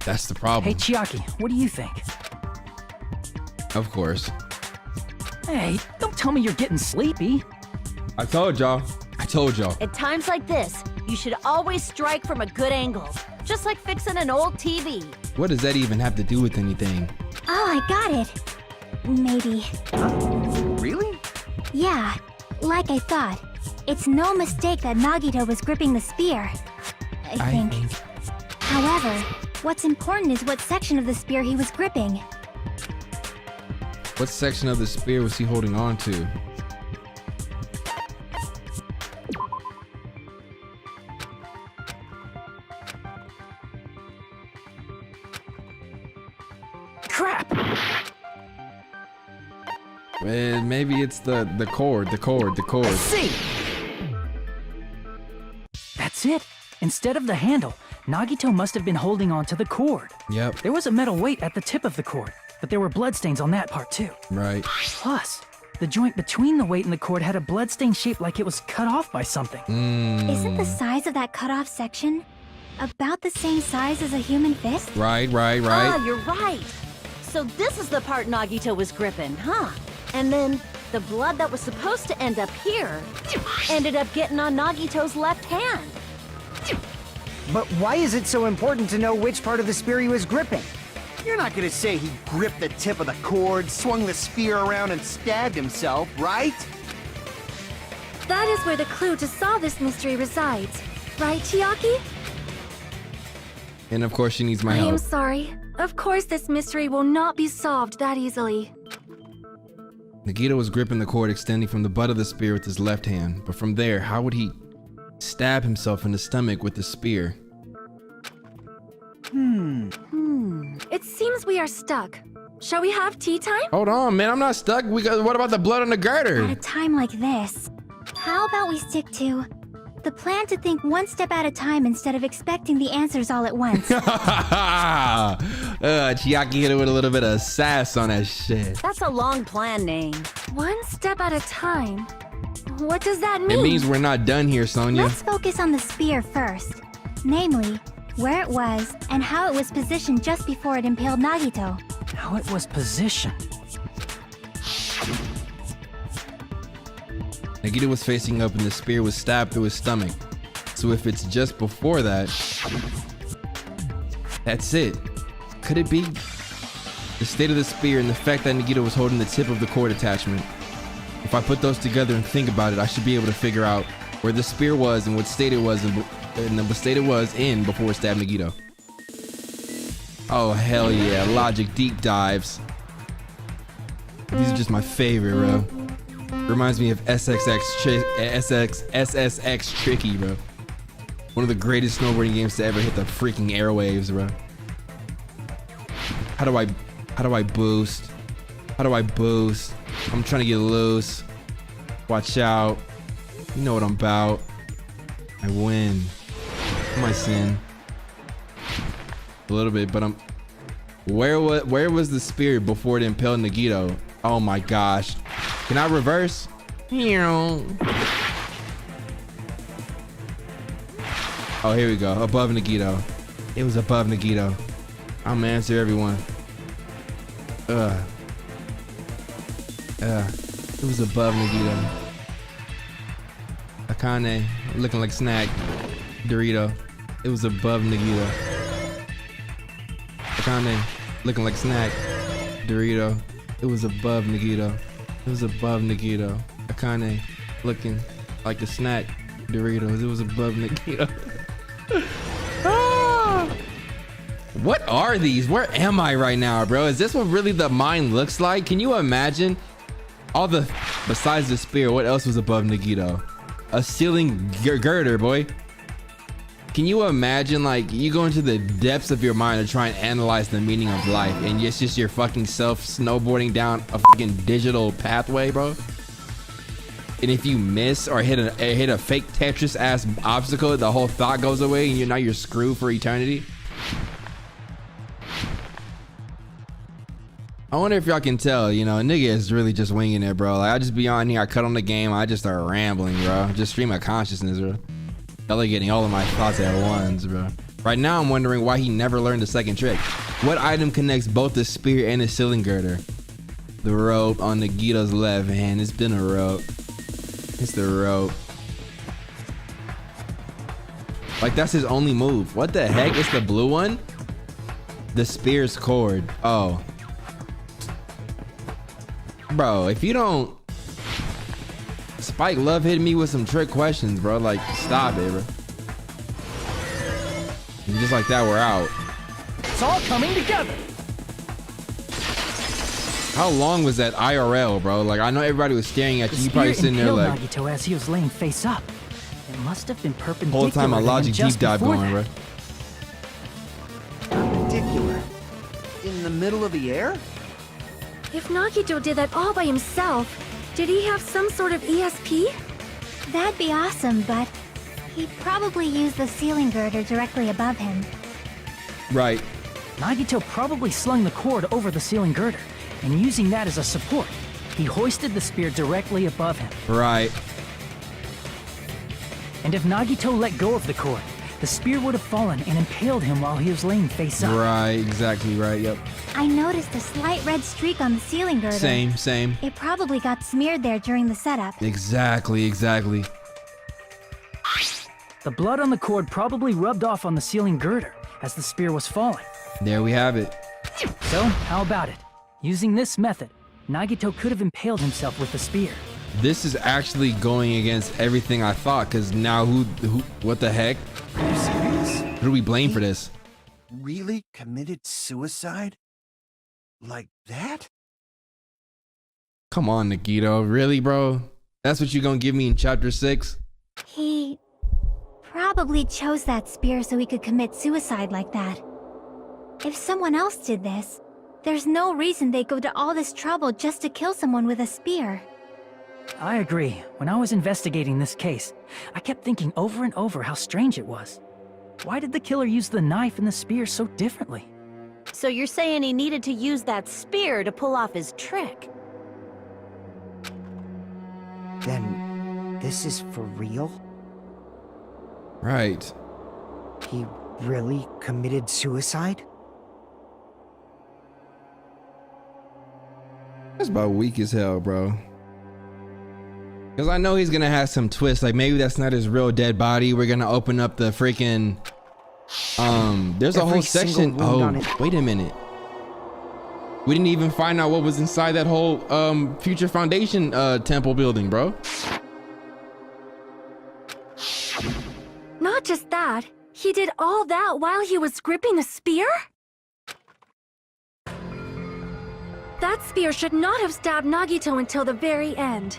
That's the problem. Hey, Chiaki, what do you think? Of course. Hey, don't tell me you're getting sleepy. I told y'all. I told y'all. At times like this, you should always strike from a good angle. Just like fixing an old TV. What does that even have to do with anything? Oh, I got it. Maybe. Really? Yeah, like I thought. It's no mistake that Nagito was gripping the spear. I think. However, what's important is what section of the spear he was gripping. What section of the spear was he holding on to? Crap! Well, maybe it's the cord. See! That's it. Instead of the handle, Nagito must have been holding on to the cord. Yep. There was a metal weight at the tip of the cord, but there were bloodstains on that part too. Right. Plus, the joint between the weight and the cord had a bloodstain shaped like it was cut off by something. Isn't the size of that cut off section about the same size as a human fist? Right. Ah, you're right. So this is the part Nagito was gripping, huh? And then the blood that was supposed to end up here ended up getting on Nagito's left hand. But why is it so important to know which part of the spear he was gripping? You're not gonna say he gripped the tip of the cord, swung the spear around, and stabbed himself, right? That is where the clue to solve this mystery resides. Right, Chiaki? And of course she needs my I am help. sorry. Of course this mystery will not be solved that easily. Nagito was gripping the cord extending from the butt of the spear with his left hand, but from there, how would he stab himself in the stomach with the spear? It seems we are stuck. Shall we have tea time? Hold on, man, I'm not stuck. What about the blood on the At a girder? time like this, how about we stick to the plan to think one step at a time instead of expecting the answers all at once? Chiaki hit it with a little bit of sass on that shit. That's a long plan name. One step at a time. What does that mean? It means we're not done here, Sonya. Let's focus on the spear first. Namely, where it was and how it was positioned just before it impaled Nagito. How it was positioned. Nagito was facing up and the spear was stabbed through his stomach. So if it's just before that, that's it. Could it be? The state of the spear and the fact that Nagito was holding the tip of the cord attachment. If I put those together and think about it, I should be able to figure out where the spear was and what state it was in before it stabbed Nagito. Oh hell yeah, logic deep dives. These are just my favorite, bro. Reminds me of SSX Tricky, bro. One of the greatest snowboarding games to ever hit the freaking airwaves, bro. How do I boost? How do I boost? I'm trying to get loose. Watch out. You know what I'm about. I win. I might sin. A little bit, but I'm... Where was the spear before it impaled Nagito? Oh my gosh. Can I reverse? Oh, here we go. Above Nagito. It was above Nagito. I'm gonna answer everyone. It was above Nagito. Akane, looking like snack. Dorito. It was above Nagito. Akane, looking like snack. Dorito. It was above Nagito. It was above Nagito. Akane, looking like a snack. Doritos. It was above Nagito. What are these? Where am I right now, bro? Is this what really the mine looks like? Can you imagine all the, besides the spear, what else was above Nagito? A ceiling girder, boy. Can you imagine, like, you go into the depths of your mind to try and analyze the meaning of life, and it's just your fucking self snowboarding down a fucking digital pathway, bro? And if you miss or hit a fake Tetris ass obstacle, the whole thought goes away, and now you're screwed for eternity. I wonder if y'all can tell, you know, a nigga is really just winging it, bro. Like, I just be on here, I cut on the game, I just start rambling, bro. Just stream of consciousness, bro. Delegating all of my thoughts at once, bro. Right now, I'm wondering why he never learned the second trick. What item connects both the spear and the ceiling girder? The rope on Nagito's left hand. It's been a rope. It's the rope. Like, that's his only move. What the heck? It's the blue one? The spear's cord. Oh. Bro, if you don't... Spike love hitting me with some trick questions, bro. Like, stop it, bro. And just like that, we're out. It's all coming together. How long was that IRL, bro? Like, I know everybody was staring at The you. You probably spear sitting there impaled like, Nagito as he was laying face up. It must have been perpendicular. whole time a to him logic just deep dive before going, bro. that. Perpendicular. In the middle of the air? If Nagito did that all by himself, did he have some sort of ESP? That'd be awesome, but he'd probably use the ceiling girder directly above him. Right. Nagito probably slung the cord over the ceiling girder, and using that as a support, he hoisted the spear directly above him. Right. And if Nagito let go of the cord, the spear would have fallen and impaled him while he was laying face up. Right. Exactly right. Yep. I noticed a slight red streak on the ceiling girder. Same. It probably got smeared there during the setup. Exactly. The blood on the cord probably rubbed off on the ceiling girder as the spear was falling. There we have it. So, how about it? Using this method, Nagito could have impaled himself with the spear. This is actually going against everything I thought, because now who, what the heck? Are you serious? Who do we blame for this? Really committed suicide? Like that? Come on, Nagito. Really, bro? That's what you gonna give me in chapter 6? He probably chose that spear so he could commit suicide like that. If someone else did this, there's no reason they'd go to all this trouble just to kill someone with a spear. I agree. When I was investigating this case, I kept thinking over and over how strange it was. Why did the killer use the knife and the spear so differently? So you're saying he needed to use that spear to pull off his trick? Then this is for real? Right. He really committed suicide? That's about weak as hell, bro. Because I know he's gonna have some twist. Like, maybe that's not his real dead body. We're gonna open up the freaking there's a Every whole single section. wound on Oh, it. wait a minute. We didn't even find out what was inside that whole future foundation temple building, bro. Not just that, he did all that while he was gripping the spear? That spear should not have stabbed Nagito until the very end.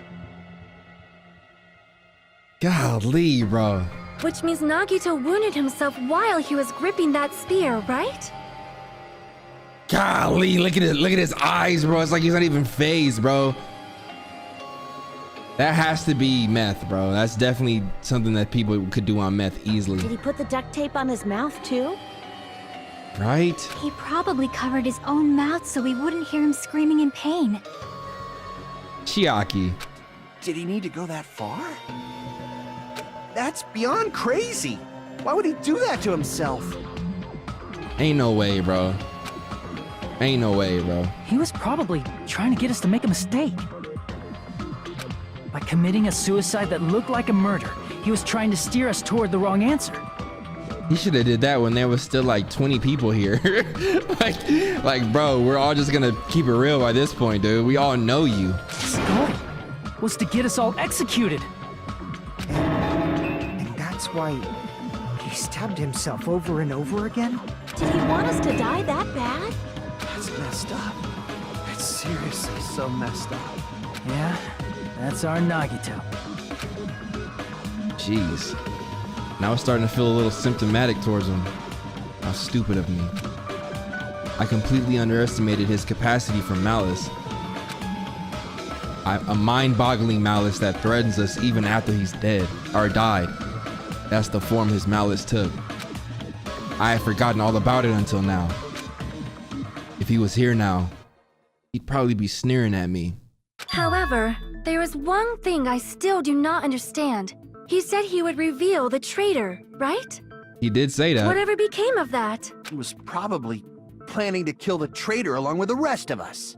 Golly, bro. Which means Nagito wounded himself while he was gripping that spear, right? Golly, look at his eyes, bro. It's like he's not even phased, bro. That has to be meth, bro. That's definitely something that people could do on meth easily. Did he put the duct tape on his mouth too? Right? He probably covered his own mouth so we wouldn't hear him screaming in pain. Chiaki. Did he need to go that far? That's beyond crazy. Why would he do that to himself? Ain't no way, bro. Ain't no way, bro. He was probably trying to get us to make a mistake. By committing a suicide that looked like a murder, he was trying to steer us toward the wrong answer. He should have did that when there was still like 20 people here. like, bro, we're all just gonna keep it real by this point, dude. We all know you. His goal was to get us all executed. And that's why he stabbed himself over and over again? Did he want us to die that bad? That's messed up. That's seriously so messed up. Yeah, that's our Nagito. Jeez. Now it's starting to feel a little symptomatic towards him. How stupid of me. I completely underestimated his capacity for malice. A mind-boggling malice that threatens us even after he's dead or died. That's the form his malice took. I had forgotten all about it until now. If he was here now, he'd probably be sneering at me. However, there is one thing I still do not understand. He said he would reveal the traitor, right? He did say that. Whatever became of that? He was probably planning to kill the traitor along with the rest of us.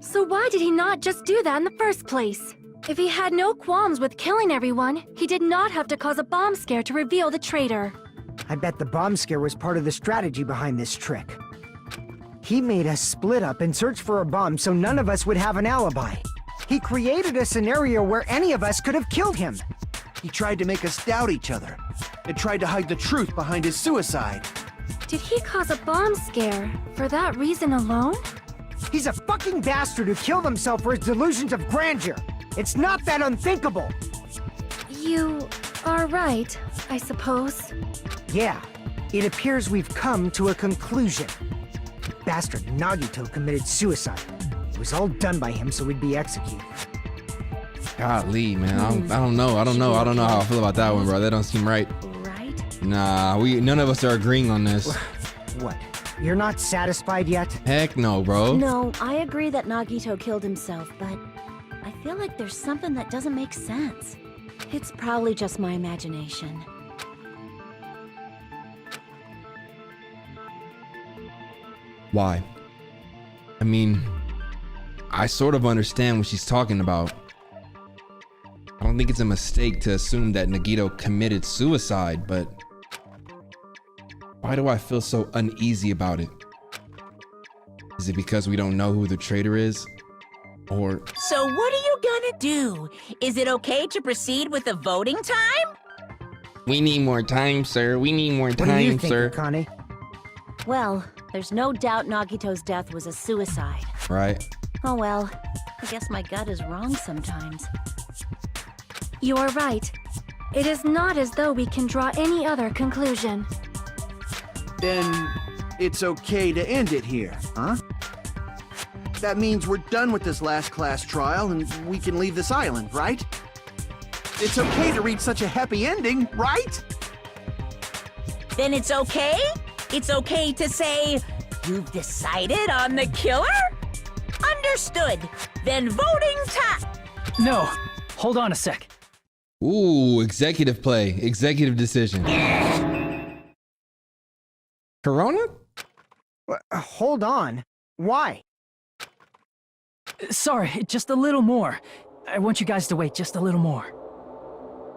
So why did he not just do that in the first place? If he had no qualms with killing everyone, he did not have to cause a bomb scare to reveal the traitor. I bet the bomb scare was part of the strategy behind this trick. He made us split up and search for a bomb so none of us would have an alibi. He created a scenario where any of us could have killed him. He tried to make us doubt each other and tried to hide the truth behind his suicide. Did he cause a bomb scare for that reason alone? He's a fucking bastard who killed himself for his delusions of grandeur. It's not that unthinkable. You are right, I suppose. Yeah, it appears we've come to a conclusion. Bastard Nagito committed suicide. It was all done by him so we'd be executed. Golly, man, I don't know how I feel about that one, bro. That don't seem right. Right? Nah, none of us are agreeing on this. What? You're not satisfied yet? Heck no, bro. No, I agree that Nagito killed himself, but I feel like there's something that doesn't make sense. It's probably just my imagination. Why? I mean, I sort of understand what she's talking about. I don't think it's a mistake to assume that Nagito committed suicide, but why do I feel so uneasy about it? Is it because we don't know who the traitor is? Or... So what are you gonna do? Is it okay to proceed with the voting time? We need more time, sir. We need more What do you time, think, sir. Akane? Well, there's no doubt Nagito's death was a suicide. Right? Oh well, I guess my gut is wrong sometimes. You are right. It is not as though we can draw any other conclusion. Then it's okay to end it here, huh? That means we're done with this last class trial and we can leave this island, right? It's okay to reach such a happy ending, right? Then it's okay? It's okay to say, you've decided on the killer? Understood. Then voting time. No, hold on a sec. Ooh, executive play. Executive decision. Corona? Hold on. Why? Sorry, just a little more. I want you guys to wait just a little more.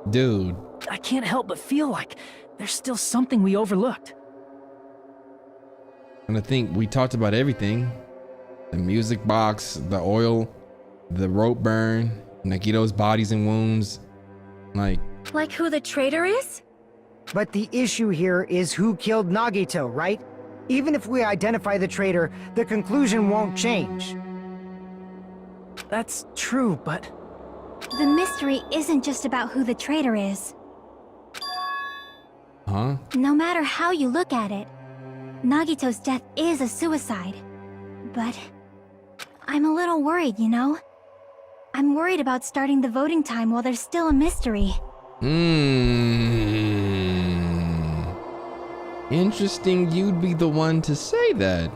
Dude. I can't help but feel like there's still something we overlooked. And I think we talked about everything. The music box, the oil, the rope burn, Nagito's bodies and wounds. Like who the traitor is? But the issue here is who killed Nagito, right? Even if we identify the traitor, the conclusion won't change. That's true, but... The mystery isn't just about who the traitor is. Huh? No matter how you look at it, Nagito's death is a suicide. But I'm a little worried, you know? I'm worried about starting the voting time while there's still a mystery. Interesting you'd be the one to say that.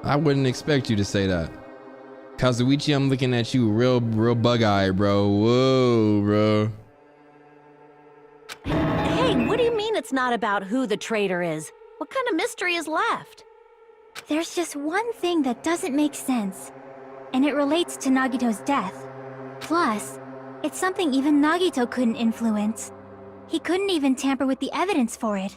I wouldn't expect you to say that. Kazuichi, I'm looking at you real bug-eyed, bro. Whoa, bro. Hey, what do you mean it's not about who the traitor is? What kind of mystery is left? There's just one thing that doesn't make sense, and it relates to Nagito's death. Plus, it's something even Nagito couldn't influence. He couldn't even tamper with the evidence for it.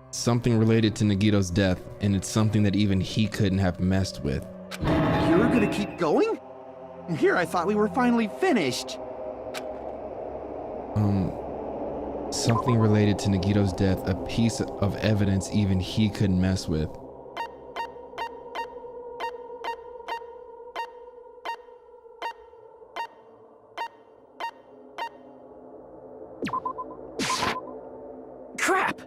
Something related to Nagito's death, and it's something that even he couldn't have messed with. You're gonna keep going? Here I thought we were finally finished. Something related to Nagito's death, a piece of evidence even he couldn't mess with. Crap!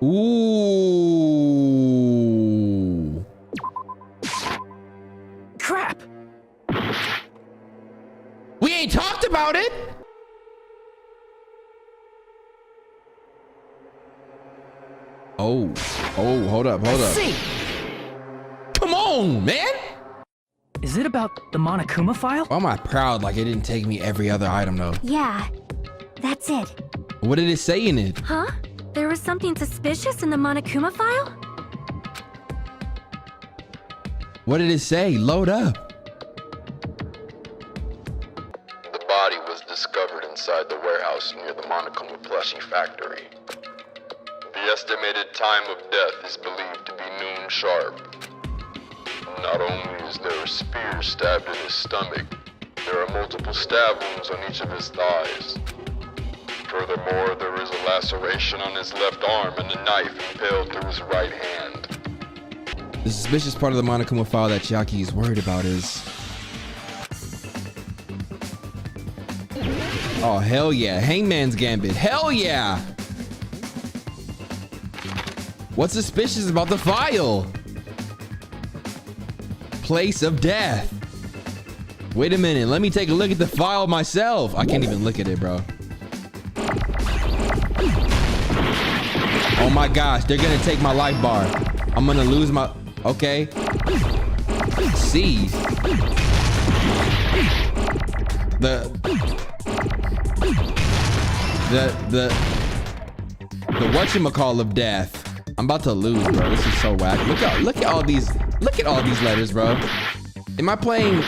Ooh. Crap! We ain't talked about it. Oh, hold up. See! Come on, man. Is it about the Monokuma file? Why am I proud like it didn't take me every other item though? Yeah, that's it. What did it say in it? Huh? There was something suspicious in the Monokuma file? What did it say? Load up. The body was discovered inside the warehouse near the Monokuma plushie factory. The estimated time of death is believed to be noon sharp. Not only is there a spear stabbed in his stomach, there are multiple stab wounds on each of his thighs. Furthermore, there is a laceration on his left arm and a knife impaled through his right hand. The suspicious part of the Monokuma file that Chiaki is worried about is... Oh, hell yeah. Hangman's Gambit. Hell yeah. What's suspicious about the file? Place of death. Wait a minute. Let me take a look at the file myself. I can't even look at it, bro. Oh my gosh. They're going to take my life bar. I'm going to lose my... Okay. C. The whatchamacall of death. I'm about to lose, bro. This is so whack. Look at all these letters, bro. Am I playing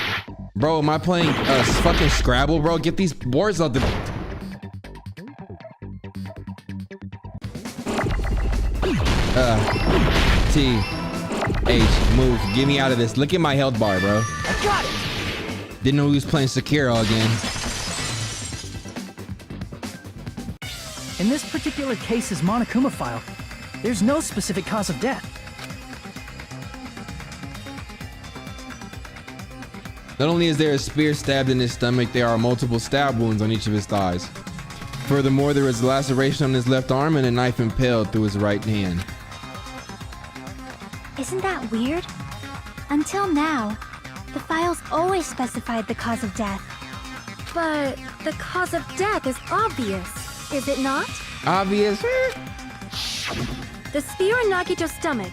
fucking Scrabble, bro? Get these boards out the... T H, move. Get me out of this. Look at my health bar, bro. I got it. Didn't know he was playing Sekiro again. In this particular case's Monokuma file, there's no specific cause of death. Not only is there a spear stabbed in his stomach, there are multiple stab wounds on each of his thighs. Furthermore, there is a laceration on his left arm and a knife impaled through his right hand. Isn't that weird? Until now, the files always specified the cause of death. But the cause of death is obvious, is it not? Obvious? The spear in Nagito's stomach.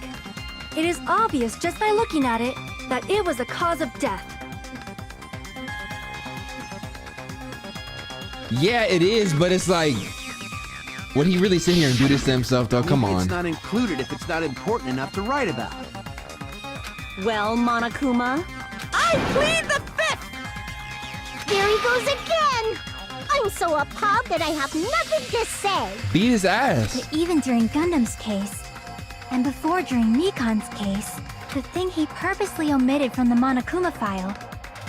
It is obvious just by looking at it that it was the cause of death. Yeah, it is, but it's like... Would he really sit here and do this to himself, though? Come on. It's not included if it's not important enough to write about. Well, Monokuma, I plead the fifth! There he goes again! I'm so appalled that I have nothing to say. Beat his ass. But even during Gundam's case, and before during Nikon's case, the thing he purposely omitted from the Monokuma file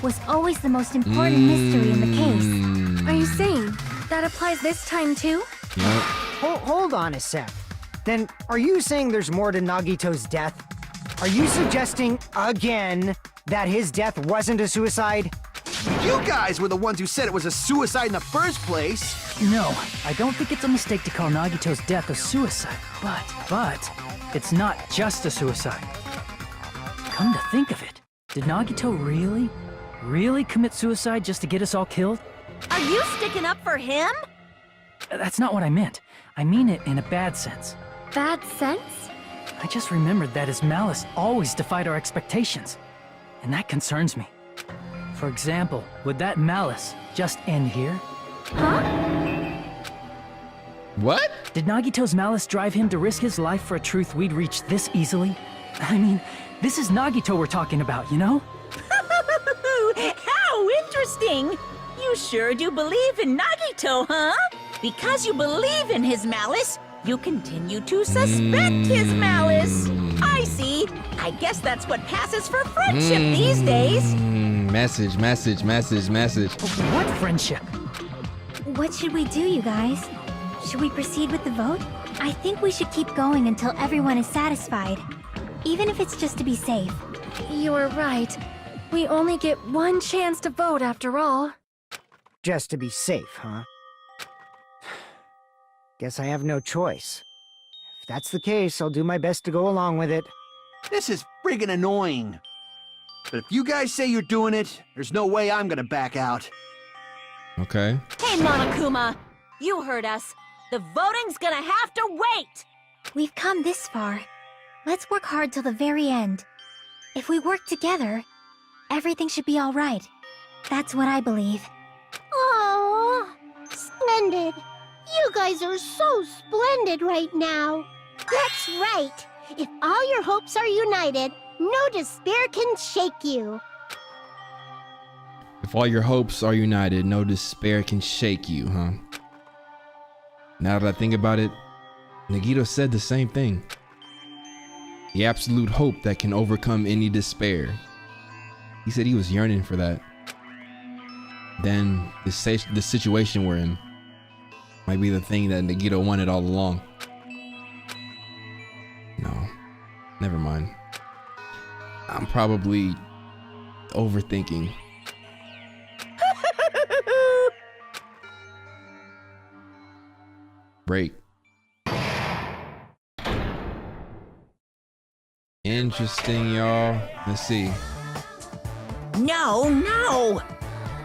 was always the most important mystery in the case. Are you saying that applies this time too? Yep. Hold on a sec. Then, are you saying there's more to Nagito's death? Are you suggesting, again, that his death wasn't a suicide? You guys were the ones who said it was a suicide in the first place. No, I don't think it's a mistake to call Nagito's death a suicide, but it's not just a suicide. Come to think of it, did Nagito really commit suicide just to get us all killed? are you sticking up for him? That's not what I meant. I mean it in a bad sense. Bad sense? I just remembered that his malice always defied our expectations, and that concerns me. For example, would that malice just end here? Huh? What? Did Nagito's malice drive him to risk his life for a truth we'd reach this easily? I mean, this is Nagito we're talking about, you know? How interesting! You sure do believe in Nagito, huh? Because you believe in his malice, you continue to suspect his malice. I see. I guess that's what passes for friendship these days. Message. What friendship? What should we do, you guys? Should we proceed with the vote? I think we should keep going until everyone is satisfied, even if it's just to be safe. You're right. We only get one chance to vote after all. Just to be safe, huh? Guess I have no choice. If that's the case, I'll do my best to go along with it. This is friggin' annoying. But if you guys say you're doing it, there's no way I'm gonna back out. Okay. Hey, Monokuma, you heard us. The voting's gonna have to wait! We've come this far. Let's work hard till the very end. If we work together, everything should be all right. That's what I believe. Aww, splendid. You guys are so splendid right now. That's right. If all your hopes are united, no despair can shake you. If all your hopes are united, no despair can shake you, huh? Now that I think about it, Nagito said the same thing. The absolute hope that can overcome any despair. He said he was yearning for that. then the situation we're in might be the thing that Nagito wanted all along. No, never mind. I'm probably overthinking. Break. Interesting, y'all. Let's see. No, no!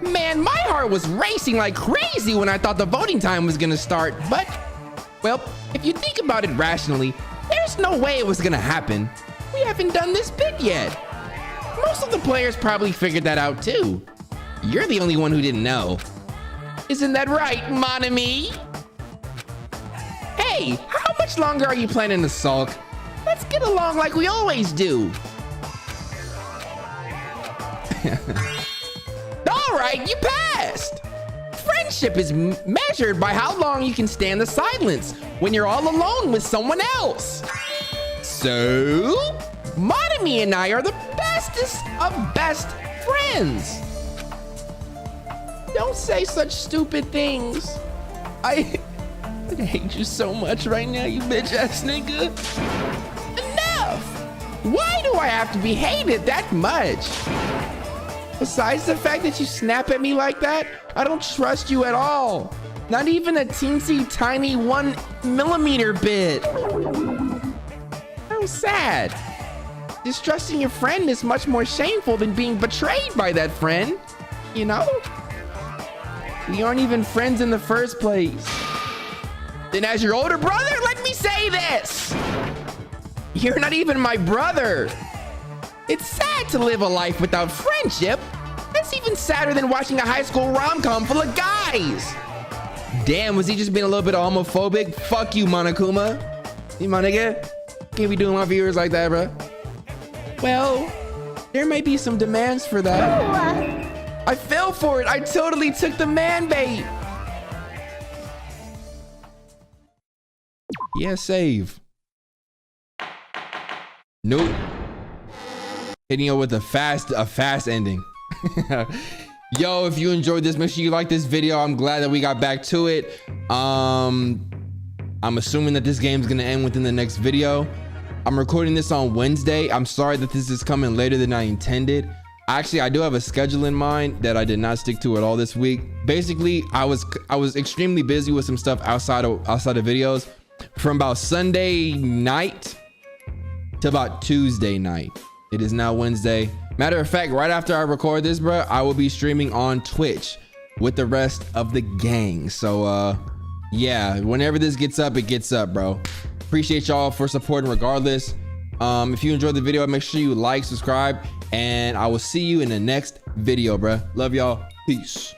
Man, my heart was racing like crazy when I thought the voting time was gonna start, but, well, if you think about it rationally, there's no way it was gonna happen. We haven't done this bit yet. Most of the players probably figured that out too. You're the only one who didn't know. Isn't that right, mon ami? Hey, how much longer are you planning to sulk? Let's get along like we always do. All right, you passed. Friendship is measured by how long you can stand the silence when you're all alone with someone else. So, Monami and I are the bestest of best friends. Don't say such stupid things. I hate you so much right now, you bitch ass nigga. Enough! Why do I have to be hated that much? Besides the fact that you snap at me like that, I don't trust you at all. Not even a teensy tiny 1 millimeter bit. How sad. Distrusting your friend is much more shameful than being betrayed by that friend. You know? We aren't even friends in the first place. Then as your older brother, let me say this. You're not even my brother. It's sad to live a life without friendship. That's even sadder than watching a high school rom-com full of guys. Damn, was he just being a little bit homophobic? Fuck you, Monokuma. You my nigga? Can't be doing my viewers like that, bro. Well, there may be some demands for that. I fell for it. I totally took the man bait. Yeah, save. Nope. Hitting you with a fast ending. Yo, if you enjoyed this, make sure you like this video. I'm glad that we got back to it. I'm assuming that this game's gonna end within the next video. I'm recording this on Wednesday. I'm sorry that this is coming later than I intended. Actually, I do have a schedule in mind that I did not stick to at all this week. Basically, I was extremely busy with some stuff outside of videos from about Sunday night to about Tuesday night. It is now Wednesday. Matter of fact, right after I record this, bro, I will be streaming on Twitch with the rest of the gang. So yeah, whenever this gets up, it gets up, bro. Appreciate y'all for supporting regardless. If you enjoyed the video, make sure you like, subscribe, and I will see you in the next video, bro. Love y'all. Peace.